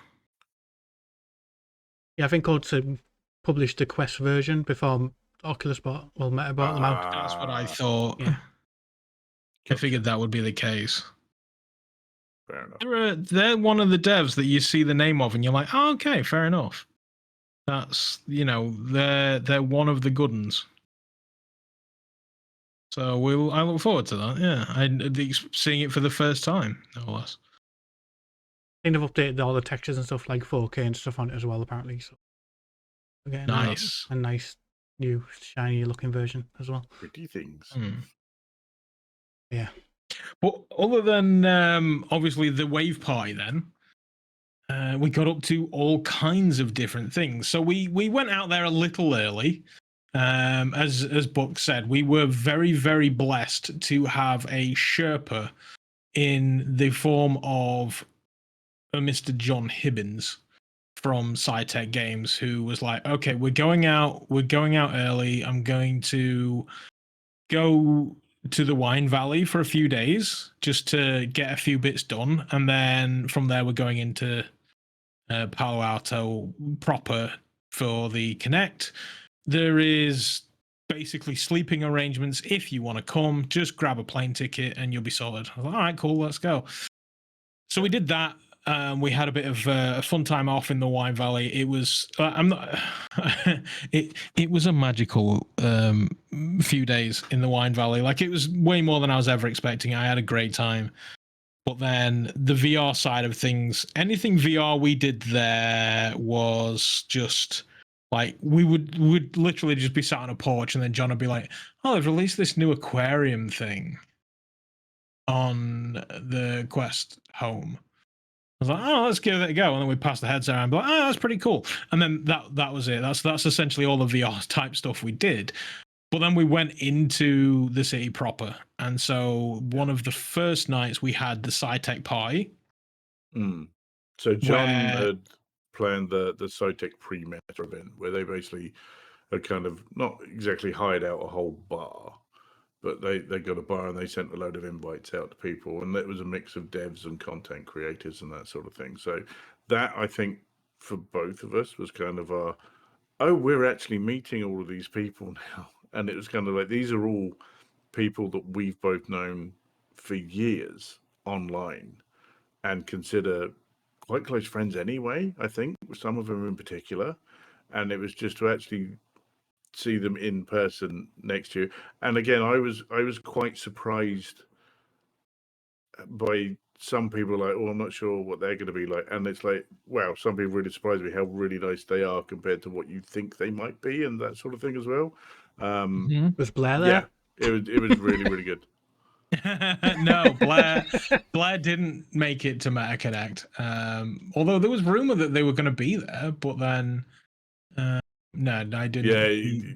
[SPEAKER 2] Yeah, I think also published the Quest version before Oculus Meta bought them out.
[SPEAKER 4] That's what I thought.
[SPEAKER 2] Yeah.
[SPEAKER 4] I figured that would be the case.
[SPEAKER 3] Fair enough.
[SPEAKER 4] They're one of the devs that you see the name of and you're like, oh, okay, fair enough. That's, they're one of the good ones. So I look forward to that. Yeah, seeing it for the first time, no less.
[SPEAKER 2] I think they've updated all the textures and stuff like 4K and stuff on it as well, apparently. So we're getting
[SPEAKER 4] Nice.
[SPEAKER 2] a nice new shiny looking version as well.
[SPEAKER 3] Pretty things.
[SPEAKER 2] Yeah.
[SPEAKER 4] But other than obviously the wave party, then we got up to all kinds of different things. So we went out there a little early. As Buck said, we were very, very blessed to have a Sherpa in the form of a Mr. John Hibbins from SciTech Games, who was like, okay, we're going out early. I'm going to go to the Wine Valley for a few days just to get a few bits done. And then from there, we're going into Palo Alto proper for the Connect. There is basically sleeping arrangements. If you want to come, just grab a plane ticket and you'll be sorted. I was like, all right, cool, let's go. So we did that. We had a bit of a fun time off in the Wine Valley. It was it was a magical few days in the Wine Valley. Like, it was way more than I was ever expecting. I had a great time. But then the VR side of things, anything VR we did there was just like we would literally just be sat on a porch and then John would be like, "Oh, they've released this new aquarium thing on the Quest Home." I was like, oh, let's give it a go. And then we passed the headset around and be like, oh, that's pretty cool. And then that was it. That's essentially all the VR type stuff we did. But then we went into the city proper. And so one of the first nights we had the SciTech party.
[SPEAKER 3] So John had planned the SciTech pre-meta event where they basically had kind of not exactly hired out a whole bar, but they got a bar and they sent a load of invites out to people, and it was a mix of devs and content creators and that sort of thing. So that, I think, for both of us was kind of we're actually meeting all of these people now. And it was kind of like, these are all people that we've both known for years online and consider quite close friends anyway, I think, some of them in particular. And it was just to actually see them in person next year. And again, I was quite surprised by some people like, oh, I'm not sure what they're going to be like. And it's like, wow, some people really surprised me how really nice they are compared to what you think they might be and that sort of thing as well.
[SPEAKER 2] Was Blair there?
[SPEAKER 3] Yeah, it was really, really good.
[SPEAKER 4] No, Blair didn't make it to MetaConnect. Although there was rumor that they were going to be there, but then no, I didn't.
[SPEAKER 3] Yeah,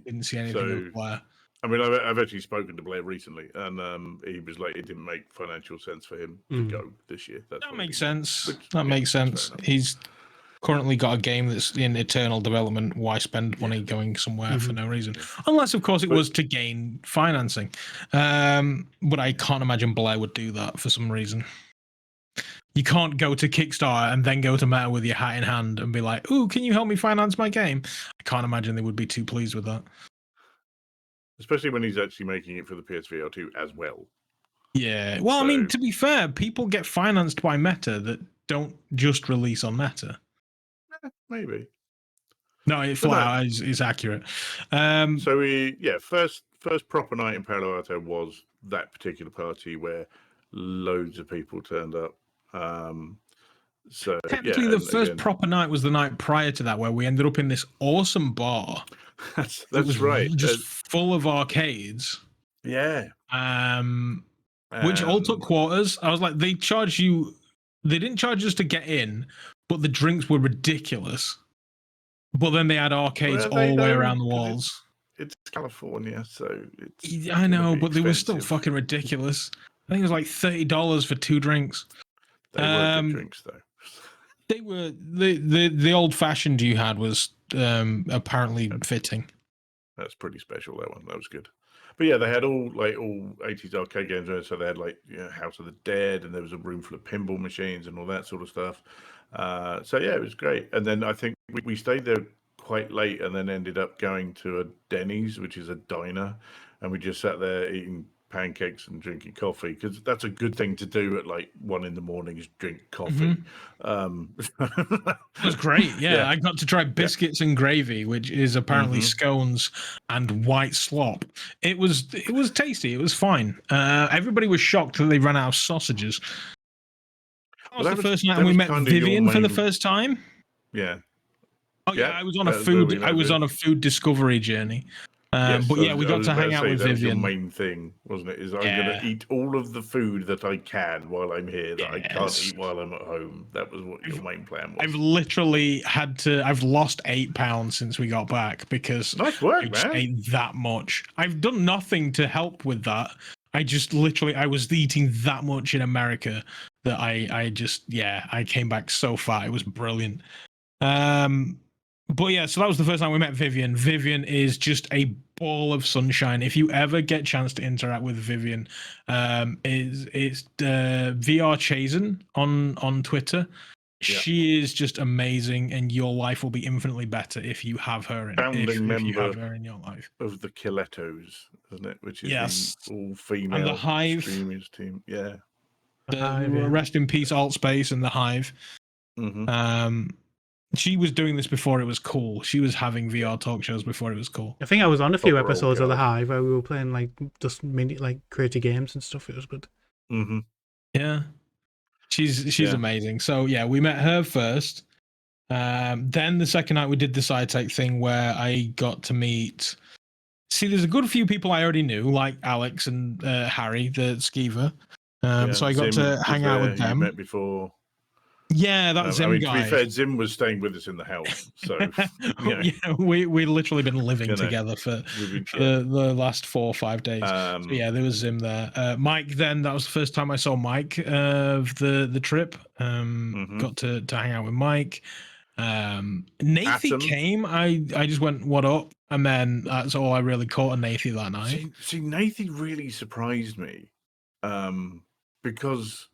[SPEAKER 4] didn't see anything of Blair.
[SPEAKER 3] I mean, I've actually spoken to Blair recently, and he was like, it didn't make financial sense for him to go this year. That
[SPEAKER 4] makes sense. That makes sense. He's currently got a game that's in eternal development. Why spend money going somewhere for no reason? Unless, of course, it was to gain financing. But I can't imagine Blair would do that for some reason. You can't go to Kickstarter and then go to Meta with your hat in hand and be like, ooh, can you help me finance my game? I can't imagine they would be too pleased with that.
[SPEAKER 3] Especially when he's actually making it for the PSVR 2 as well.
[SPEAKER 4] Yeah. Well, I mean, to be fair, people get financed by Meta that don't just release on Meta.
[SPEAKER 3] Maybe.
[SPEAKER 4] No, it flat out is accurate.
[SPEAKER 3] So first proper night in Palo Alto was that particular party where loads of people turned up. So
[SPEAKER 4] technically, the first proper night was the night prior to that, where we ended up in this awesome bar.
[SPEAKER 3] That's
[SPEAKER 4] right, just full of arcades.
[SPEAKER 3] Yeah.
[SPEAKER 4] Which all took quarters. I was like, they didn't charge us to get in, but the drinks were ridiculous. But then they had arcades all the way around the walls.
[SPEAKER 3] It's California, so it's.
[SPEAKER 4] I know, but they were still fucking ridiculous. I think it was like $30 for 2 drinks.
[SPEAKER 3] They were good drinks, though.
[SPEAKER 4] They were the old fashioned you had was apparently fitting.
[SPEAKER 3] That's pretty special. That one, that was good. But yeah, they had all 80s arcade games there. So they had House of the Dead, and there was a room full of pinball machines and all that sort of stuff. So yeah, it was great. And then I think we stayed there quite late, and then ended up going to a Denny's, which is a diner, and we just sat there eating pancakes and drinking coffee, because that's a good thing to do at 1 a.m. is drink coffee.
[SPEAKER 4] It was great. Yeah, I got to try biscuits and gravy, which is apparently scones and white slop. It was tasty. It was fine. Everybody was shocked that they ran out of sausages. That was the first night we met Vivian for the first time.
[SPEAKER 3] Yeah.
[SPEAKER 4] Oh yeah, I was on a food discovery journey. But yeah, we got to hang out with Vivian.
[SPEAKER 3] That was your main thing, wasn't it? Is I'm going to eat all of the food that I can while I'm here that I can't eat while I'm at home. That was what your main plan was.
[SPEAKER 4] I've literally I've lost 8 pounds since we got back because
[SPEAKER 3] nice work,
[SPEAKER 4] I just ate that much. I've done nothing to help with that. I was eating that much in America that I came back so fat. It was brilliant. But yeah, so that was the first time we met Vivian. Vivian is just a ball of sunshine. If you ever get a chance to interact with Vivian, it's VR Chazen on Twitter. Yeah. She is just amazing, and your life will be infinitely better if you have her in your life.
[SPEAKER 3] Of the Kilettos, isn't it? Which is the all-female
[SPEAKER 4] and the Hive
[SPEAKER 3] streamers team. Yeah.
[SPEAKER 4] Rest in peace, Altspace and the Hive. She was doing this before it was cool. She was having VR talk shows before it was cool.
[SPEAKER 2] I think I was on a few episodes of The Hive where we were playing just mini creative games and stuff. It was good.
[SPEAKER 4] Yeah, she's amazing. So yeah, we met her first. Then the second night we did the side tech thing where I got to meet. See, there's a good few people I already knew, like Alex and Harry, the Skeeva. So I got to hang out with them.
[SPEAKER 3] You met before.
[SPEAKER 4] Yeah, that Zim guy.
[SPEAKER 3] To be fair, Zim was staying with us in the house, so
[SPEAKER 4] yeah, we literally been living together for the last 4 or 5 days. So yeah, there was Zim there. Mike, then that was the first time I saw Mike of the trip. Got to hang out with Mike. Nathie came. I just went, "What up?" And then that's all I really caught of Nathie that night.
[SPEAKER 3] See, Nathie really surprised me, because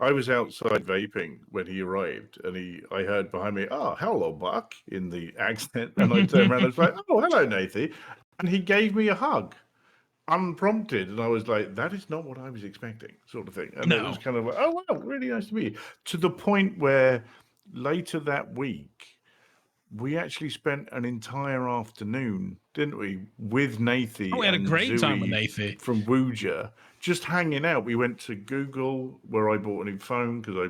[SPEAKER 3] I was outside vaping when he arrived, and I heard behind me, "Oh, hello, Buck," in the accent, and I turned around and was like, "Oh, hello, Nathie," and he gave me a hug, unprompted, and I was like, "That is not what I was expecting," sort of thing. And it was kind of like, "Oh, wow, really nice to meet you." To the point where later that week, we actually spent an entire afternoon, didn't we, with Nathie?
[SPEAKER 4] We had a great time with Nathie
[SPEAKER 3] from Wooja. Just hanging out. We went to Google, where I bought a new phone because I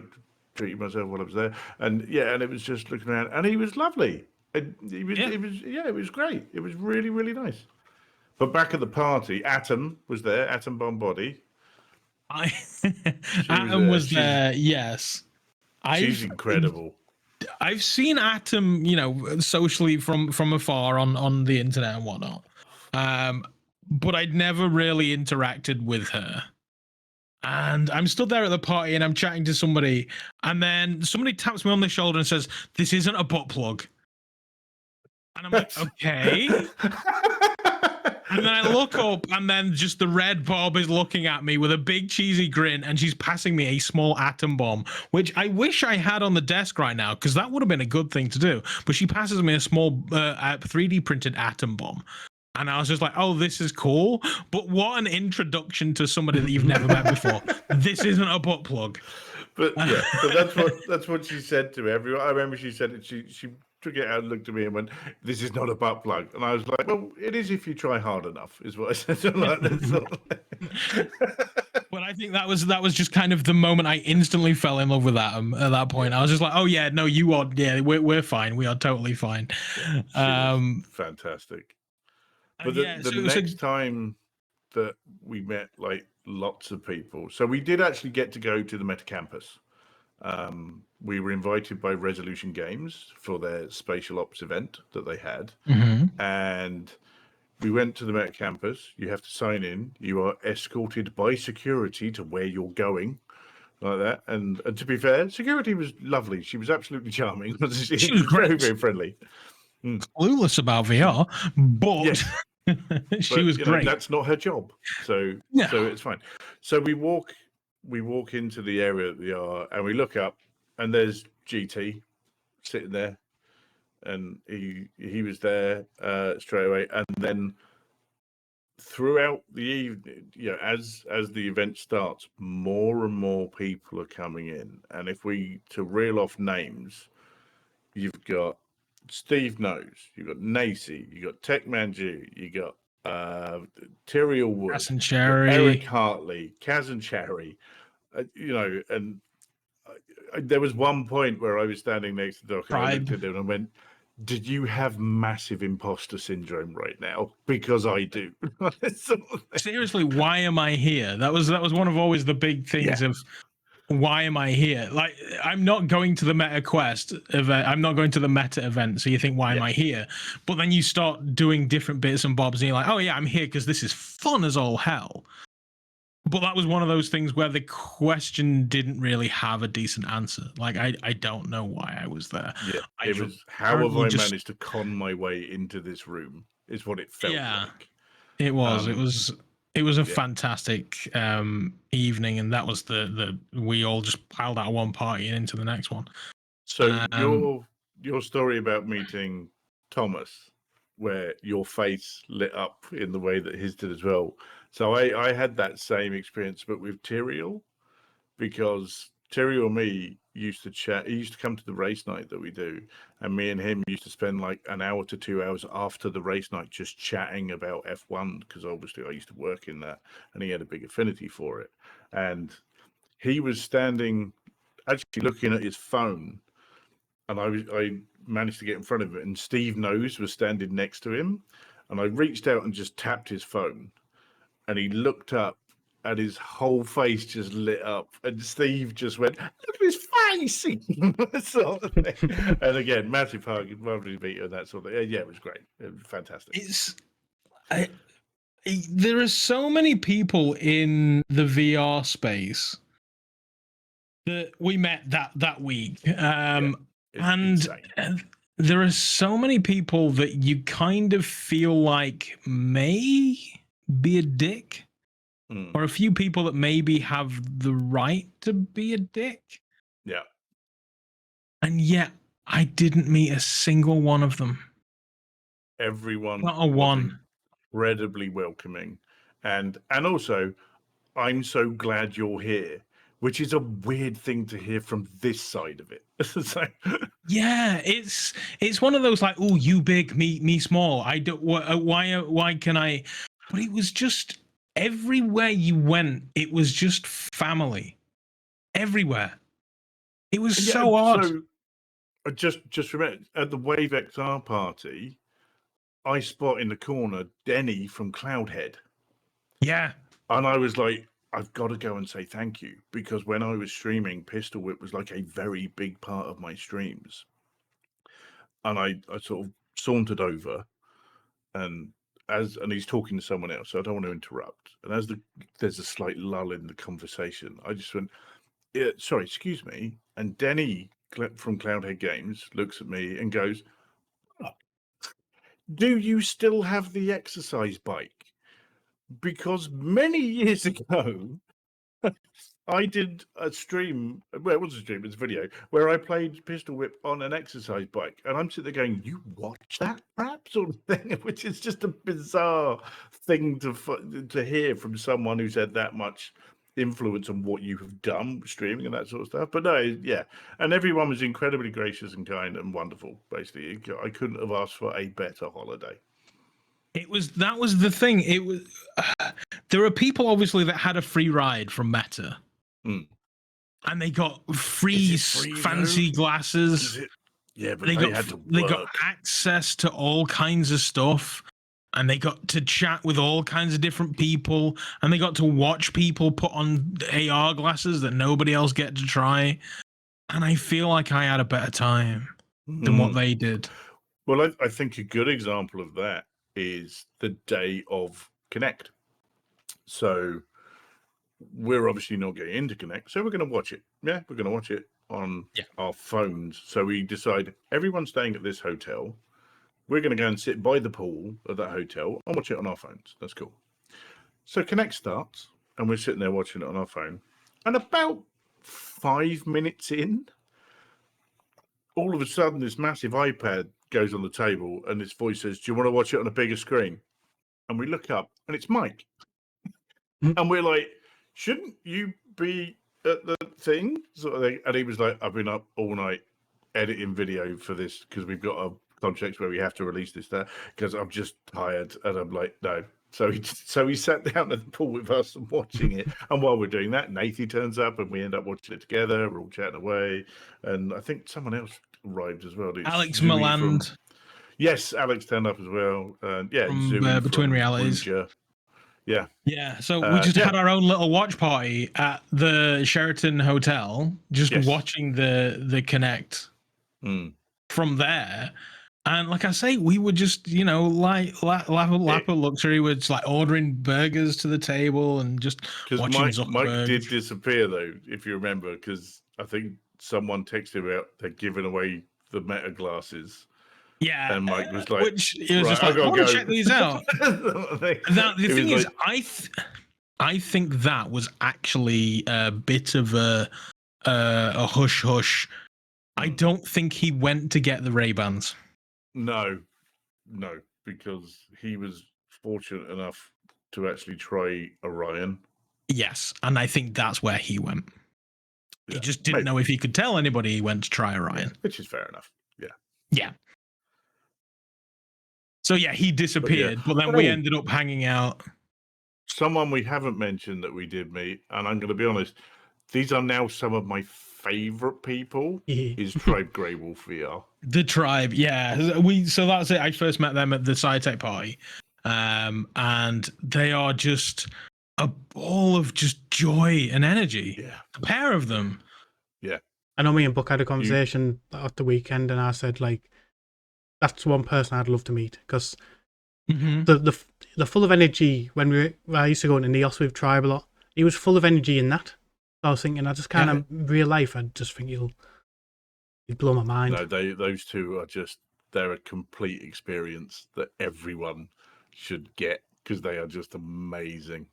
[SPEAKER 3] treated myself while I was there, and and it was just looking around, and he was lovely. It was great. It was really, really nice. But back at the party, Atom was there. Atom Bomb Body.
[SPEAKER 4] Atom was there. Yes,
[SPEAKER 3] she's incredible.
[SPEAKER 4] I've seen Atom, socially from afar on the internet and whatnot. But I'd never really interacted with her. And I'm stood there at the party and I'm chatting to somebody, and then somebody taps me on the shoulder and says, "This isn't a butt plug." And I'm like, okay. And then I look up, and then just the red Bob is looking at me with a big cheesy grin, and she's passing me a small atom bomb, which I wish I had on the desk right now, because that would have been a good thing to do. But she passes me a small 3D printed atom bomb. And I was just like, "Oh, this is cool." But what an introduction to somebody that you've never met before. This isn't a butt plug.
[SPEAKER 3] But that's what she said to me. I remember she said it. She took it out and looked at me and went, "This is not a butt plug." And I was like, "Well, it is if you try hard enough," is what I said to her.
[SPEAKER 4] But I think that was just kind of the moment I instantly fell in love with Atom at that point. I was just like, "Oh yeah, no, you are. Yeah, we're fine. We are totally fine."
[SPEAKER 3] Fantastic. But the next time that we met, lots of people, so we did actually get to go to the Meta Campus. We were invited by Resolution Games for their Spatial Ops event that they had, and we went to the Meta Campus. You have to sign in. You are escorted by security to where you're going. like that. And to be fair, security was lovely. She was absolutely charming.
[SPEAKER 4] She was
[SPEAKER 3] very,
[SPEAKER 4] great.
[SPEAKER 3] very friendly.
[SPEAKER 4] Clueless about VR, but
[SPEAKER 3] Yes.
[SPEAKER 4] she was great.
[SPEAKER 3] That's not her job, so it's fine. So we walk into the area that we are, and we look up, and there's GT sitting there, and he was there straight away, and then throughout the evening, as the event starts, more and more people are coming in, and if we to reel off names, you've got Steve Knows, you've got Nacy, you got Techmanju, you got Tyriel Wood,
[SPEAKER 4] Cass and Cherry,
[SPEAKER 3] Eric Hartley, Kaz and Cherry, and there was one point where I was standing next to Doc and I looked at him and I went, "Did you have massive imposter syndrome right now? Because I do."
[SPEAKER 4] Seriously, why am I here? That was one of always the big things of why am I here? Like, I'm not going to the Meta Quest event. I'm not going to the Meta event. So you think, why am I here? But then you start doing different bits and bobs, and you're like, oh yeah, I'm here because this is fun as all hell. But that was one of those things where the question didn't really have a decent answer. Like, I don't know why I was there.
[SPEAKER 3] Yeah, it was, how have I managed to con my way into this room, is what it felt like.
[SPEAKER 4] It was. It was a fantastic evening, and that was we all just piled out of one party and into the next one.
[SPEAKER 3] So your story about meeting Thomas, where your face lit up in the way that his did as well. So I had that same experience, but with Tyriel, because Tyriel and me used to chat. He used to come to the race night that we do, and me and him used to spend like an hour to 2 hours after the race night just chatting about F1, because obviously I used to work in that, and he had a big affinity for it. And he was standing, actually looking at his phone, and I managed to get in front of it, and Steve Knows was standing next to him, and I reached out and just tapped his phone, and he looked up, and his whole face just lit up, and Steve just went, "Look at his face!" sort of thing. And again, massive hug, lovely to meet you, and that sort of thing. Yeah, it was great. It was fantastic.
[SPEAKER 4] There are so many people in the VR space that we met that week, and there are so many people that you kind of feel like may be a dick. Or a few people that maybe have the right to be a dick.
[SPEAKER 3] Yeah.
[SPEAKER 4] And yet, I didn't meet a single one of them.
[SPEAKER 3] Everyone
[SPEAKER 4] Not a one.
[SPEAKER 3] Incredibly welcoming. And also, I'm so glad you're here, which is a weird thing to hear from this side of it. So...
[SPEAKER 4] Yeah, it's one of those like, oh, you big, me small. I don't. Why can I? But it was just... everywhere you went, it was just family. Everywhere. It was so odd.
[SPEAKER 3] So, just remember, at the Wave XR party, I spot in the corner Denny from Cloudhead.
[SPEAKER 4] Yeah.
[SPEAKER 3] And I was like, I've got to go and say thank you, because when I was streaming, Pistol Whip was like a very big part of my streams. And I sort of sauntered over, and he's talking to someone else, so I don't want to interrupt. And as there's a slight lull in the conversation, I just went, "Yeah, sorry, excuse me." And Denny from Cloudhead Games looks at me and goes, "Oh, do you still have the exercise bike? Because many years ago, I did a stream, well, it wasn't a stream, it was a video, where I played Pistol Whip on an exercise bike." And I'm sitting there going, "You watch that crap?" sort of thing, which is just a bizarre thing to hear from someone who's had that much influence on what you have done, streaming and that sort of stuff. But no, yeah. And everyone was incredibly gracious and kind and wonderful, basically. I couldn't have asked for a better holiday.
[SPEAKER 4] That was the thing. It was there are people obviously that had a free ride from Meta, and they got free fancy glasses.
[SPEAKER 3] Yeah, but they had to work.
[SPEAKER 4] They got access to all kinds of stuff, and they got to chat with all kinds of different people, and they got to watch people put on AR glasses that nobody else get to try. And I feel like I had a better time than what they did.
[SPEAKER 3] Well, I think a good example of that is the day of Connect. So we're obviously not getting interconnect, so we're going to watch it. Yeah, we're going to watch it on our phones. So we decide everyone's staying at this hotel. We're going to go and sit by the pool of that hotel and watch it on our phones. That's cool. So Connect starts, and we're sitting there watching it on our phone. And about 5 minutes in, all of a sudden, this massive iPad goes on the table, and this voice says, "Do you want to watch it on a bigger screen?" And we look up, and it's Mike. And we're like, "Shouldn't you be at the thing?" Sort of thing. And he was like, "I've been up all night editing video for this because we've got a contract where we have to release this there because I'm just tired." And I'm like, "No." So he sat down at the pool with us and watching it. And while we're doing that, Nathy turns up and we end up watching it together. We're all chatting away. And I think someone else arrived as well. It's
[SPEAKER 4] Alex
[SPEAKER 3] Zooey
[SPEAKER 4] Milland.
[SPEAKER 3] Yes, Alex turned up as well. Yeah,
[SPEAKER 4] From
[SPEAKER 3] Zooey
[SPEAKER 4] Between
[SPEAKER 3] from
[SPEAKER 4] Realities.
[SPEAKER 3] Bruger. Yeah.
[SPEAKER 4] Yeah, so we just had our own little watch party at the Sheraton Hotel, just watching the Connect from there. And like I say, we were just, lap of luxury. We're just like ordering burgers to the table and just watching
[SPEAKER 3] Mike did disappear, though, if you remember, because I think someone texted about they're giving away the Meta glasses.
[SPEAKER 4] Yeah,
[SPEAKER 3] and Mike was like,
[SPEAKER 4] which he was just like, I want to check these out. Now, the thing is, I think that was actually a bit of a hush hush. I don't think he went to get the Ray-Bans.
[SPEAKER 3] No, because he was fortunate enough to actually try Orion.
[SPEAKER 4] Yes, and I think that's where he went. Yeah, he just didn't know if he could tell anybody he went to try Orion.
[SPEAKER 3] Which is fair enough,
[SPEAKER 4] Yeah. So, he disappeared, but then we ended up hanging out.
[SPEAKER 3] Someone we haven't mentioned that we did meet, and I'm going to be honest, these are now some of my favorite people, is Tribe Grey Wolf VR.
[SPEAKER 4] The Tribe, so that's it. I first met them at the SciTech party, and they are just a ball of just joy and energy.
[SPEAKER 3] Yeah,
[SPEAKER 4] a pair of them.
[SPEAKER 3] Yeah,
[SPEAKER 2] I know me and Buck had a conversation at the weekend, and I said, like, that's one person I'd love to meet, because the full of energy when I used to go into Neos with Tribe a lot. He was full of energy in that. I was thinking, I just kind of real life, I just think he'd blow my mind.
[SPEAKER 3] No, those two are they're a complete experience that everyone should get because they are just amazing.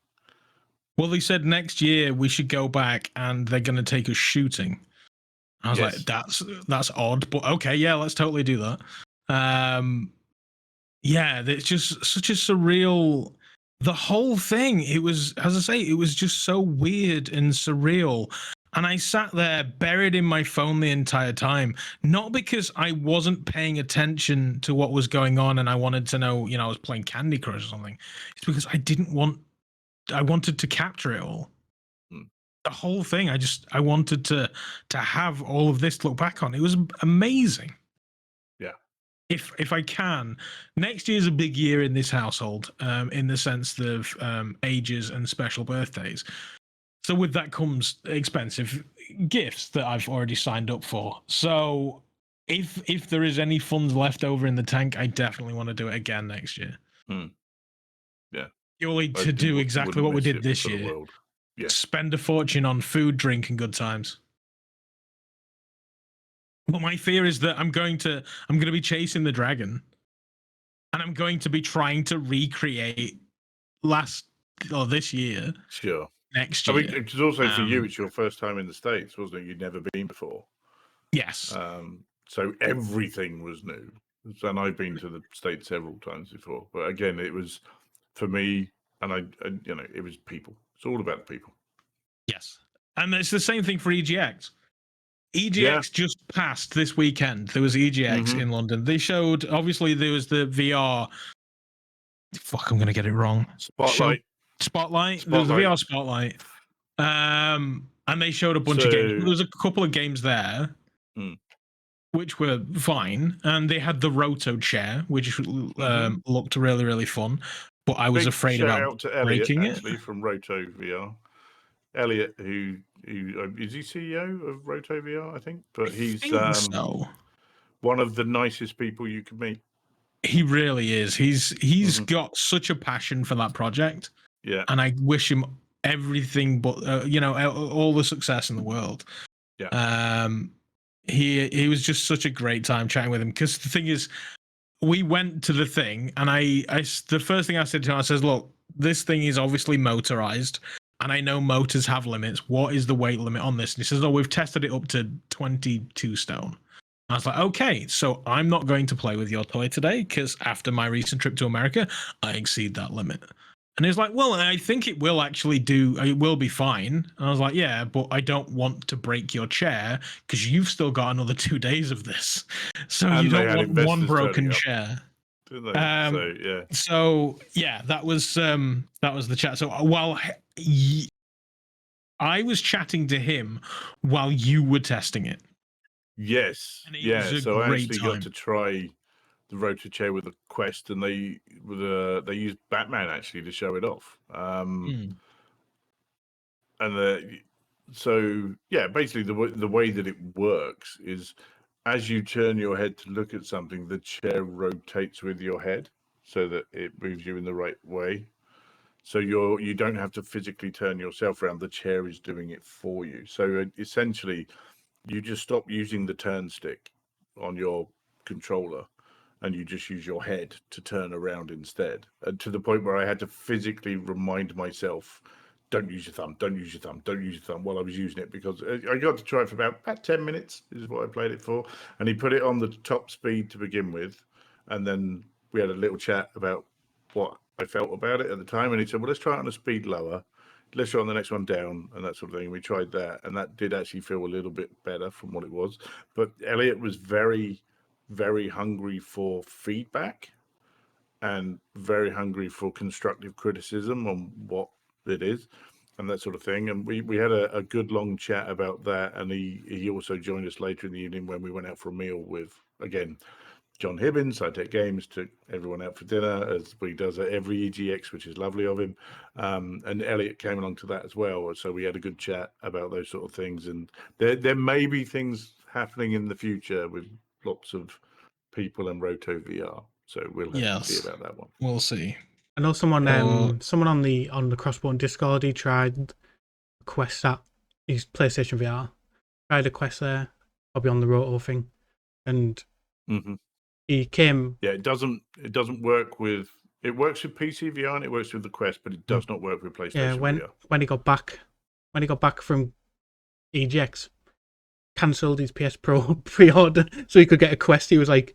[SPEAKER 4] Well, they said next year we should go back and they're going to take us shooting. I was like, that's odd, but okay, let's totally do that. It's just such a surreal. The whole thing, it was, as I say, it was just so weird and surreal. And I sat there buried in my phone the entire time, not because I wasn't paying attention to what was going on and I wanted to know, I was playing Candy Crush or something. It's because I wanted to capture it all. The whole thing, I wanted to have all of this to look back on. It was amazing.
[SPEAKER 3] Yeah.
[SPEAKER 4] If I can, next year's a big year in this household, in the sense of ages and special birthdays. So with that comes expensive gifts that I've already signed up for. So if there is any funds left over in the tank, I definitely want to do it again next year.
[SPEAKER 3] Yeah.
[SPEAKER 4] Purely to do exactly what we did this year. Yeah. Spend a fortune on food, drink, and good times. But my fear is that I'm going to be chasing the dragon, and I'm going to be trying to recreate this year.
[SPEAKER 3] Sure.
[SPEAKER 4] Next year.
[SPEAKER 3] I mean, it's also for you. It's your first time in the States, wasn't it? You'd never been before.
[SPEAKER 4] Yes.
[SPEAKER 3] So everything was new. And I've been to the States several times before, but again, it was for me, and I it was people. It's all about the people.
[SPEAKER 4] Yes, and it's the same thing for EGX. EGX just passed this weekend. There was EGX in London. They showed, obviously, there was the VR. Fuck, I'm going to get it wrong. Spotlight. There was the VR Spotlight. And they showed a bunch of games. There was a couple of games there, which were fine. And they had the Roto chair, which looked really, really fun. But I was afraid about breaking it.
[SPEAKER 3] Actually, from Roto VR. Elliot, who is he CEO of Roto VR, I think? But he's one of the nicest people you could meet.
[SPEAKER 4] He really is. He's got such a passion for that project.
[SPEAKER 3] Yeah.
[SPEAKER 4] And I wish him everything but all the success in the world.
[SPEAKER 3] Yeah.
[SPEAKER 4] He was just such a great time chatting with him, because the thing is, we went to the thing, and I the first thing I said to him, I says, look, this thing is obviously motorized, and I know motors have limits. What is the weight limit on this? And he says, oh, we've tested it up to 22 stone. I was like, okay, so I'm not going to play with your toy today, because after my recent trip to America, I exceed that limit. And he's like, well, I think it will be fine. And I was like, yeah, but I don't want to break your chair, because you've still got another 2 days of this. So
[SPEAKER 3] And
[SPEAKER 4] you
[SPEAKER 3] they
[SPEAKER 4] don't
[SPEAKER 3] had
[SPEAKER 4] want
[SPEAKER 3] investors
[SPEAKER 4] one broken
[SPEAKER 3] turning up,
[SPEAKER 4] chair.
[SPEAKER 3] didn't they?
[SPEAKER 4] So yeah, that was the chat. So while I was chatting to him while you were testing it.
[SPEAKER 3] Yes.
[SPEAKER 4] And it
[SPEAKER 3] Yeah.
[SPEAKER 4] was a
[SPEAKER 3] So I
[SPEAKER 4] great
[SPEAKER 3] actually
[SPEAKER 4] time.
[SPEAKER 3] got to try the rotor chair with a Quest, and they used Batman actually to show it off. So yeah, basically the way that it works is, as you turn your head to look at something, the chair rotates with your head so that it moves you in the right way. So you don't have to physically turn yourself around. The chair is doing it for you. So essentially, you just stop using the turn stick on your controller, and you just use your head to turn around instead. And to the point where I had to physically remind myself, don't use your thumb, don't use your thumb, don't use your thumb, while I was using it, because I got to try it for about 10 minutes, is what I played it for. And he put it on the top speed to begin with. And then we had a little chat about what I felt about it at the time. And he said, well, let's try it on a speed lower. Let's try on the next one down, and that sort of thing. And we tried that, and that did actually feel a little bit better from what it was. But Elliot was very, very hungry for feedback, and very hungry for constructive criticism on what it is and that sort of thing. And we had a good long chat about that. And he also joined us later in the evening when we went out for a meal with, again, John Hibbins, I Take Games, took everyone out for dinner, as he does at every EGX, which is lovely of him. And Elliot came along to that as well. So we had a good chat about those sort of things. And there may be things happening in the future with lots of people and Roto VR. So we'll have to see about that one.
[SPEAKER 4] We'll see.
[SPEAKER 2] I know someone on the Crossbone Discord, he tried a Quest at his PlayStation VR. Tried a Quest there, probably on the Roto thing. And he came.
[SPEAKER 3] Yeah, it doesn't work with. It works with PC VR and it works with the Quest, but it does not work with PlayStation VR.
[SPEAKER 2] When he got back from EGX, cancelled his PS Pro pre-order so he could get a Quest. He was like,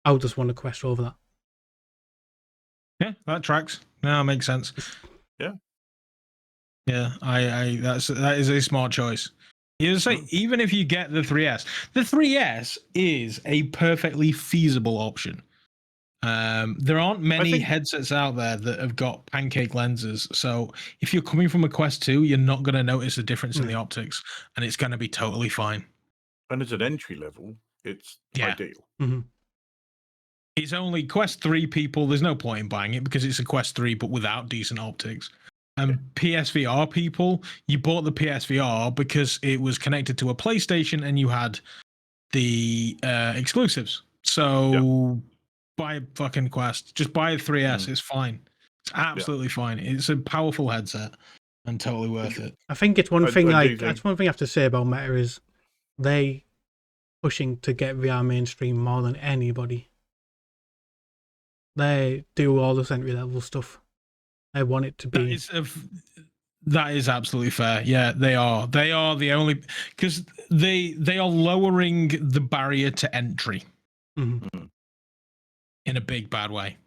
[SPEAKER 2] "I'll just want a Quest over that."
[SPEAKER 4] Yeah, that tracks. No, makes sense.
[SPEAKER 3] Yeah,
[SPEAKER 4] that is a smart choice. You say, even if you get the 3S is a perfectly feasible option. There aren't many headsets out there that have got pancake lenses. So if you're coming from a Quest 2, you're not going to notice a difference in the optics, and it's going to be totally fine.
[SPEAKER 3] And as an entry level, it's ideal.
[SPEAKER 2] Mm-hmm.
[SPEAKER 4] It's only Quest 3 people. There's no point in buying it because it's a Quest 3, but without decent optics. PSVR people, you bought the PSVR because it was connected to a PlayStation and you had the exclusives. So buy a fucking Quest. Just buy a 3S. It's fine. It's absolutely fine. It's a powerful headset and totally worth it.
[SPEAKER 2] I think it's one thing. That's one thing I have to say about Meta is they pushing to get VR mainstream more than anybody. They do all this entry level stuff. I want it to be.
[SPEAKER 4] That is absolutely fair. Yeah, they are. They are the only, because they are lowering the barrier to entry in a big bad way.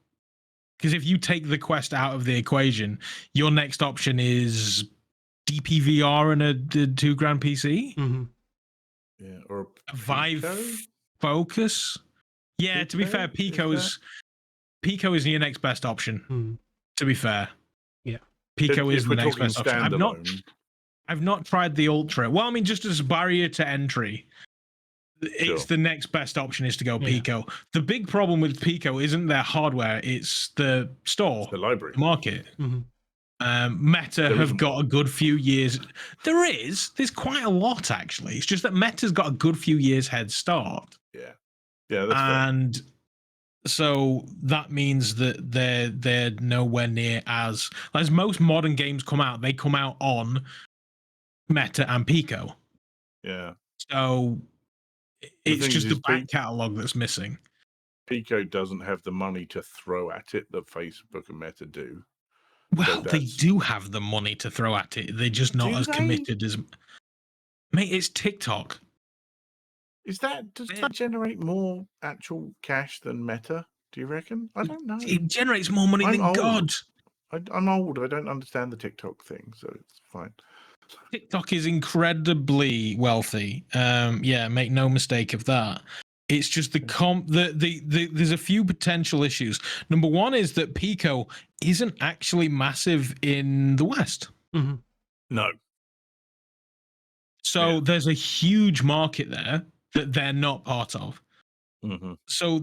[SPEAKER 4] Because if you take the Quest out of the equation, your next option is DPVR and a $2,000 PC.
[SPEAKER 2] Mm-hmm.
[SPEAKER 3] Yeah, or
[SPEAKER 4] a Vive Focus. Yeah, Pico? To be fair, Pico is your next best option. To be fair.
[SPEAKER 2] Yeah.
[SPEAKER 4] Pico is the next best option. I've not tried the Ultra. Well, I mean, just as barrier to entry, it's the next best option is to go Pico. The big problem with Pico isn't their hardware; it's the store,
[SPEAKER 3] the library,
[SPEAKER 4] the market. Meta have got a good few years. There's quite a lot actually. It's just that Meta's got a good few years head start.
[SPEAKER 3] Yeah, that's
[SPEAKER 4] and
[SPEAKER 3] fair.
[SPEAKER 4] So that means that they're nowhere near as most modern games come out. They come out on Meta and Pico.
[SPEAKER 3] Yeah.
[SPEAKER 4] So it's
[SPEAKER 3] thing
[SPEAKER 4] just
[SPEAKER 3] is
[SPEAKER 4] the back catalog that's missing.
[SPEAKER 3] Pico doesn't have the money to throw at it that Facebook and Meta do.
[SPEAKER 4] Well, they do have the money to throw at it. They're just not as committed as. Mate, it's TikTok.
[SPEAKER 3] Does that generate more actual cash than Meta? Do you reckon? I don't know.
[SPEAKER 4] It generates more money than God.
[SPEAKER 3] I'm old. I don't understand the TikTok thing, so it's fine.
[SPEAKER 4] TikTok is incredibly wealthy. Yeah, make no mistake of that. It's just there's a few potential issues. Number one is that Pico isn't actually massive in the West.
[SPEAKER 2] Mm-hmm.
[SPEAKER 3] No.
[SPEAKER 4] So there's a huge market there that they're not part of.
[SPEAKER 3] Mm-hmm.
[SPEAKER 4] So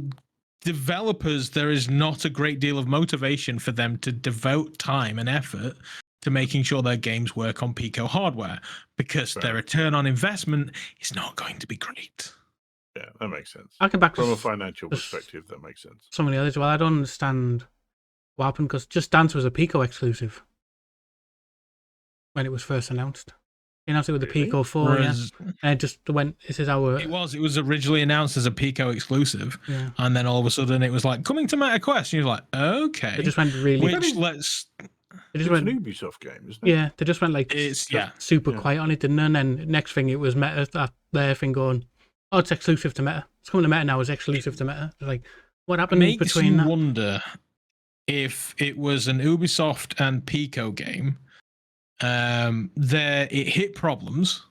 [SPEAKER 4] developers, there is not a great deal of motivation for them to devote time and effort to making sure their games work on Pico hardware because their return on investment is not going to be great.
[SPEAKER 3] Yeah, that makes sense.
[SPEAKER 2] I can back
[SPEAKER 3] from a financial perspective, that makes sense.
[SPEAKER 2] Some of the others, well, I don't understand what happened because Just Dance was a Pico exclusive when it was first announced. They announced it with the Pico 4, and it just went. This is our.
[SPEAKER 4] It was originally announced as a Pico exclusive, and then all of a sudden it was like coming to Meta Quest, and you're like, okay,
[SPEAKER 2] it just went really.
[SPEAKER 3] It's an Ubisoft game, isn't it?
[SPEAKER 2] Yeah, they just went like super quiet on it, didn't they? And then next thing it was Meta, their thing going. Oh, it's exclusive to Meta. It's coming to Meta now. It's exclusive to Meta. It's like, what happened between that?
[SPEAKER 4] I wonder if it was an Ubisoft and Pico game. It hit problems,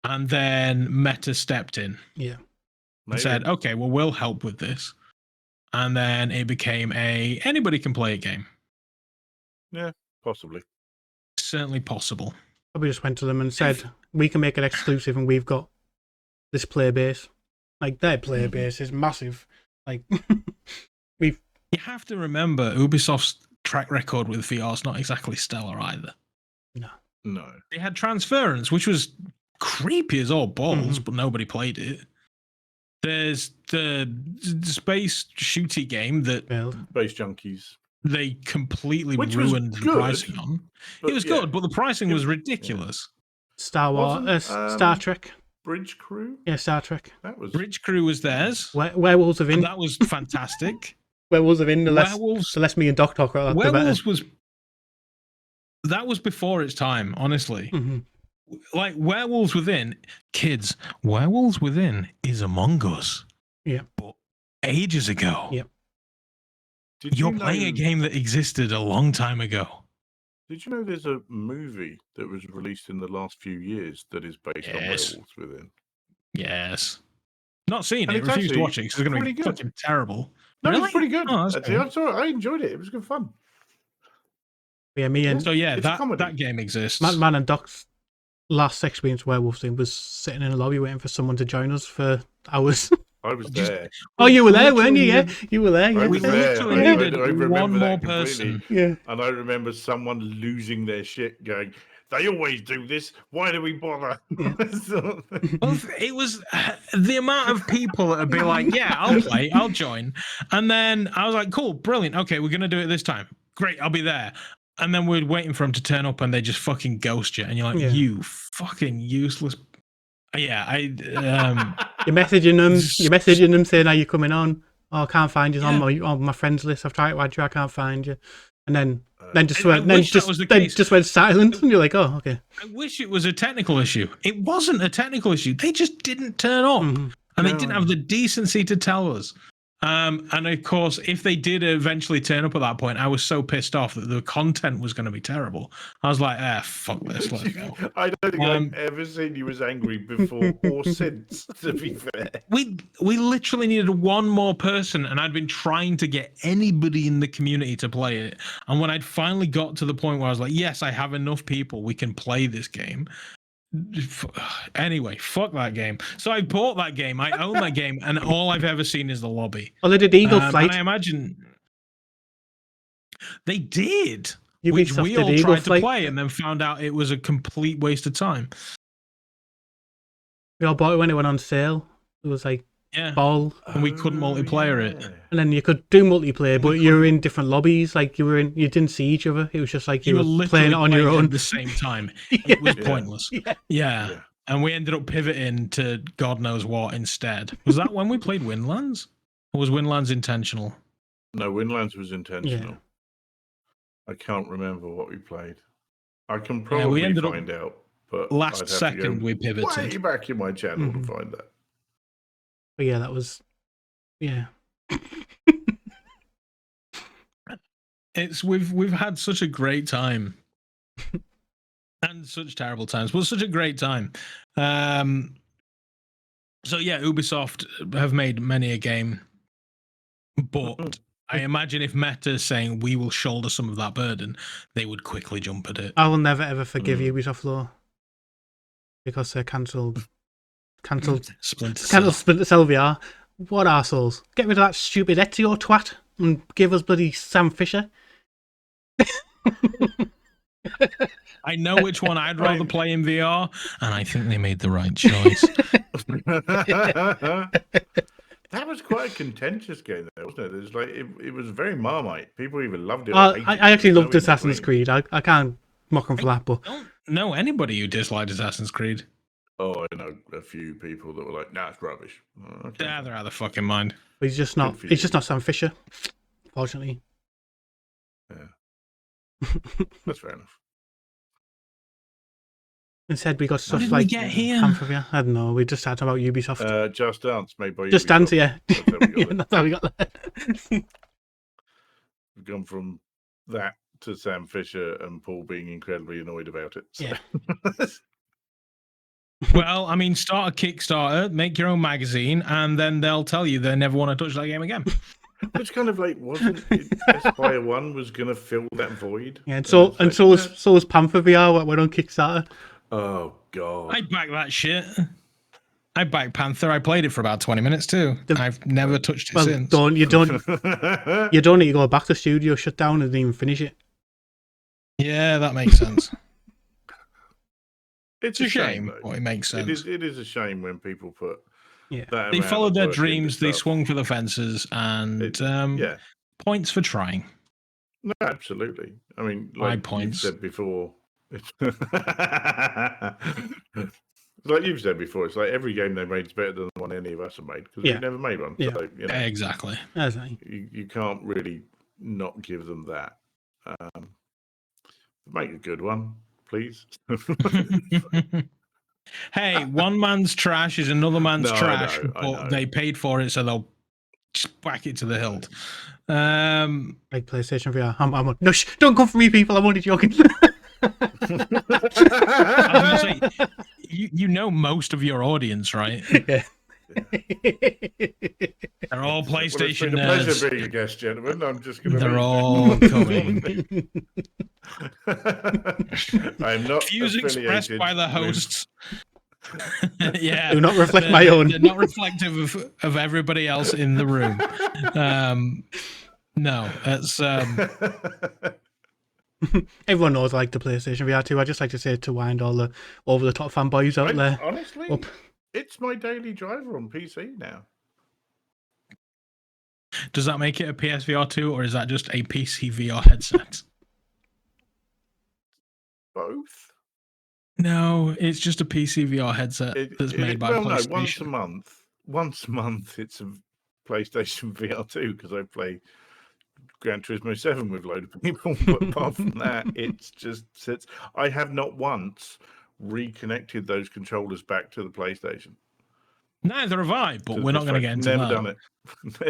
[SPEAKER 4] and then Meta stepped in.
[SPEAKER 2] Yeah,
[SPEAKER 4] and said, "Okay, well, we'll help with this," and then it became anybody can play a game.
[SPEAKER 3] Yeah, possibly.
[SPEAKER 4] Certainly possible.
[SPEAKER 2] Probably just went to them and said, "We can make it exclusive, and we've got this player base. Like their player base is massive. Like You
[SPEAKER 4] have to remember Ubisoft's track record with VR is not exactly stellar either.
[SPEAKER 3] No.
[SPEAKER 4] They had Transference, which was creepy as all balls, but nobody played it. There's the space shooty game that
[SPEAKER 3] Space Junkies.
[SPEAKER 4] They completely ruined the pricing on. It was good, but the pricing was ridiculous.
[SPEAKER 2] Star Trek.
[SPEAKER 3] Bridge Crew?
[SPEAKER 2] Yeah, Star Trek.
[SPEAKER 4] Bridge Crew was theirs.
[SPEAKER 2] Werewolves of In.
[SPEAKER 4] And that was fantastic.
[SPEAKER 2] Werewolves of In, the less me and Doc talk about that.
[SPEAKER 4] Werewolves was... That was before its time, honestly. Like, Werewolves Within... Kids, Werewolves Within is Among Us.
[SPEAKER 2] Yeah.
[SPEAKER 4] But ages ago.
[SPEAKER 2] Yep.
[SPEAKER 4] You're playing a game that existed a long time ago.
[SPEAKER 3] Did you know there's a movie that was released in the last few years that is based on Werewolves Within?
[SPEAKER 4] Yes. Not seen it. Refused to watch it because it's going to be fucking terrible.
[SPEAKER 3] No, it's pretty good.
[SPEAKER 4] Oh,
[SPEAKER 3] I enjoyed it. It was good fun.
[SPEAKER 2] Yeah, me and...
[SPEAKER 4] So yeah, that game exists.
[SPEAKER 2] Man and Doc's last experience Werewolves thing was sitting in a lobby waiting for someone to join us for hours.
[SPEAKER 3] I was there.
[SPEAKER 2] Oh, you were there, weren't you? Yeah, you were there. Yeah.
[SPEAKER 3] We literally needed
[SPEAKER 4] one more person.
[SPEAKER 2] Yeah.
[SPEAKER 3] And I remember someone losing their shit going, they always do this. Why do we bother?
[SPEAKER 2] Yeah.
[SPEAKER 4] Well, it was the amount of people that would be like, yeah, I'll play, I'll join. And then I was like, cool, brilliant. Okay, we're going to do it this time. Great, I'll be there. And then we're waiting for them to turn up and they just fucking ghost you. And you're like, you fucking useless. Yeah,
[SPEAKER 2] You're messaging them saying, are you coming on? Oh, I can't find you on my friends list. I've tried to add you, I can't find you. And then just went silent, and you're like, oh, okay.
[SPEAKER 4] I wish it was a technical issue. It wasn't a technical issue. They just didn't turn up, and they didn't have the decency to tell us. And of course, if they did eventually turn up at that point, I was so pissed off that the content was going to be terrible. I was like, fuck this, let's go.
[SPEAKER 3] I don't think I've ever seen you as angry before or since, to be fair.
[SPEAKER 4] We literally needed one more person, and I'd been trying to get anybody in the community to play it. And when I'd finally got to the point where I was like, yes, I have enough people, we can play this game. Anyway, fuck that game. So I bought that game, I own that game, and all I've ever seen is the lobby.
[SPEAKER 2] Oh, they did Eagle Flight.
[SPEAKER 4] And I imagine they did,
[SPEAKER 2] Ubisoft
[SPEAKER 4] which we all
[SPEAKER 2] did
[SPEAKER 4] tried to play and then found out it was a complete waste of time.
[SPEAKER 2] We all bought it when it went on sale. It was like
[SPEAKER 4] Yeah.
[SPEAKER 2] ball,
[SPEAKER 4] And we couldn't multiplayer it.
[SPEAKER 2] and then you could do multiplayer, but you were in different lobbies. Like you didn't see each other. It was just like
[SPEAKER 4] You
[SPEAKER 2] you
[SPEAKER 4] were
[SPEAKER 2] were playing
[SPEAKER 4] literally
[SPEAKER 2] it on your
[SPEAKER 4] playing
[SPEAKER 2] own
[SPEAKER 4] at the same time.
[SPEAKER 2] Yeah.
[SPEAKER 4] It was
[SPEAKER 3] Yeah.
[SPEAKER 4] pointless.
[SPEAKER 2] Yeah.
[SPEAKER 4] Yeah. And we ended up pivoting to God knows what instead. Was that when we played Windlands? Or was Windlands intentional?
[SPEAKER 3] No, Windlands was intentional.
[SPEAKER 2] Yeah.
[SPEAKER 3] I can't remember what we played. I can
[SPEAKER 4] Yeah,
[SPEAKER 3] probably
[SPEAKER 4] we ended up
[SPEAKER 3] find out, but
[SPEAKER 4] last
[SPEAKER 3] I'd have
[SPEAKER 4] second
[SPEAKER 3] to go
[SPEAKER 4] we pivoted.
[SPEAKER 3] way back in my channel
[SPEAKER 2] Mhm.
[SPEAKER 3] to find that.
[SPEAKER 2] But yeah, that was
[SPEAKER 4] We've had such a great time. And such terrible times, but such a great time. So yeah, Ubisoft have made many a game, but I imagine if Meta's saying we will shoulder some of that burden, they would quickly jump at it.
[SPEAKER 2] I will never ever forgive Ubisoft Law because they cancelled
[SPEAKER 4] Splinter Cell.
[SPEAKER 2] Splinter Cell VR. What arseholes. Get rid of that stupid Ezio twat and give us bloody Sam Fisher.
[SPEAKER 4] I know which one I'd rather play in VR, and I think they made the right choice.
[SPEAKER 3] That was quite a contentious game, though, wasn't it? It was like it was very Marmite. People either loved it. Or hated
[SPEAKER 2] I actually
[SPEAKER 3] it.
[SPEAKER 2] loved Assassin's Creed. I can't mock them for that, but
[SPEAKER 4] I don't know anybody who disliked Assassin's Creed.
[SPEAKER 3] Oh, I know a few people that were like, "Nah, it's rubbish." Oh, okay.
[SPEAKER 4] Yeah, they're out of their fucking mind.
[SPEAKER 2] he's just not.
[SPEAKER 3] for
[SPEAKER 2] He's
[SPEAKER 3] you.
[SPEAKER 2] just not Sam Fisher, fortunately.
[SPEAKER 3] That's fair enough.
[SPEAKER 2] Instead, we got stuff
[SPEAKER 4] did
[SPEAKER 2] like
[SPEAKER 4] we get here?
[SPEAKER 2] Amphibia. I don't know. We just talked about Ubisoft.
[SPEAKER 3] Just Dance made by
[SPEAKER 2] Just
[SPEAKER 3] Ubisoft.
[SPEAKER 2] Dance, yeah.
[SPEAKER 3] That's how we got
[SPEAKER 2] Yeah,
[SPEAKER 3] there.
[SPEAKER 2] that's how we got there.
[SPEAKER 3] We've gone from that to Sam Fisher and Paul being incredibly annoyed about it. So.
[SPEAKER 2] Yeah.
[SPEAKER 4] Well, I mean, start a Kickstarter, make your own magazine, and then they'll tell you they never want to touch that game again.
[SPEAKER 3] It's kind of like, wasn't it Aspire 1 was going to fill that void?
[SPEAKER 2] Yeah, and so
[SPEAKER 3] it's
[SPEAKER 2] was Panther VR. What went on Kickstarter.
[SPEAKER 3] Oh, God.
[SPEAKER 4] I back that shit. I backed Panther. I played it for about 20 minutes too. I've never touched it
[SPEAKER 2] Well,
[SPEAKER 4] since.
[SPEAKER 2] you don't need to go back to studio, shut down, and even finish it.
[SPEAKER 4] Yeah, that makes sense.
[SPEAKER 3] It's
[SPEAKER 4] a shame,
[SPEAKER 3] though.
[SPEAKER 4] but it makes sense.
[SPEAKER 3] It is a shame when people put
[SPEAKER 2] Yeah.
[SPEAKER 3] that
[SPEAKER 4] They
[SPEAKER 3] amount
[SPEAKER 4] followed
[SPEAKER 3] of
[SPEAKER 4] their
[SPEAKER 3] work
[SPEAKER 4] dreams,
[SPEAKER 3] into
[SPEAKER 4] they
[SPEAKER 3] stuff.
[SPEAKER 4] swung for the fences, and
[SPEAKER 3] Yeah.
[SPEAKER 4] points for trying.
[SPEAKER 3] No, absolutely. I mean,
[SPEAKER 4] 5
[SPEAKER 3] like
[SPEAKER 4] points.
[SPEAKER 3] you've said before, like you've said before, it's like every game they made is better than the one any of us have made because
[SPEAKER 2] Yeah.
[SPEAKER 3] we've never made one.
[SPEAKER 2] Yeah.
[SPEAKER 3] So, you know,
[SPEAKER 4] Exactly.
[SPEAKER 2] Exactly.
[SPEAKER 3] you can't really not give them that. Make a good one, please.
[SPEAKER 4] Hey, one man's trash is another man's
[SPEAKER 3] No, I
[SPEAKER 4] trash,
[SPEAKER 3] know, I
[SPEAKER 4] but
[SPEAKER 3] know.
[SPEAKER 4] they paid for it, so they'll just whack it to the hilt.
[SPEAKER 2] Like PlayStation VR. I'm no, don't come for me, people. I'm only joking.
[SPEAKER 4] I was gonna say, you know most of your audience, right?
[SPEAKER 2] Yeah.
[SPEAKER 4] They're all
[SPEAKER 3] Well, it's
[SPEAKER 4] PlayStation
[SPEAKER 3] been a pleasure
[SPEAKER 4] nerds.
[SPEAKER 3] being a guest, gentlemen. I'm just going to.
[SPEAKER 4] They're all coming.
[SPEAKER 3] I'm not
[SPEAKER 4] Views expressed
[SPEAKER 3] affiliated
[SPEAKER 4] by the
[SPEAKER 3] with-
[SPEAKER 4] hosts. Yeah,
[SPEAKER 2] Do not reflect my own.
[SPEAKER 4] They're not reflective of everybody else in the room. No, it's
[SPEAKER 2] Everyone knows I like the PlayStation VR 2. I just like to say it to wind all the over the top fanboys out there.
[SPEAKER 3] Honestly,
[SPEAKER 2] Up.
[SPEAKER 3] it's my daily driver on PC now.
[SPEAKER 4] Does that make it a PSVR 2 or is that just a PC VR headset?
[SPEAKER 3] Both.
[SPEAKER 4] No, it's just a PC VR headset that's made by
[SPEAKER 3] well,
[SPEAKER 4] PlayStation.
[SPEAKER 3] no, once a month. Once a month, it's a PlayStation VR 2 because I play Gran Turismo 7 with a load of people. But apart from that, it's just sits. I have not once reconnected those controllers back to the PlayStation.
[SPEAKER 4] Neither have I, but
[SPEAKER 3] To
[SPEAKER 4] we're not
[SPEAKER 3] this
[SPEAKER 4] going to
[SPEAKER 3] fact.
[SPEAKER 4] get into
[SPEAKER 3] Never
[SPEAKER 4] that.
[SPEAKER 3] done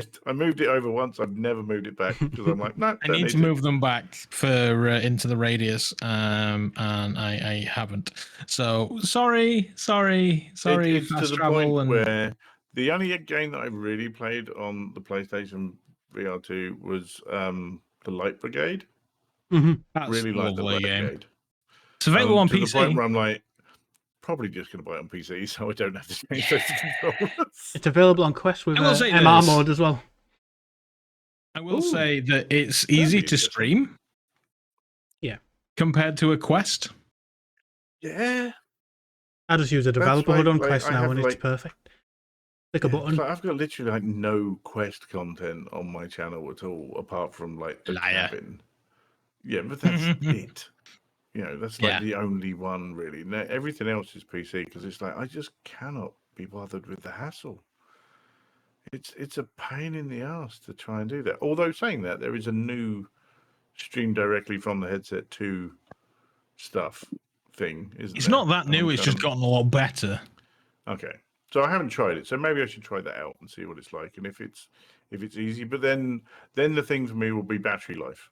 [SPEAKER 3] it. I moved it over once. I've never moved it back because I'm like, no.
[SPEAKER 4] I need to move them back for Into the Radius, and I haven't. So sorry.
[SPEAKER 3] It's to
[SPEAKER 4] Fast
[SPEAKER 3] the
[SPEAKER 4] travel
[SPEAKER 3] point
[SPEAKER 4] and
[SPEAKER 3] where the only game that I really played on the PlayStation VR 2 was the Light Brigade.
[SPEAKER 2] Mm-hmm.
[SPEAKER 4] that's
[SPEAKER 3] Really
[SPEAKER 4] a
[SPEAKER 3] like the
[SPEAKER 4] lovely
[SPEAKER 3] Light
[SPEAKER 4] game.
[SPEAKER 3] Brigade.
[SPEAKER 4] It's available on
[SPEAKER 3] to the point
[SPEAKER 4] PC.
[SPEAKER 3] where I'm like, probably just going to buy it on PC so I don't have to change those controllers.
[SPEAKER 2] It's available on Quest with
[SPEAKER 4] I will say
[SPEAKER 2] MR
[SPEAKER 4] this.
[SPEAKER 2] mode as well.
[SPEAKER 4] I will
[SPEAKER 3] Ooh.
[SPEAKER 4] say that it's
[SPEAKER 3] That'd
[SPEAKER 4] easy
[SPEAKER 3] be
[SPEAKER 4] to
[SPEAKER 3] interesting.
[SPEAKER 4] stream.
[SPEAKER 2] Yeah.
[SPEAKER 4] Compared to a Quest.
[SPEAKER 3] Yeah.
[SPEAKER 2] I just use a
[SPEAKER 3] That's
[SPEAKER 2] developer
[SPEAKER 3] right,
[SPEAKER 2] hood on
[SPEAKER 3] like,
[SPEAKER 2] Quest
[SPEAKER 3] I
[SPEAKER 2] now
[SPEAKER 3] have,
[SPEAKER 2] and it's
[SPEAKER 3] like-
[SPEAKER 2] perfect. Click a button.
[SPEAKER 3] Like, I've got literally like no quest content on my channel at all, apart from like the
[SPEAKER 4] Liar.
[SPEAKER 3] cabin. Yeah, but that's it. You know, that's like
[SPEAKER 4] Yeah.
[SPEAKER 3] the only one really. Now, everything else is PC because it's like I just cannot be bothered with the hassle. It's a pain in the ass to try and do that. Although saying that, there is a new stream directly from the headset to stuff thing, isn't
[SPEAKER 4] It's
[SPEAKER 3] there?
[SPEAKER 4] not that
[SPEAKER 3] And I'm
[SPEAKER 4] new. It's just
[SPEAKER 3] kind
[SPEAKER 4] gotten a lot better.
[SPEAKER 3] Okay, so I haven't tried it, so maybe I should try that out and see what it's like, and if it's easy. But then the thing for me will be battery life.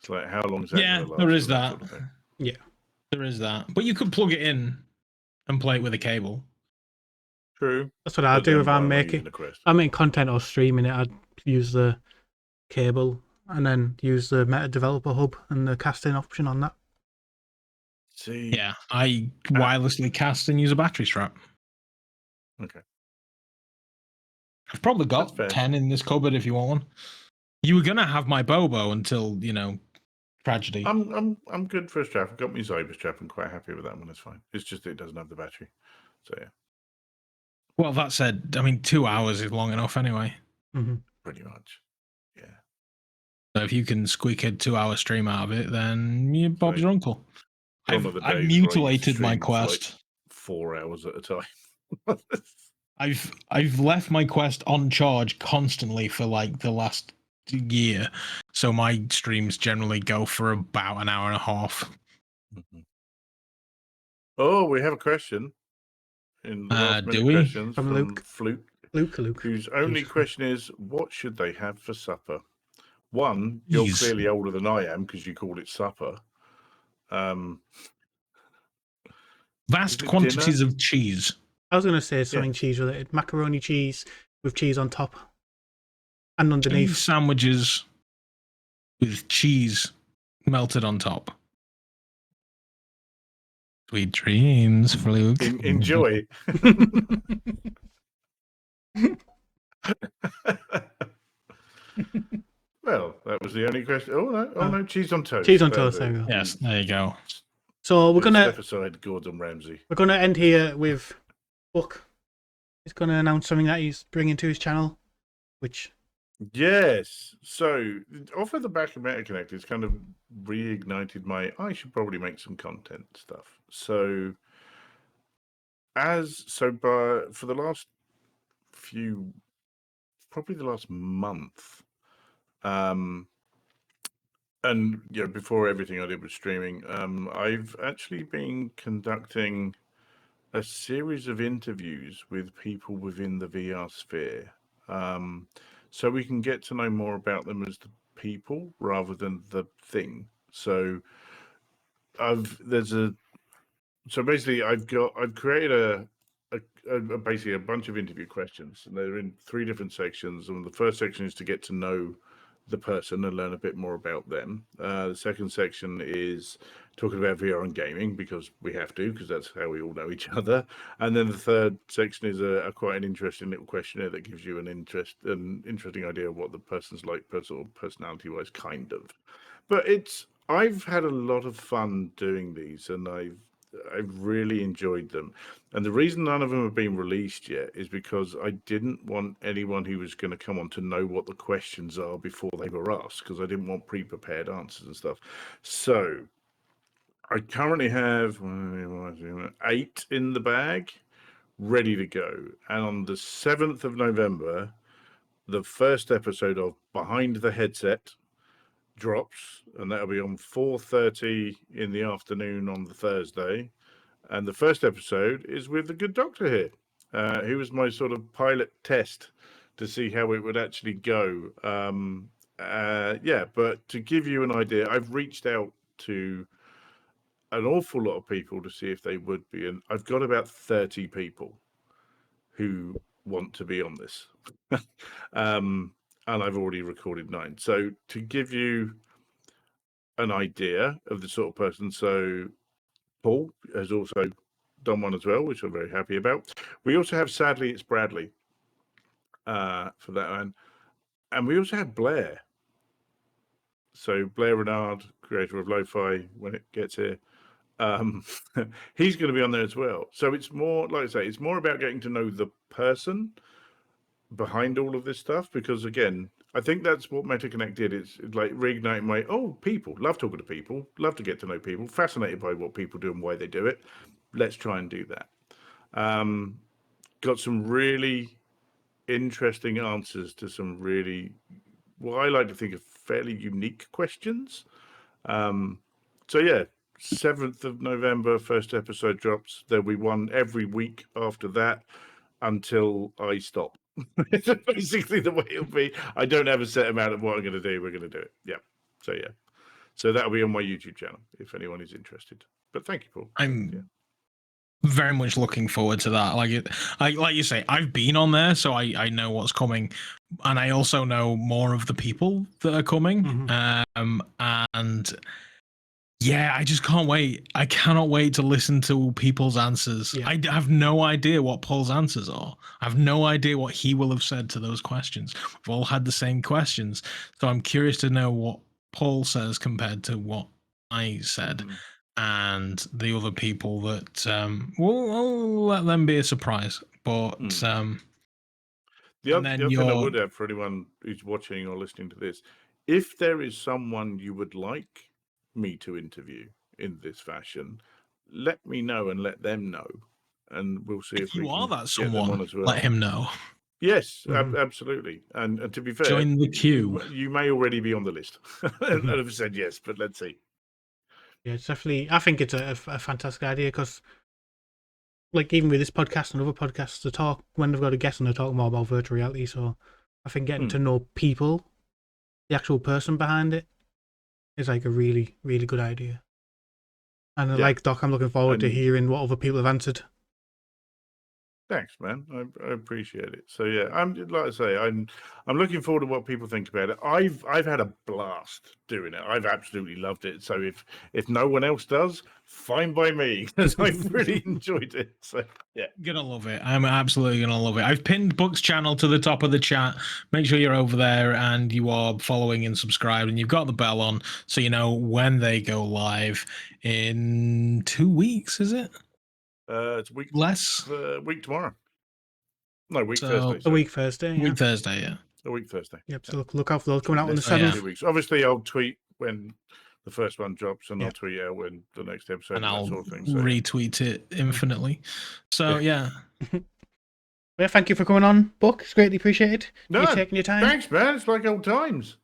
[SPEAKER 3] It's like how long is that
[SPEAKER 4] Yeah,
[SPEAKER 3] going to last?
[SPEAKER 4] there is
[SPEAKER 3] and
[SPEAKER 4] that.
[SPEAKER 3] Sort of thing.
[SPEAKER 2] Yeah.
[SPEAKER 4] There is that. But you could plug it in and play it with a cable.
[SPEAKER 3] True.
[SPEAKER 2] That's what I
[SPEAKER 3] But
[SPEAKER 2] do
[SPEAKER 3] then
[SPEAKER 2] if
[SPEAKER 3] why
[SPEAKER 2] I'm
[SPEAKER 3] am I
[SPEAKER 2] making
[SPEAKER 3] using a Quest?
[SPEAKER 2] content or streaming it. I'd use the cable and then use the Meta Developer Hub and the casting option on that.
[SPEAKER 3] See.
[SPEAKER 4] Yeah, I wirelessly cast and use a battery strap.
[SPEAKER 3] Okay.
[SPEAKER 4] I've probably
[SPEAKER 3] That's
[SPEAKER 4] got
[SPEAKER 3] fair.
[SPEAKER 4] 10 in this cupboard if you want one. You were gonna have my Bobo until, tragedy.
[SPEAKER 3] I'm good for a strap. I've got my Zyber strap. I'm quite happy with that one. It's fine. It's just it doesn't have the battery. So yeah,
[SPEAKER 4] Well, that said, I mean, 2 hours is long enough anyway.
[SPEAKER 2] Mm-hmm.
[SPEAKER 3] pretty much. Yeah.
[SPEAKER 4] So if you can squeak a 2-hour stream out of it, then you're Bob's
[SPEAKER 3] Right.
[SPEAKER 4] your uncle.
[SPEAKER 3] Gone are the
[SPEAKER 4] I've
[SPEAKER 3] days where I used to
[SPEAKER 4] mutilated my
[SPEAKER 3] stream for, like,
[SPEAKER 4] Quest.
[SPEAKER 3] 4 hours at a time.
[SPEAKER 4] I've left my Quest on charge constantly for like the last year, so my streams generally go for about an hour and a half.
[SPEAKER 3] Oh, we have a question in the last
[SPEAKER 4] Do
[SPEAKER 3] minute
[SPEAKER 4] we?
[SPEAKER 3] questions
[SPEAKER 2] From Luke.
[SPEAKER 3] Fluke,
[SPEAKER 2] Luke.
[SPEAKER 3] whose only
[SPEAKER 2] Beautiful.
[SPEAKER 3] question is, what should they have for supper? One, you're
[SPEAKER 4] Jeez.
[SPEAKER 3] clearly older than I am because you called it supper.
[SPEAKER 4] Vast
[SPEAKER 3] Is it
[SPEAKER 4] quantities
[SPEAKER 3] dinner?
[SPEAKER 4] of cheese.
[SPEAKER 2] I was going to say something cheese related. Macaroni cheese with cheese on top and underneath.
[SPEAKER 4] Cheese sandwiches with cheese melted on top. Sweet dreams, Fluke.
[SPEAKER 3] Enjoy. Well, that was the only question. Oh no, cheese on toast.
[SPEAKER 2] Cheese on toast, there we go.
[SPEAKER 4] Yes, there you go.
[SPEAKER 2] So we're gonna
[SPEAKER 3] step aside Gordon Ramsay.
[SPEAKER 2] We're gonna end here with Buck. He's gonna announce something that he's bringing to his channel, which
[SPEAKER 3] Yes. So off of the back of MetaConnect, it's kind of reignited my I should probably make some content stuff. So for the last probably the last month, and before everything I did was streaming, I've actually been conducting a series of interviews with people within the VR sphere. So we can get to know more about them as the people rather than the thing. So basically I've created basically a bunch of interview questions, and they're in 3 different sections. And the first section is to get to know the person and learn a bit more about them. The second section is talking about VR and gaming, because we have to, because that's how we all know each other. And then the third section is a quite an interesting little questionnaire that gives you an interesting idea of what the person's like, personality-wise, kind of. But I've had a lot of fun doing these, and I've really enjoyed them. And the reason none of them have been released yet is because I didn't want anyone who was going to come on to know what the questions are before they were asked, because I didn't want pre-prepared answers and stuff. So I currently have 8 in the bag, ready to go. And on the 7th of November, the first episode of Behind the Headset drops, and that'll be on 4:30 in the afternoon on the Thursday. And the first episode is with the good doctor here, who was my sort of pilot test to see how it would actually go. But to give you an idea, I've reached out to an awful lot of people to see if they would be, and I've got about 30 people who want to be on this. And I've already recorded 9. So to give you an idea of the sort of person, so Paul has also done one as well, which I'm very happy about. We also have Sadly It's Bradley for that one. And we also have Blair. So Blair Renard, creator of Lo-Fi, when it gets here. he's going to be on there as well. So it's more, like I say, it's more about getting to know the person behind all of this stuff, because again, I think that's what MetaConnect did. It's like reigniting my people, love talking to people, love to get to know people, fascinated by what people do and why they do it. Let's try and do that. Got some really interesting answers to some really, what I like to think of fairly unique questions. So yeah, 7th of November, first episode drops. There'll be one every week after that until I stop. It's basically the way it'll be. I don't have a set amount of what I'm going to do. We're going to do it. Yeah. So yeah. So that'll be on my YouTube channel if anyone is interested. But thank you, Paul.
[SPEAKER 4] I'm very much looking forward to that. Like you say, I've been on there, so I know what's coming, and I also know more of the people that are coming. And yeah, I just can't wait. I cannot wait to listen to people's answers. Yeah. I have no idea what Paul's answers are. I have no idea what he will have said to those questions. We've all had the same questions, so I'm curious to know what Paul says compared to what I said. And the other people that we'll let them be a surprise. But
[SPEAKER 3] the other thing I would have for anyone who's watching or listening to this, if there is someone you would like me to interview in this fashion, let me know and let them know, and we'll see if we can get them on as well.
[SPEAKER 4] Let him know.
[SPEAKER 3] Yes, absolutely. And to be fair,
[SPEAKER 4] join the queue.
[SPEAKER 3] You may already be on the list and have said yes, but let's see.
[SPEAKER 2] Yeah, it's definitely. I think it's a fantastic idea because, like, even with this podcast and other podcasts, to talk when they've got a guest and they're talking more about virtual reality. So, I think getting to know people, the actual person behind it, is like a really, really good idea. And like Doc, I'm looking forward to hearing what other people have answered.
[SPEAKER 3] Thanks, man. I appreciate it. So yeah, I'm like I say, I'm looking forward to what people think about it. I've had a blast doing it. I've absolutely loved it. So if no one else does, fine by me, because I've really enjoyed it. So yeah,
[SPEAKER 4] gonna love it. I'm absolutely gonna love it. I've pinned Buck's channel to the top of the chat. Make sure you're over there and you are following and subscribed, and you've got the bell on so you know when they go live in 2 weeks. Is it?
[SPEAKER 3] It's week tomorrow. No, week Thursday.
[SPEAKER 2] A week Thursday. Yeah.
[SPEAKER 4] Week Thursday, yeah.
[SPEAKER 3] A week Thursday.
[SPEAKER 2] Yep. So look out for those coming out on the 7th.
[SPEAKER 3] Obviously, I'll tweet when the first one drops, and I'll tweet out when the next episode, and
[SPEAKER 4] I'll
[SPEAKER 3] sort of thing,
[SPEAKER 4] retweet it infinitely. So yeah.
[SPEAKER 2] Well, thank you for coming on, Buck. It's greatly appreciated.
[SPEAKER 3] No,
[SPEAKER 2] you taking your time.
[SPEAKER 3] Thanks, man. It's like old times.